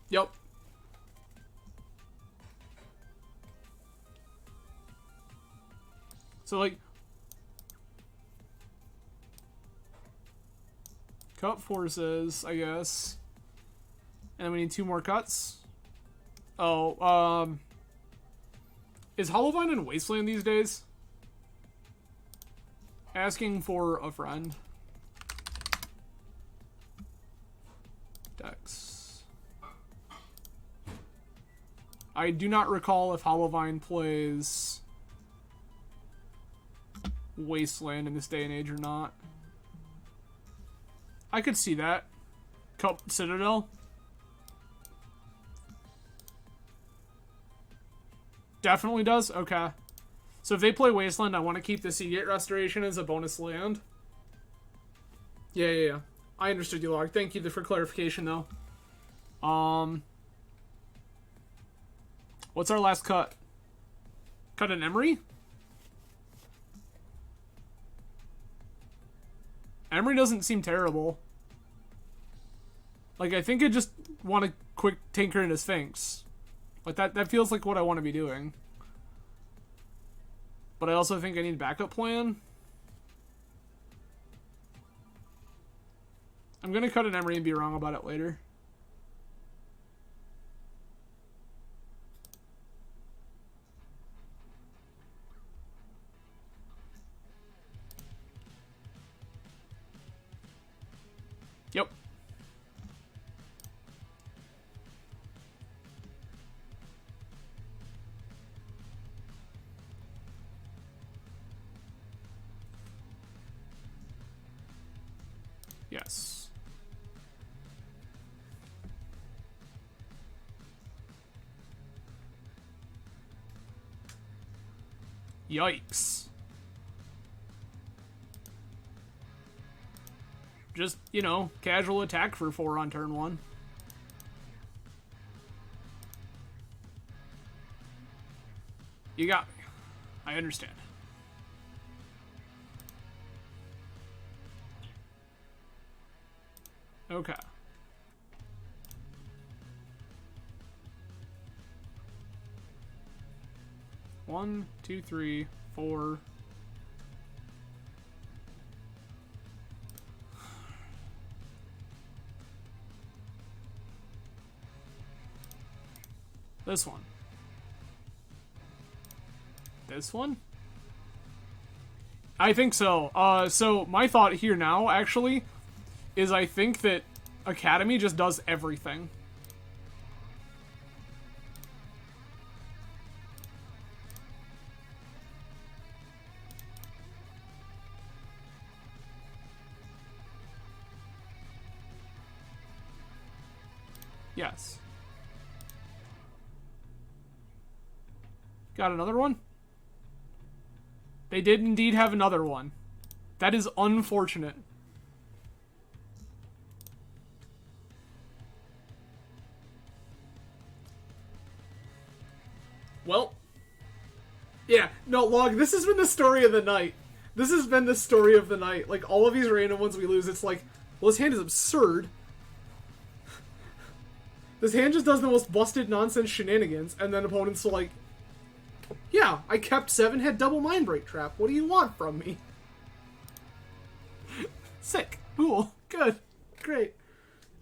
A: Yep. So, like... cut forces, I guess. And then we need 2 more cuts. Oh, is Hollowvine in Wasteland these days? Asking for a friend. Dex. I do not recall if Hollowvine plays Wasteland in this day and age or not. I could see that. Cup Citadel. Definitely does? Okay. So if they play Wasteland, I want to keep the Seagate Restoration as a bonus land. Yeah. I understood you, Log. Thank you for clarification, though. What's our last cut? Cut an Emery? Emery doesn't seem terrible. Like, I think I just want to quick tinker into Sphinx. Like, that feels like what I want to be doing. But I also think I need a backup plan. I'm going to cut an Emery and be wrong about it later. Yep. Yes. Yikes. Just, you know, casual attack for 4 on turn 1. You got me. I understand. Okay. One, two, three, four. This one. This one? I think so. So my thought here now, actually, is I think that Academy just does everything. Yes. Got another one? They did indeed have another one. That is unfortunate. Well. Yeah, no, Log, this has been the story of the night. This has been the story of the night. Like, all of these random ones we lose, it's like, well, this hand is absurd. This hand just does the most busted nonsense shenanigans, and then opponents will like, yeah, I kept 7 head double mind break trap. What do you want from me? Sick. Cool. Good. Great.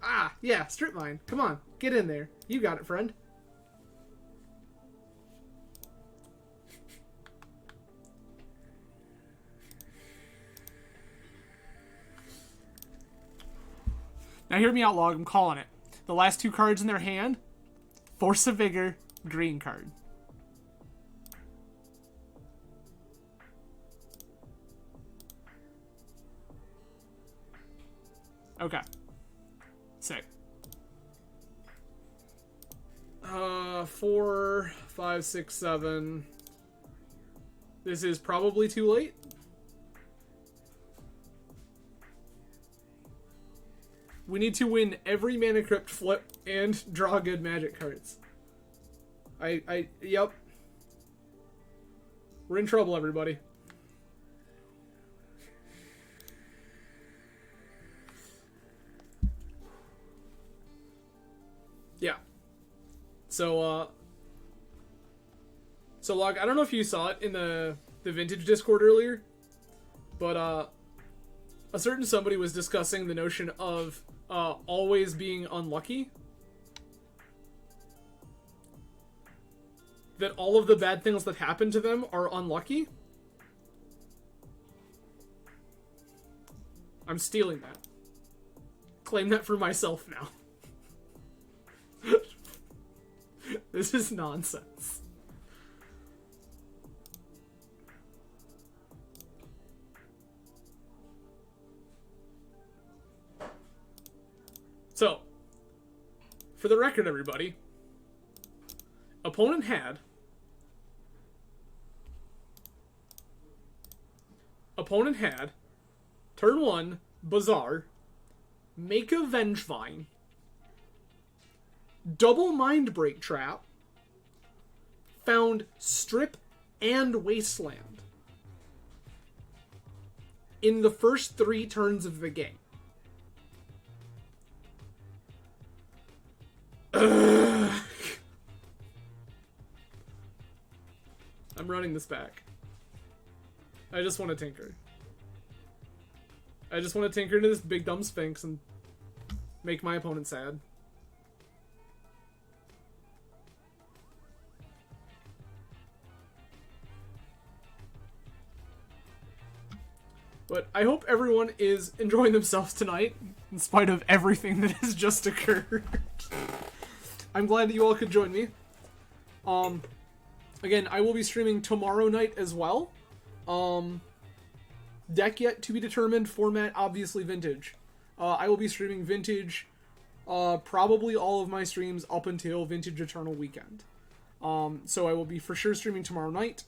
A: Ah, yeah, strip mine. Come on, get in there. You got it, friend. Now hear me out, Log. I'm calling it. The last 2 cards in their hand, Force of Vigor, green card. Okay. Sick. 4, 5, 6, 7. This is probably too late. We need to win every Mana Crypt flip and draw good Magic cards. Yep. We're in trouble, everybody. Yeah. So Log, I don't know if you saw it in the Vintage Discord earlier, but, a certain somebody was discussing the notion of, always being unlucky. That all of the bad things that happen to them are unlucky. I'm stealing that. Claim that for myself now. This is nonsense. So, for the record, everybody, opponent had turn 1, Bazaar, make a Vengevine, double Mind Break Trap, found Strip and Wasteland in the first 3 turns of the game. I'm running this back. I just want to tinker. I just want to tinker into this big dumb Sphinx and make my opponent sad. But I hope everyone is enjoying themselves tonight, in spite of everything that has just occurred. I'm glad that you all could join me. Again, I will be streaming tomorrow night as well. Deck yet to be determined, format obviously Vintage. I will be streaming Vintage, probably all of my streams up until Vintage Eternal weekend. So I will be for sure streaming tomorrow night.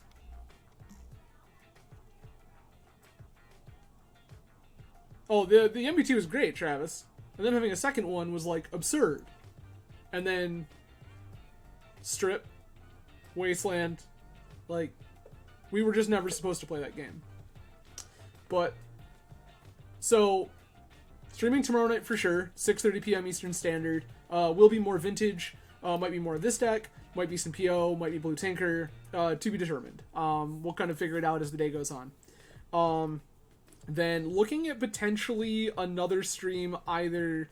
A: Oh, the MBT was great, Travis. And then having a second one was, like, absurd. And then Strip, Wasteland, like, we were just never supposed to play that game. But, so, streaming tomorrow night for sure, 6:30 p.m. Eastern Standard. Will be more Vintage, might be more of this deck, might be some PO, might be Blue Tinker, to be determined. We'll kind of figure it out as the day goes on. Then looking at potentially another stream either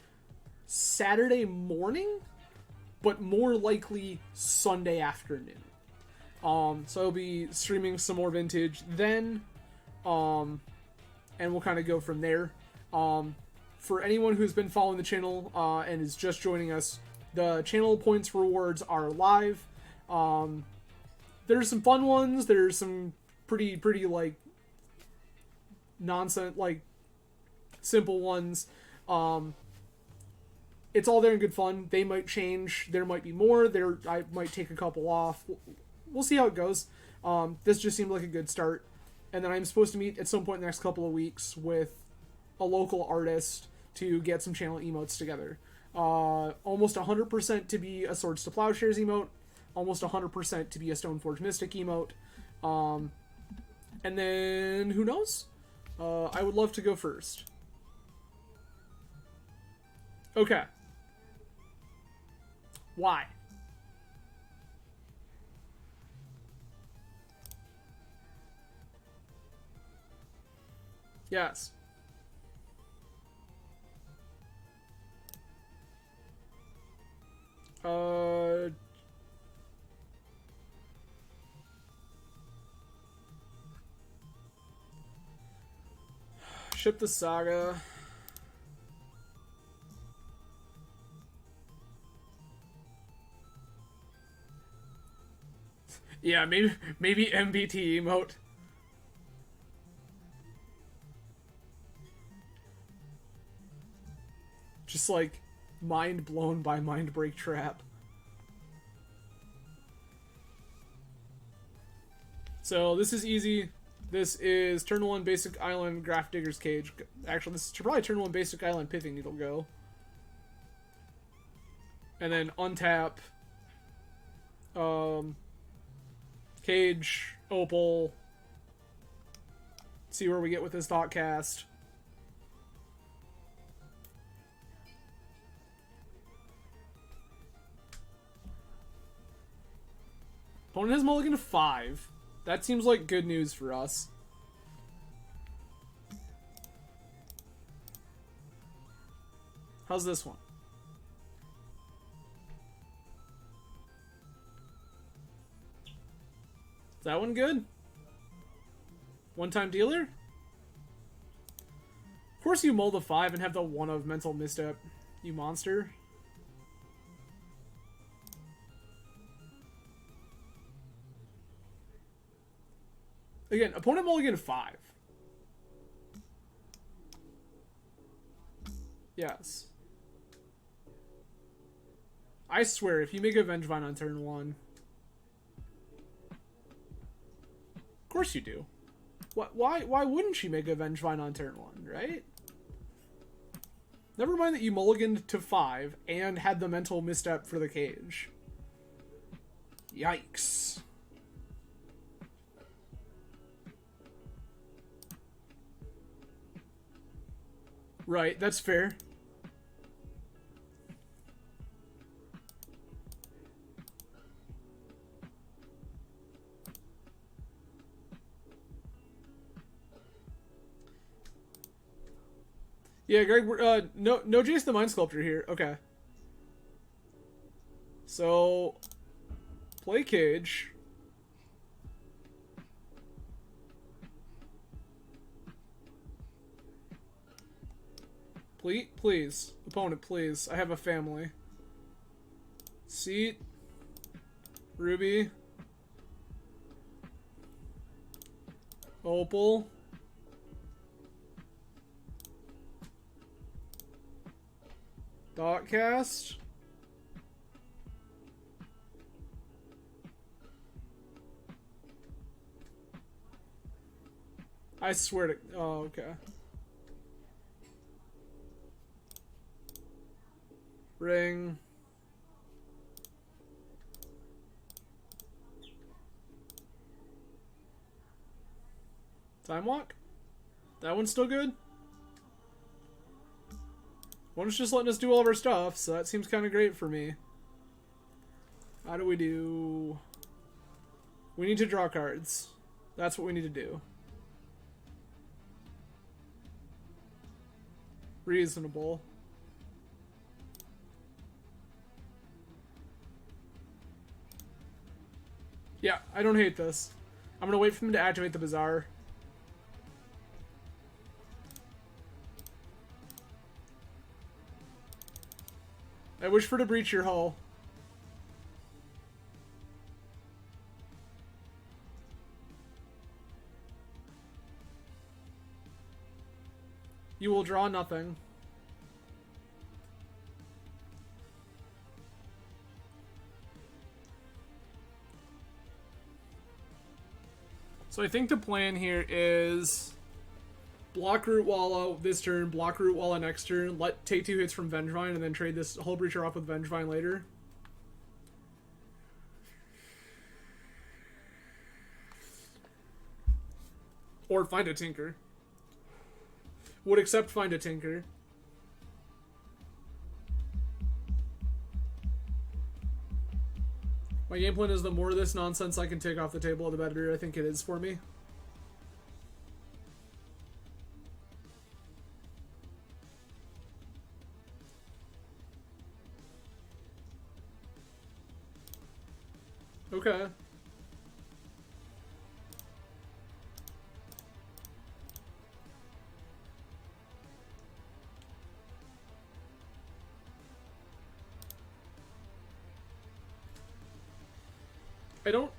A: Saturday morning, but more likely Sunday afternoon. So I'll be streaming some more Vintage then, and we'll kind of go from there. For anyone who's been following the channel and is just joining us, the channel points rewards are live. There's some fun ones. There's some pretty like nonsense, like simple ones. It's all there in good fun. They might change. There might be more. I might take a couple off. We'll see how it goes. This just seemed like a good start. And then I'm supposed to meet at some point in the next couple of weeks with a local artist to get some channel emotes together. Almost 100% to be a Swords to Plowshares emote. Almost 100% to be a Stoneforge Mystic emote. And then, who knows? I would love to go first. Okay. Why? Yes. Ship the Saga. Yeah, maybe MBT emote. Just like mind blown by Mind Break Trap. So this is easy. This is turn 1 basic island Graph Digger's Cage. Actually, this is probably turn 1 basic island Pithing Needle go. And then untap Cage, Opal. See where we get with this Thoughtcast. Opponent has mulligan to 5. That seems like good news for us. How's this one? Is that one good? One-time dealer? Of course you mull the 5 and have the 1 of Mental Misstep, you monster. Again, opponent mulligan 5. Yes. I swear, if you make a Vengevine on turn 1... Of course you do. Why wouldn't she make a Vengevine on turn 1, right? Never mind that you mulliganed to 5 and had the Mental Misstep for the Cage. Yikes. Right, that's fair. Yeah, Greg, no Jace the Mind Sculptor here. Okay. So, play Cage. Please. Opponent, please. I have a family. Seat. Ruby. Opal. Dot cast. I swear to... Oh, okay. Ring. Time walk? That one's still good? One's just letting us do all of our stuff, so that seems kind of great for me. How do we do... We need to draw cards. That's what we need to do. Reasonable. Yeah, I don't hate this. I'm gonna wait for him to activate the Bazaar. I wish for to breach your hull. You will draw nothing. So I think the plan here is block Root Walla this turn, block Root Walla next turn, take 2 hits from Vengevine, and then trade this Hull Breacher off with Vengevine later. Or find a Tinker. Would accept find a Tinker. My game plan is the more of this nonsense I can take off the table, the better I think it is for me. Okay.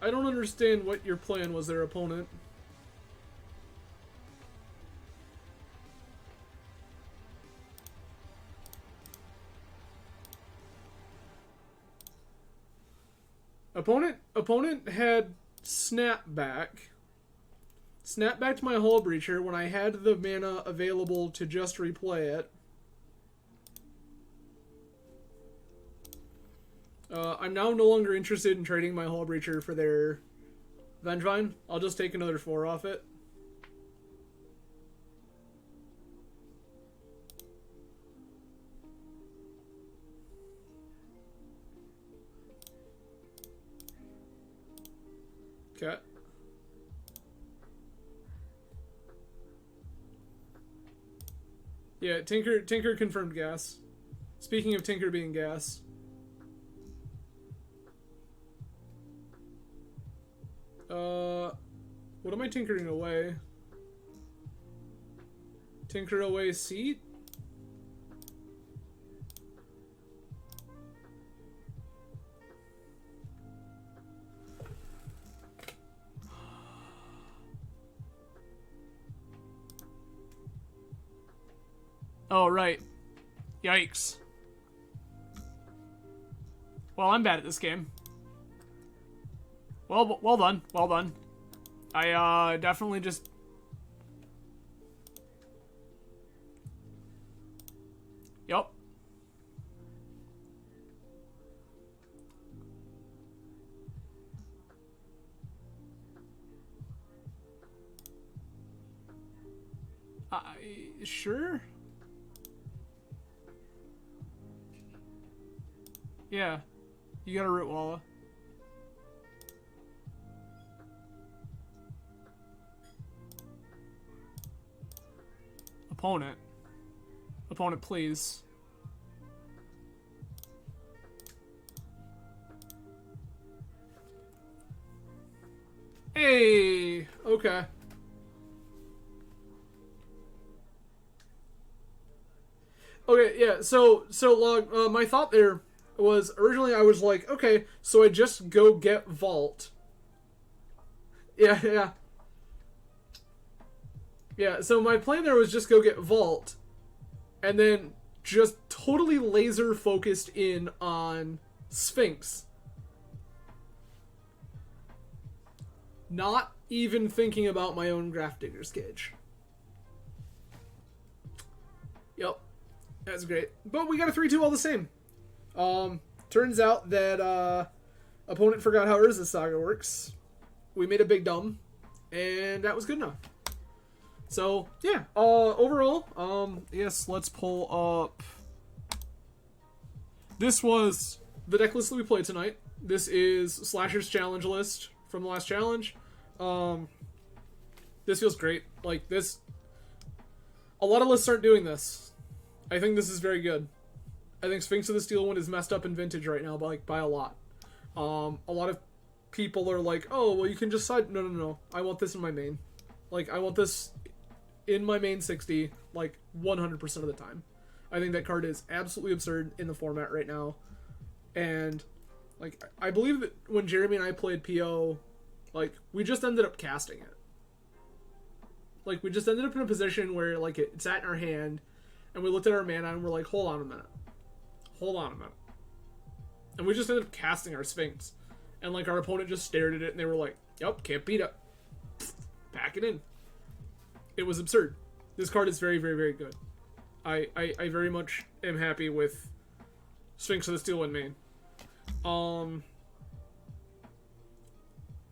A: I don't understand what your plan was there, opponent. Opponent had Snapback. Snapback to my Hull Breacher when I had the mana available to just replay it. I'm now no longer interested in trading my Hull Breacher for their Vengevine. I'll just take another 4 off it. Okay. Yeah, Tinker confirmed gas. Speaking of Tinker being gas. What am I tinkering away? Tinker away seat? Oh, right. Yikes. Well, I'm bad at this game. Well done. Well done. I, definitely just... Yup. Sure? Yeah. You got a Root Walla. Opponent. Opponent, please. Hey! Okay. Okay, yeah, so Log, my thought there was, originally I was like, okay, so I just go get Vault. Yeah. Yeah, so my plan there was just go get Vault, and then just totally laser focused in on Sphinx. Not even thinking about my own Grafdigger's Cage. Yep. That's great. But we got a 3-2 all the same. Turns out that opponent forgot how Urza's Saga works. We made a big dumb, and that was good enough. So, yeah. Overall, yes, let's pull up. This was the deck list that we played tonight. This is Slasher's challenge list from the last challenge. This feels great. Like, this... A lot of lists aren't doing this. I think this is very good. I think Sphinx of the Steel one is messed up in Vintage right now by a lot. A lot of people are like, oh, well, you can just side... No. I want this in my main. Like, I want this in my main 60, like, 100% of the time. I think that card is absolutely absurd in the format right now. And, like, I believe that when Jeremy and I played PO, like, we just ended up casting it. Like, we just ended up in a position where, like, it sat in our hand, and we looked at our mana and we're like, hold on a minute. And we just ended up casting our Sphinx. And, like, our opponent just stared at it and they were like, yep, can't beat it. Pack it in. It was absurd. This card is very, very, very good. I very much am happy with Sphinx of the Steel in main.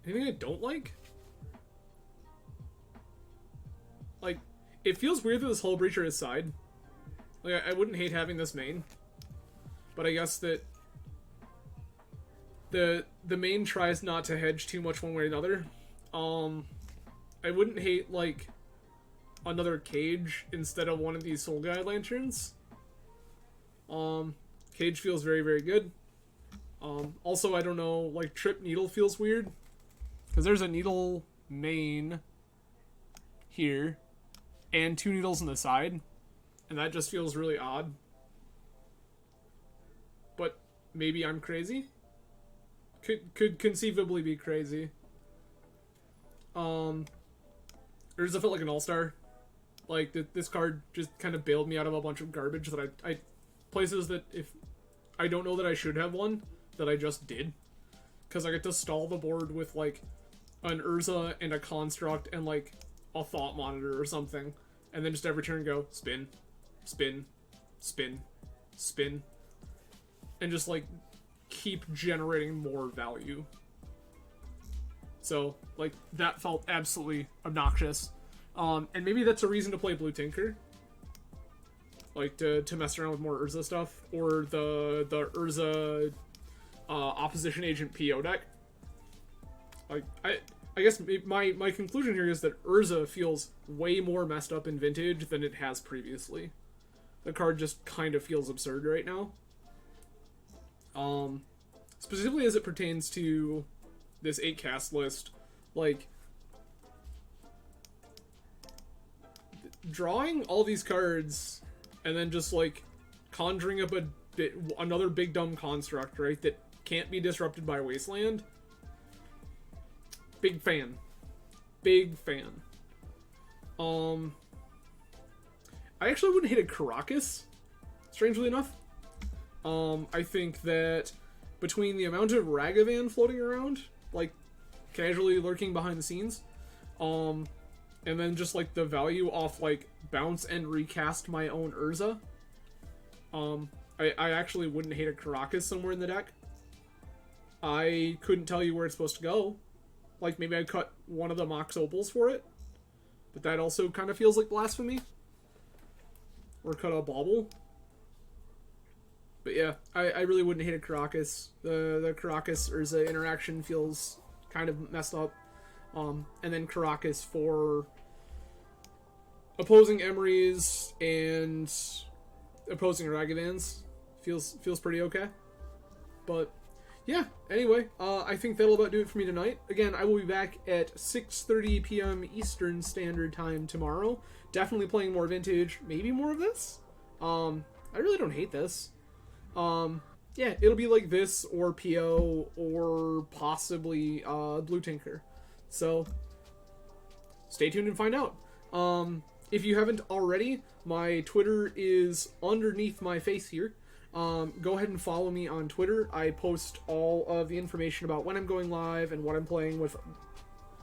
A: Anything I don't like? Like, it feels weird that this Hull Breacher is side. Like, I wouldn't hate having this main. But I guess that the main tries not to hedge too much one way or another. I wouldn't hate, like, another Cage instead of one of these Soul Guide Lanterns. Cage feels very, very good. Also, I don't know, like, Trip Needle feels weird. Because there's a Needle main here. And 2 needles on the side. And that just feels really odd. But maybe I'm crazy? Could conceivably be crazy. Urza felt like an all-star. Like, this card just kind of bailed me out of a bunch of garbage that I places that if I don't know that I should have one, that I just did. Because I get to stall the board with, like, an Urza and a Construct and, like, a Thought Monitor or something. And then just every turn go, spin, spin, spin, spin. And just, like, keep generating more value. So, like, that felt absolutely obnoxious. And maybe that's a reason to play Blue Tinker. Like, to mess around with more Urza stuff. Or the Urza Opposition Agent PO deck. Like, I guess my conclusion here is that Urza feels way more messed up in Vintage than it has previously. The card just kind of feels absurd right now. Specifically as it pertains to this 8-cast list, like, drawing all these cards and then just, like, conjuring up another big dumb construct, right, that can't be disrupted by Wasteland. Big fan. Big fan. I actually wouldn't hate a Caracas, strangely enough. I think that between the amount of Ragavan floating around, like, casually lurking behind the scenes, and then just, like, the value off, like, bounce and recast my own Urza, I actually wouldn't hate a Caracas somewhere in the deck. I couldn't tell you where it's supposed to go. Like, maybe I'd cut one of the Mox Opals for it. But that also kind of feels like blasphemy. Or cut a Bauble. But yeah, I really wouldn't hate a Caracas. The Caracas Urza interaction feels kind of messed up. And then Caracas for opposing Emerys and opposing Ragavans feels pretty okay. But yeah, anyway, I think that'll about do it for me tonight. Again, I will be back at 6:30 p.m. Eastern Standard Time tomorrow. Definitely playing more Vintage, maybe more of this. I really don't hate this. Yeah, it'll be like this, or PO, or possibly Blue Tinker. So, stay tuned and find out. If you haven't already, My Twitter is underneath my face here. Go ahead and follow me on Twitter. I post all of the information about when I'm going live and what I'm playing with,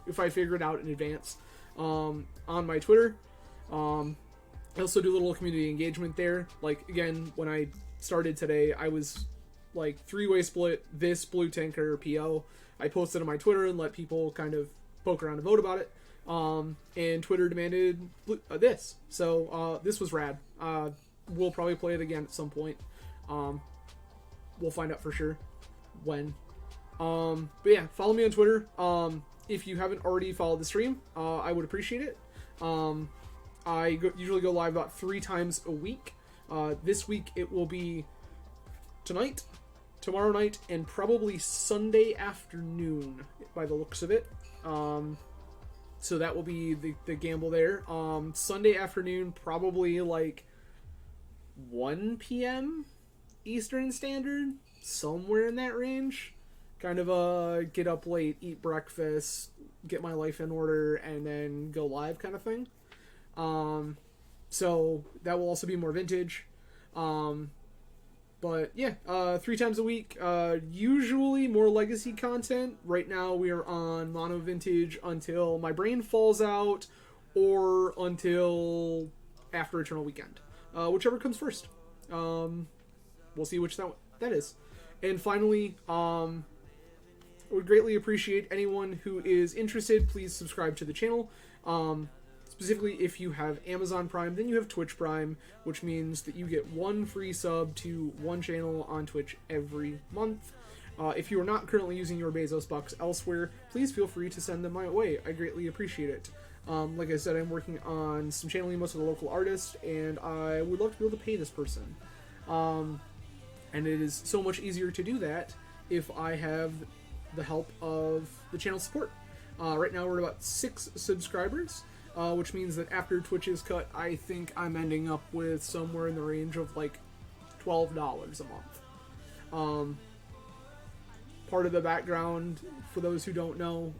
A: if I figure it out in advance, on my Twitter. I also do a little community engagement there. Like, again, when I started today, I was like 3-way split, this, blue tanker, PO. I posted on my Twitter and let people kind of poke around and vote about it. And Twitter demanded this. So this was rad. We'll probably play it again at some point. We'll find out for sure when. But yeah, follow me on Twitter. If you haven't already followed the stream, I would appreciate it. I usually go live about 3 times a week. This week it will be tonight, tomorrow night, and probably Sunday afternoon by the looks of it. So that will be the gamble there. Sunday afternoon, probably like 1 p.m. Eastern Standard, somewhere in that range. Kind of get up late, eat breakfast, get my life in order, and then go live kind of thing. So that will also be more vintage. But yeah, 3 times a week, usually more legacy content. Right now we are on mono vintage until my brain falls out or until after Eternal Weekend. Whichever comes first. We'll see which that is. And finally, would greatly appreciate anyone who is interested. Please subscribe to the channel. Specifically, if you have Amazon Prime, then you have Twitch Prime, which means that you get 1 free sub to 1 channel on Twitch every month. If you are not currently using your Bezos bucks elsewhere, please feel free to send them my way. I greatly appreciate it. Like I said, I'm working on some channeling most of the local artists, and I would love to be able to pay this person. And it is so much easier to do that if I have the help of the channel support. Right now we're at about 6 subscribers, which means that after Twitch is cut, I think I'm ending up with somewhere in the range of like $12 a month. Part of the background, for those who don't know,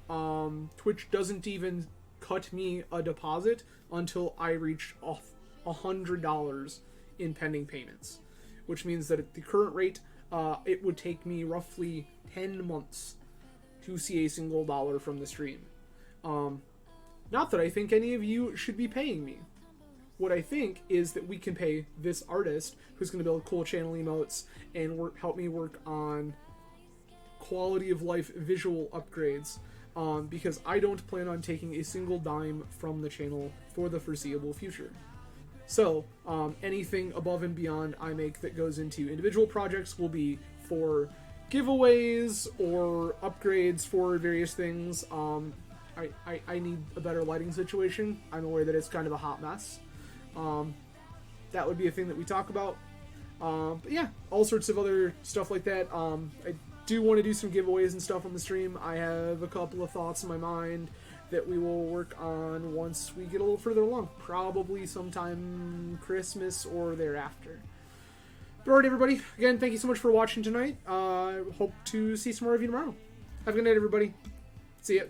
A: Twitch doesn't even cut me a deposit until I reach $100 in pending payments, which means that at the current rate, it would take me roughly 10 months to see a single dollar from the stream. Not that I think any of you should be paying me. What I think is that we can pay this artist who's going to build cool channel emotes and help me work on quality of life visual upgrades, because I don't plan on taking a single dime from the channel for the foreseeable future. So anything above and beyond I make that goes into individual projects will be for giveaways or upgrades for various things. I need a better lighting situation. I'm aware that it's kind of a hot mess. That would be a thing that we talk about. But yeah, all sorts of other stuff like that. I do want to do some giveaways and stuff on the stream. I have a couple of thoughts in my mind that we will work on once we get a little further along. Probably sometime Christmas or thereafter. But alright, everybody. Again, thank you so much for watching tonight. Hope to see some more of you tomorrow. Have a good night, everybody. See ya.